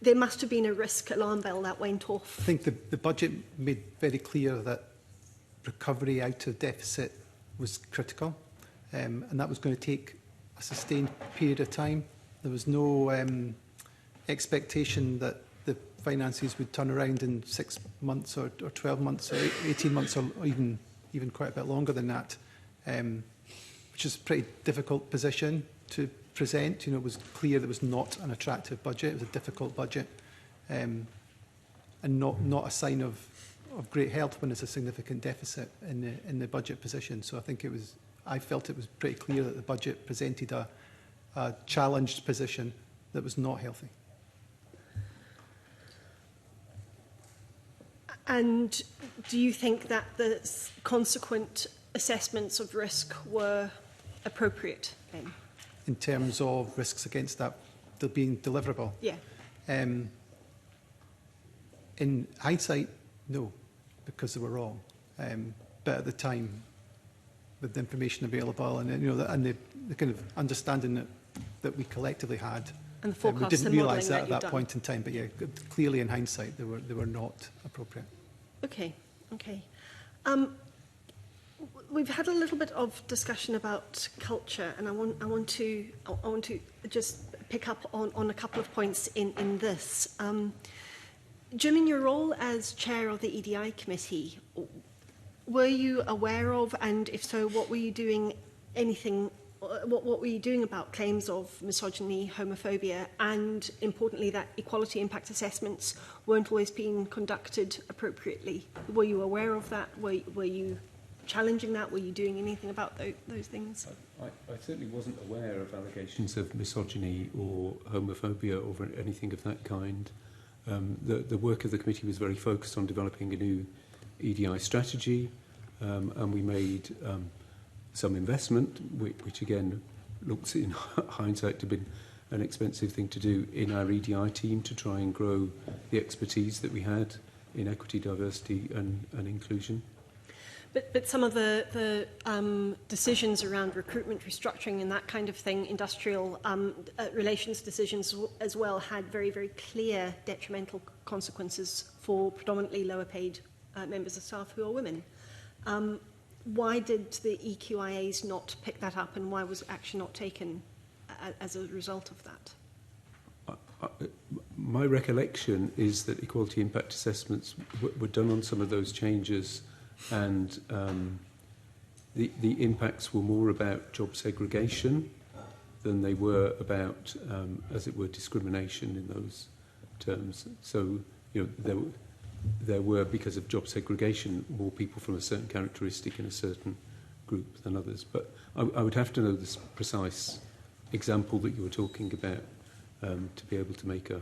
there must have been a risk alarm bell that went off. I think the budget made very clear that recovery out of deficit was critical, and that was going to take a sustained period of time. There was no expectation that the finances would turn around in 6 months or 12 months or 18 months or even quite a bit longer than that, which is a pretty difficult position to present. You know, it was clear that it was not an attractive budget. It was a difficult budget, and not a sign of great health when there's a significant deficit in the budget position. So I felt it was pretty clear that the budget presented a challenged position that was not healthy. And do you think that the consequent assessments of risk were appropriate then? In terms of risks against that being deliverable? Yeah. In hindsight, no, because they were wrong. But at the time, with the information available and the kind of understanding that we collectively had, and the forecasts we didn't and realise that modelling at that point in time. But yeah, clearly in hindsight, they were not appropriate. Okay, okay. We've had a little bit of discussion about culture, and I want to just pick up on a couple of points in this. Jim, in your role as chair of the EDI committee, were you aware of, and if so, what were you doing, anything what were you doing about claims of misogyny, homophobia, and importantly that equality impact assessments weren't always being conducted appropriately? Were you aware of that? Were you challenging that? Were you doing anything about those things? I certainly wasn't aware of allegations of misogyny or homophobia or anything of that kind. The work of the committee was very focused on developing a new EDI strategy, and we made some investment, which again looks in hindsight to have been an expensive thing to do, in our EDI team to try and grow the expertise that we had in equity, diversity and inclusion. But some of the decisions around recruitment, restructuring and that kind of thing, industrial relations decisions as well, had very, very clear detrimental consequences for predominantly lower paid members of staff who are women. Why did the EQIAs not pick that up, and why was action not taken as a result of that? My recollection is that equality impact assessments were done on some of those changes, and the impacts were more about job segregation than they were about, as it were, discrimination in those terms. So, there were, because of job segregation, more people from a certain characteristic in a certain group than others. But I would have to know the precise example that you were talking about to be able to make a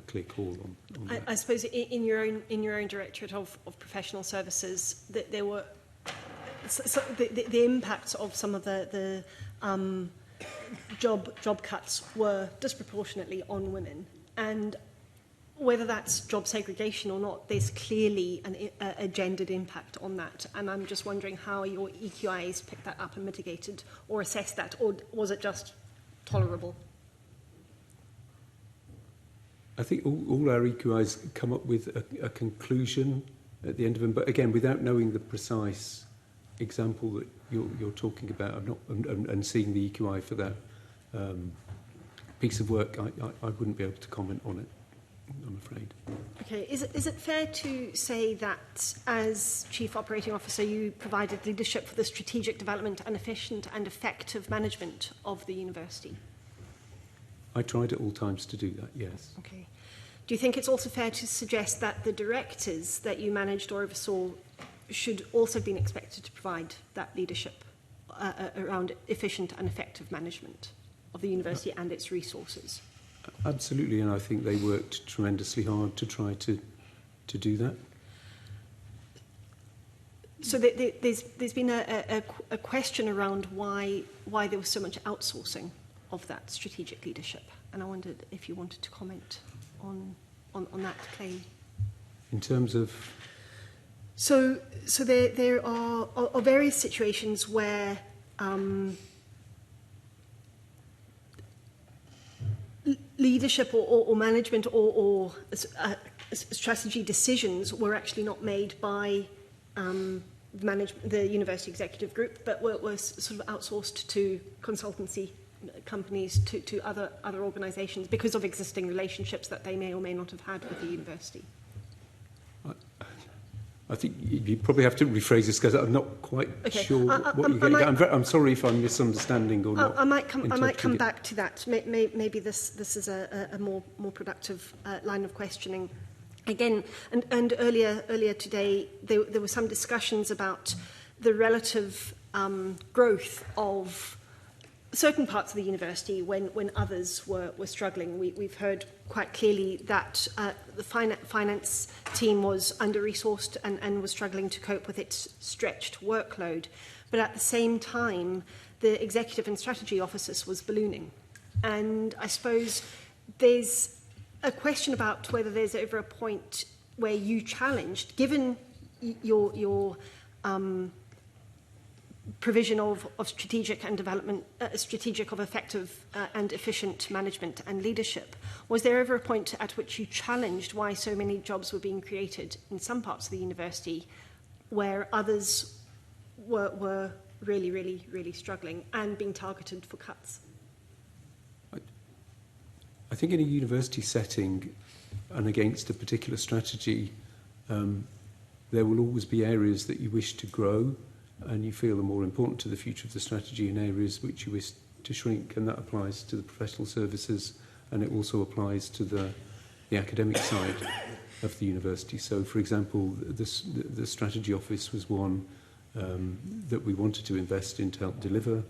clear call on that. I suppose in your own Directorate of Professional Services, that there were the impacts of some of the job cuts were disproportionately on women, and whether that's job segregation or not, there's clearly a gendered impact on that. And I'm just wondering how your EQIs picked that up and mitigated or assessed that, or was it just tolerable? I think all our EQIs come up with a conclusion at the end of them, but again, without knowing the precise example that you're talking about, I'm not, and seeing the EQI for that piece of work, I wouldn't be able to comment on it, I'm afraid. Okay, is it fair to say that as Chief Operating Officer you provided leadership for the strategic development and efficient and effective management of the university? I tried at all times to do that, yes. Okay. Do you think it's also fair to suggest that the directors that you managed or oversaw should also have been expected to provide that leadership around efficient and effective management of the university and its resources? Absolutely, and I think they worked tremendously hard to try to do that. So there's been a question around why there was so much outsourcing of that strategic leadership, and I wondered if you wanted to comment on that claim. In terms of? So there are various situations where leadership or management or strategy decisions were actually not made by the university executive group, but were sort of outsourced to consultancy companies, to other organisations, because of existing relationships that they may or may not have had with the university. I think you probably have to rephrase this because I'm not quite sure what you're getting at. I'm sorry if I'm misunderstanding or not. I might come back to that. Maybe this is a more productive line of questioning. Again, and earlier today, there were some discussions about the relative growth of certain parts of the university when others were struggling. We've heard quite clearly that the finance team was under-resourced and was struggling to cope with its stretched workload. But at the same time, the executive and strategy offices was ballooning. And I suppose there's a question about whether there's ever a point where you challenged, given your provision of strategic and development, strategic of effective and efficient management and leadership. Was there ever a point at which you challenged why so many jobs were being created in some parts of the university where others were really, really, really struggling and being targeted for cuts? I think in a university setting and against a particular strategy, there will always be areas that you wish to grow and you feel are more important to the future of the strategy in areas which you wish to shrink, and that applies to the professional services, and it also applies to the academic side of the university. So, for example, the strategy office was one that we wanted to invest in to help deliver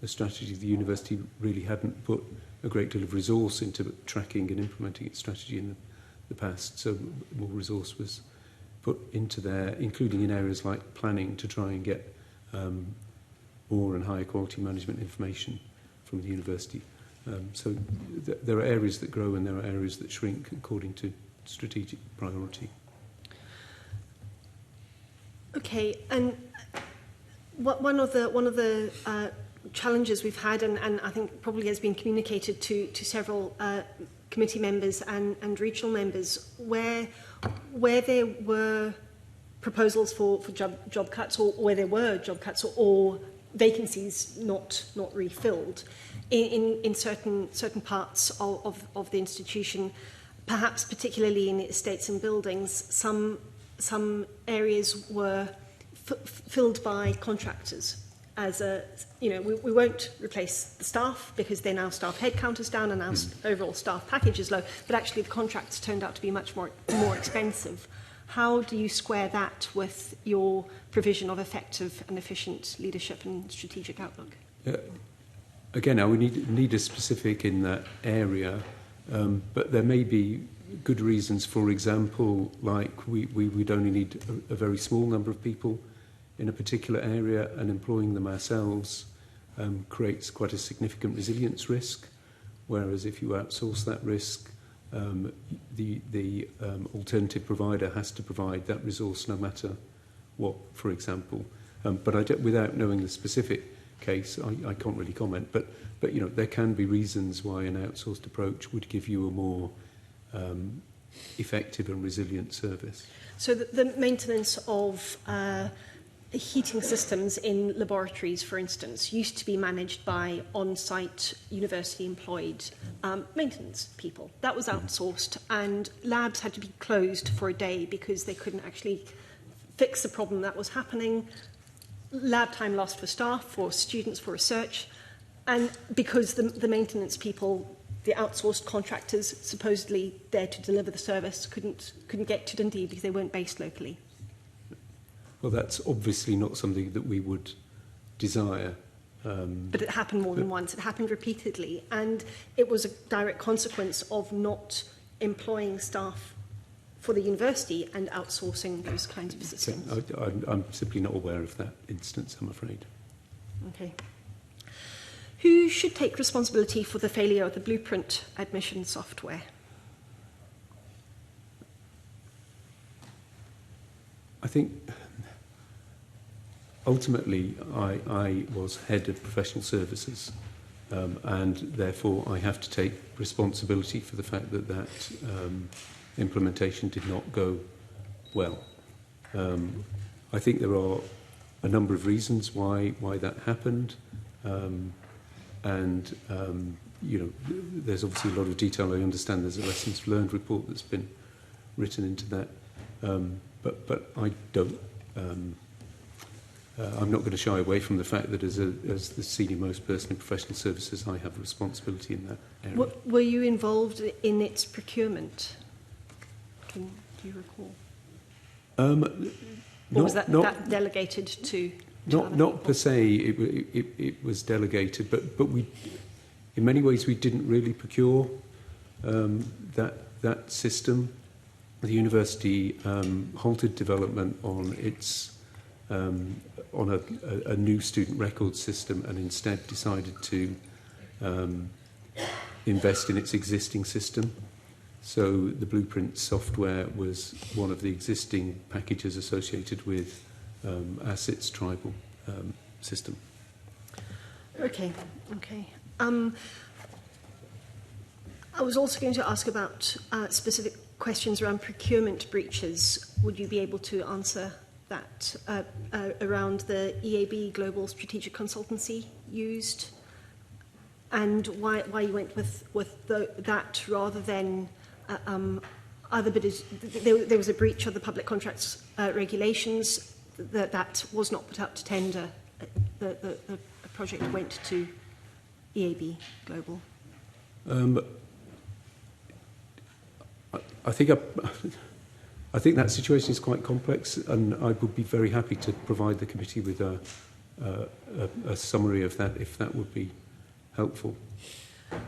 a strategy. The university really hadn't put a great deal of resource into tracking and implementing its strategy in the past, so more resource was put into there, including in areas like planning, to try and get more and higher quality management information from the university. So there are areas that grow and there are areas that shrink according to strategic priority. Okay, and one of the challenges we've had, and I think probably has been communicated to several committee members and regional members, where there were proposals for job cuts, or where there were job cuts or vacancies not refilled in certain parts of the institution, perhaps particularly in the estates and buildings. Some areas were filled by contractors. As we won't replace the staff because then our staff headcount is down and our overall staff package is low, but actually the contracts turned out to be much more expensive. How do you square that with your provision of effective and efficient leadership and strategic outlook? Again, I would need a specific in that area, but there may be good reasons. For example, like we would only need a very small number of people in a particular area, and employing them ourselves creates quite a significant resilience risk, whereas if you outsource that risk, the alternative provider has to provide that resource no matter what, for example. But without knowing the specific case, I can't really comment. But there can be reasons why an outsourced approach would give you a more effective and resilient service. So the maintenance of heating systems in laboratories, for instance, used to be managed by on-site university-employed maintenance people. That was outsourced, and labs had to be closed for a day because they couldn't actually fix the problem that was happening. Lab time lost for staff, for students, for research, and because the maintenance people, the outsourced contractors supposedly there to deliver the service, couldn't get to Dundee because they weren't based locally. Well, that's obviously not something that we would desire. But it happened more than once. It happened repeatedly. And it was a direct consequence of not employing staff for the university and outsourcing those kinds of systems. I'm simply not aware of that instance, I'm afraid. Okay. Who should take responsibility for the failure of the Blueprint admission software? I think ultimately I was head of professional services, and therefore I have to take responsibility for the fact that implementation did not go well. I think there are a number of reasons why that happened, and there's obviously a lot of detail. I understand there's a lessons learned report that's been written into that, but I don't. I'm not going to shy away from the fact that as the senior-most person in professional services, I have a responsibility in that area. Were you involved in its procurement? Do you recall? Or was that delegated to not per se. It was delegated, but we, in many ways, we didn't really procure that system. The university halted development on its on a new student record system, and instead decided to invest in its existing system. So the Blueprint software was one of the existing packages associated with ASIT's tribal system. Okay. I was also going to ask about specific questions around procurement breaches. Would you be able to answer that around the EAB Global Strategic Consultancy used, and why you went with that rather than other bidders? There was a breach of the public contracts regulations that was not put up to tender. The project went to EAB Global. I think that situation is quite complex, and I would be very happy to provide the committee with a summary of that, if that would be helpful.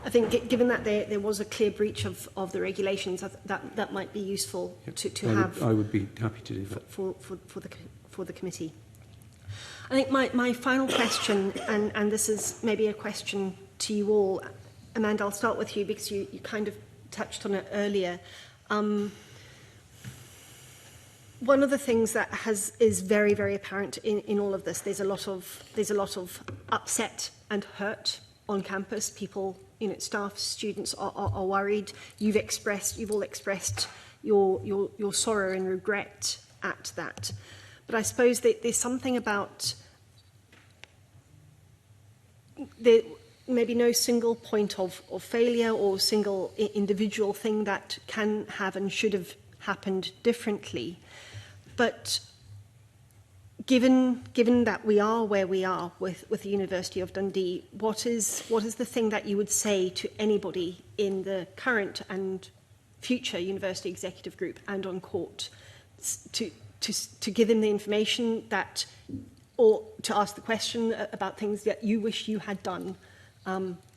I think, given that there was a clear breach of the regulations, that might be useful to have. I would be happy to do that for the committee. I think my final question, and this is maybe a question to you all, Amanda, I'll start with you because you kind of touched on it earlier. One of the things that is very, very apparent in all of this, there's a lot of upset and hurt on campus. People, staff, students are worried. You've all expressed your sorrow and regret at that. But I suppose that there's something about there maybe no single point of failure or single individual thing that can have and should have happened differently. But given that we are where we are with the University of Dundee, what is the thing that you would say to anybody in the current and future University Executive Group and on court to give them the information that, or to ask the question about things that you wish you had done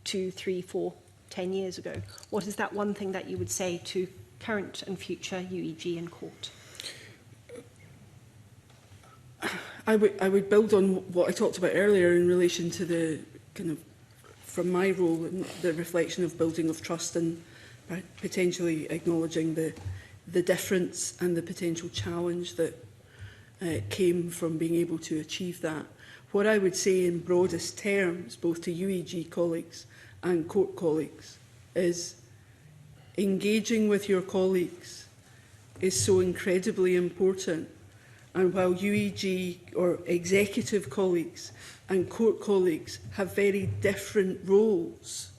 2, 3, 4, 10 years ago? What is that one thing that you would say to current and future UEG and court? I would build on what I talked about earlier in relation to the kind of, from my role, the reflection of building of trust and potentially acknowledging the difference and the potential challenge that came from being able to achieve that. What I would say in broadest terms, both to UEG colleagues and court colleagues, is engaging with your colleagues is so incredibly important. And while UEG or executive colleagues and court colleagues have very different roles,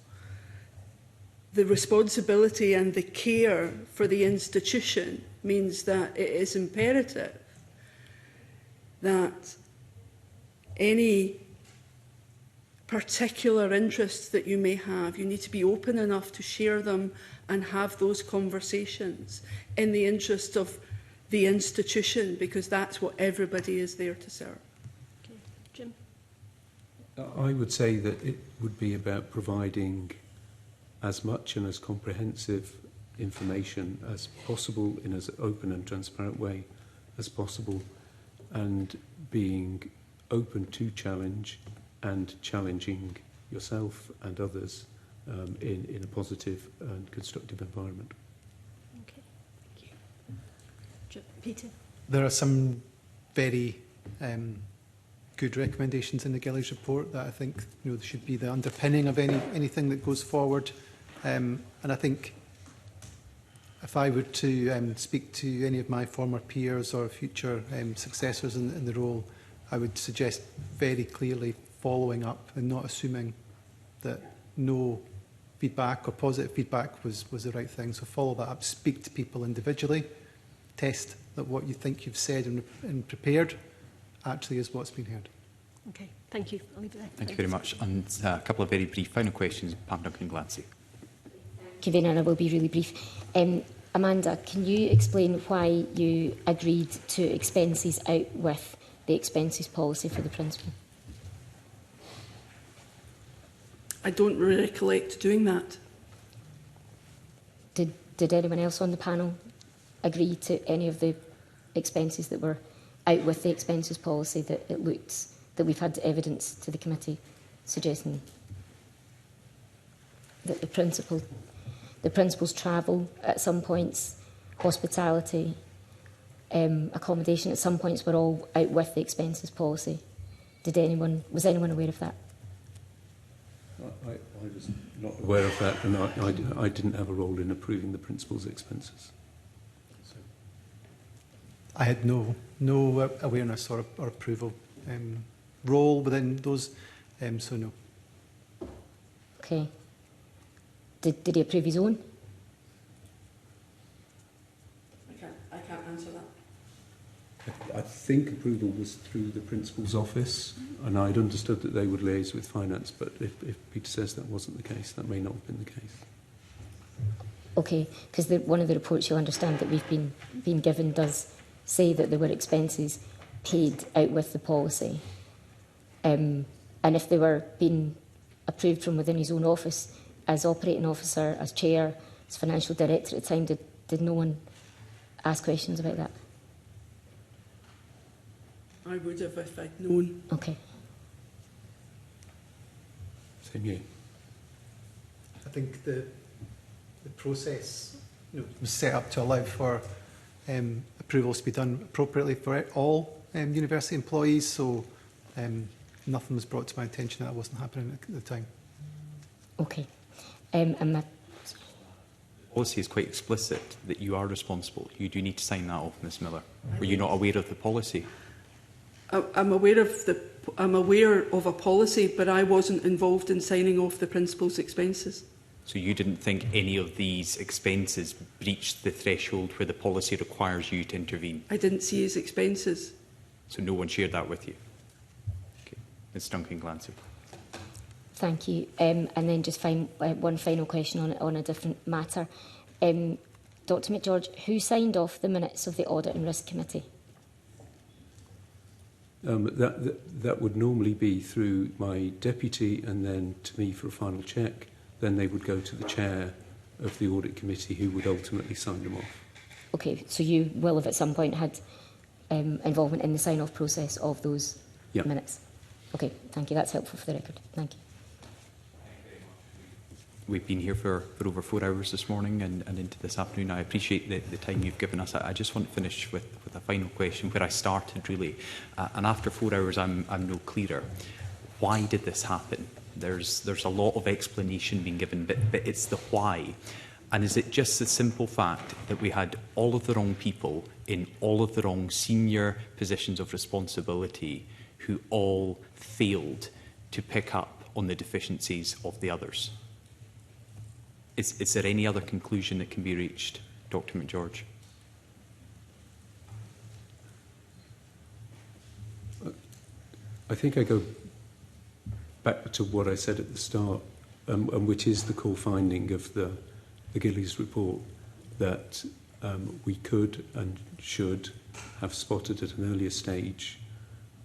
the responsibility and the care for the institution means that it is imperative that any particular interests that you may have, you need to be open enough to share them and have those conversations in the interest of the institution, because that's what everybody is there to serve. Okay. Jim? I would say that it would be about providing as much and as comprehensive information as possible in as open and transparent way as possible, and being open to challenge and challenging yourself and others in a positive and constructive environment. Okay, thank you. Peter? There are some very good recommendations in the Gillies report that I think should be the underpinning of anything that goes forward. And I think if I were to speak to any of my former peers or future successors in the role, I would suggest very clearly following up and not assuming that no feedback or positive feedback was the right thing. So follow that up, speak to people individually, test that what you think you've said and prepared actually is what's been heard. Okay, thank you. I'll leave it there. Thank you very much. And a couple of very brief final questions. Pam Duncan-Glancy. Convener, and I will be really brief. Amanda, can you explain why you agreed to expenses out with the expenses policy for the principal? I don't recollect doing that. Did anyone else on the panel agree to any of the expenses that were out with the expenses policy that it looked that we've had evidence to the committee suggesting that the principal's travel at some points, hospitality, accommodation at some points were all out with the expenses policy? Was anyone aware of that? I was not aware of that, and I didn't have a role in approving the principal's expenses. So. I had no awareness or approval role within those, so no. Okay. Did he approve his own? I can't answer that. think approval was through the principal's office, and I'd understood that they would liaise with finance, but if Peter says that wasn't the case, that may not have been the case. Okay, because one of the reports you'll understand that we've been given does say that there were expenses paid out with the policy. And if they were being approved from within his own office, as operating officer, as chair, as financial director at the time, did no one ask questions about that? I would have if I'd known. Okay. Same here. I think the process was set up to allow for approvals to be done appropriately for all university employees, so nothing was brought to my attention that wasn't happening at the time. Okay. And the policy is quite explicit that you are responsible. You do need to sign that off, Ms Miller. Were you not aware of the policy? I'm aware of a policy, but I wasn't involved in signing off the principal's expenses. So you didn't think any of these expenses breached the threshold where the policy requires you to intervene? I didn't see his expenses. So no one shared that with you? Okay. Ms Duncan-Glancy. thank you. And then just one final question on a different matter. Dr McGeorge, who signed off the minutes of the Audit and Risk Committee? That would normally be through my deputy and then to me for a final check. Then they would go to the chair of the audit committee who would ultimately sign them off. Okay, so you will have at some point had involvement in the sign-off process of those minutes? Okay, thank you. That's helpful for the record. Thank you. We've been here for over 4 hours this morning and into this afternoon. I appreciate the time you've given us. I just want to finish with a final question where I started, really. And after 4 hours, I'm no clearer. Why did this happen? There's a lot of explanation being given, but it's the why. And is it just the simple fact that we had all of the wrong people in all of the wrong senior positions of responsibility who all failed to pick up on the deficiencies of the others? Is there any other conclusion that can be reached, Dr McGeorge? I think I go back to what I said at the start, and which is the core finding of the Gillies report, that we could and should have spotted at an earlier stage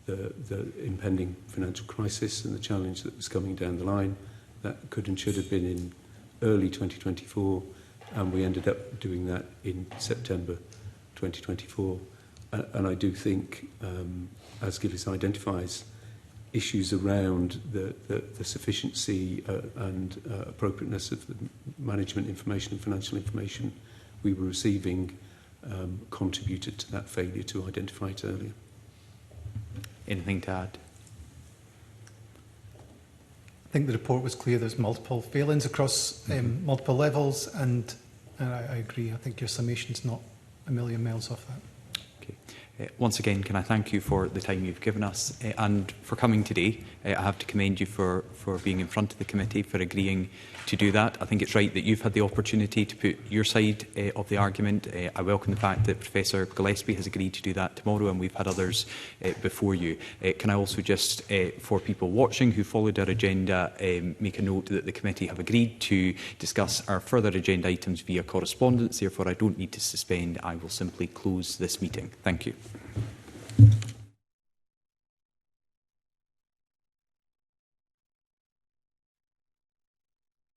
the impending financial crisis and the challenge that was coming down the line. That could and should have been in early 2024, and we ended up doing that in September 2024. And I do think, as Gillies identifies, issues around the sufficiency and appropriateness of the management information and financial information we were receiving contributed to that failure to identify it earlier. Anything to add? I think the report was clear there's multiple failings across multiple levels, and I agree. I think your summation's not a million miles off that. Once again, can I thank you for the time you've given us and for coming today. I have to commend you for being in front of the committee, for agreeing to do that. I think it's right that you've had the opportunity to put your side of the argument. I welcome the fact that Professor Gillespie has agreed to do that tomorrow, and we've had others before you. Can I also just, for people watching who followed our agenda, make a note that the committee have agreed to discuss our further agenda items via correspondence. Therefore, I don't need to suspend. I will simply close this meeting. Thank you.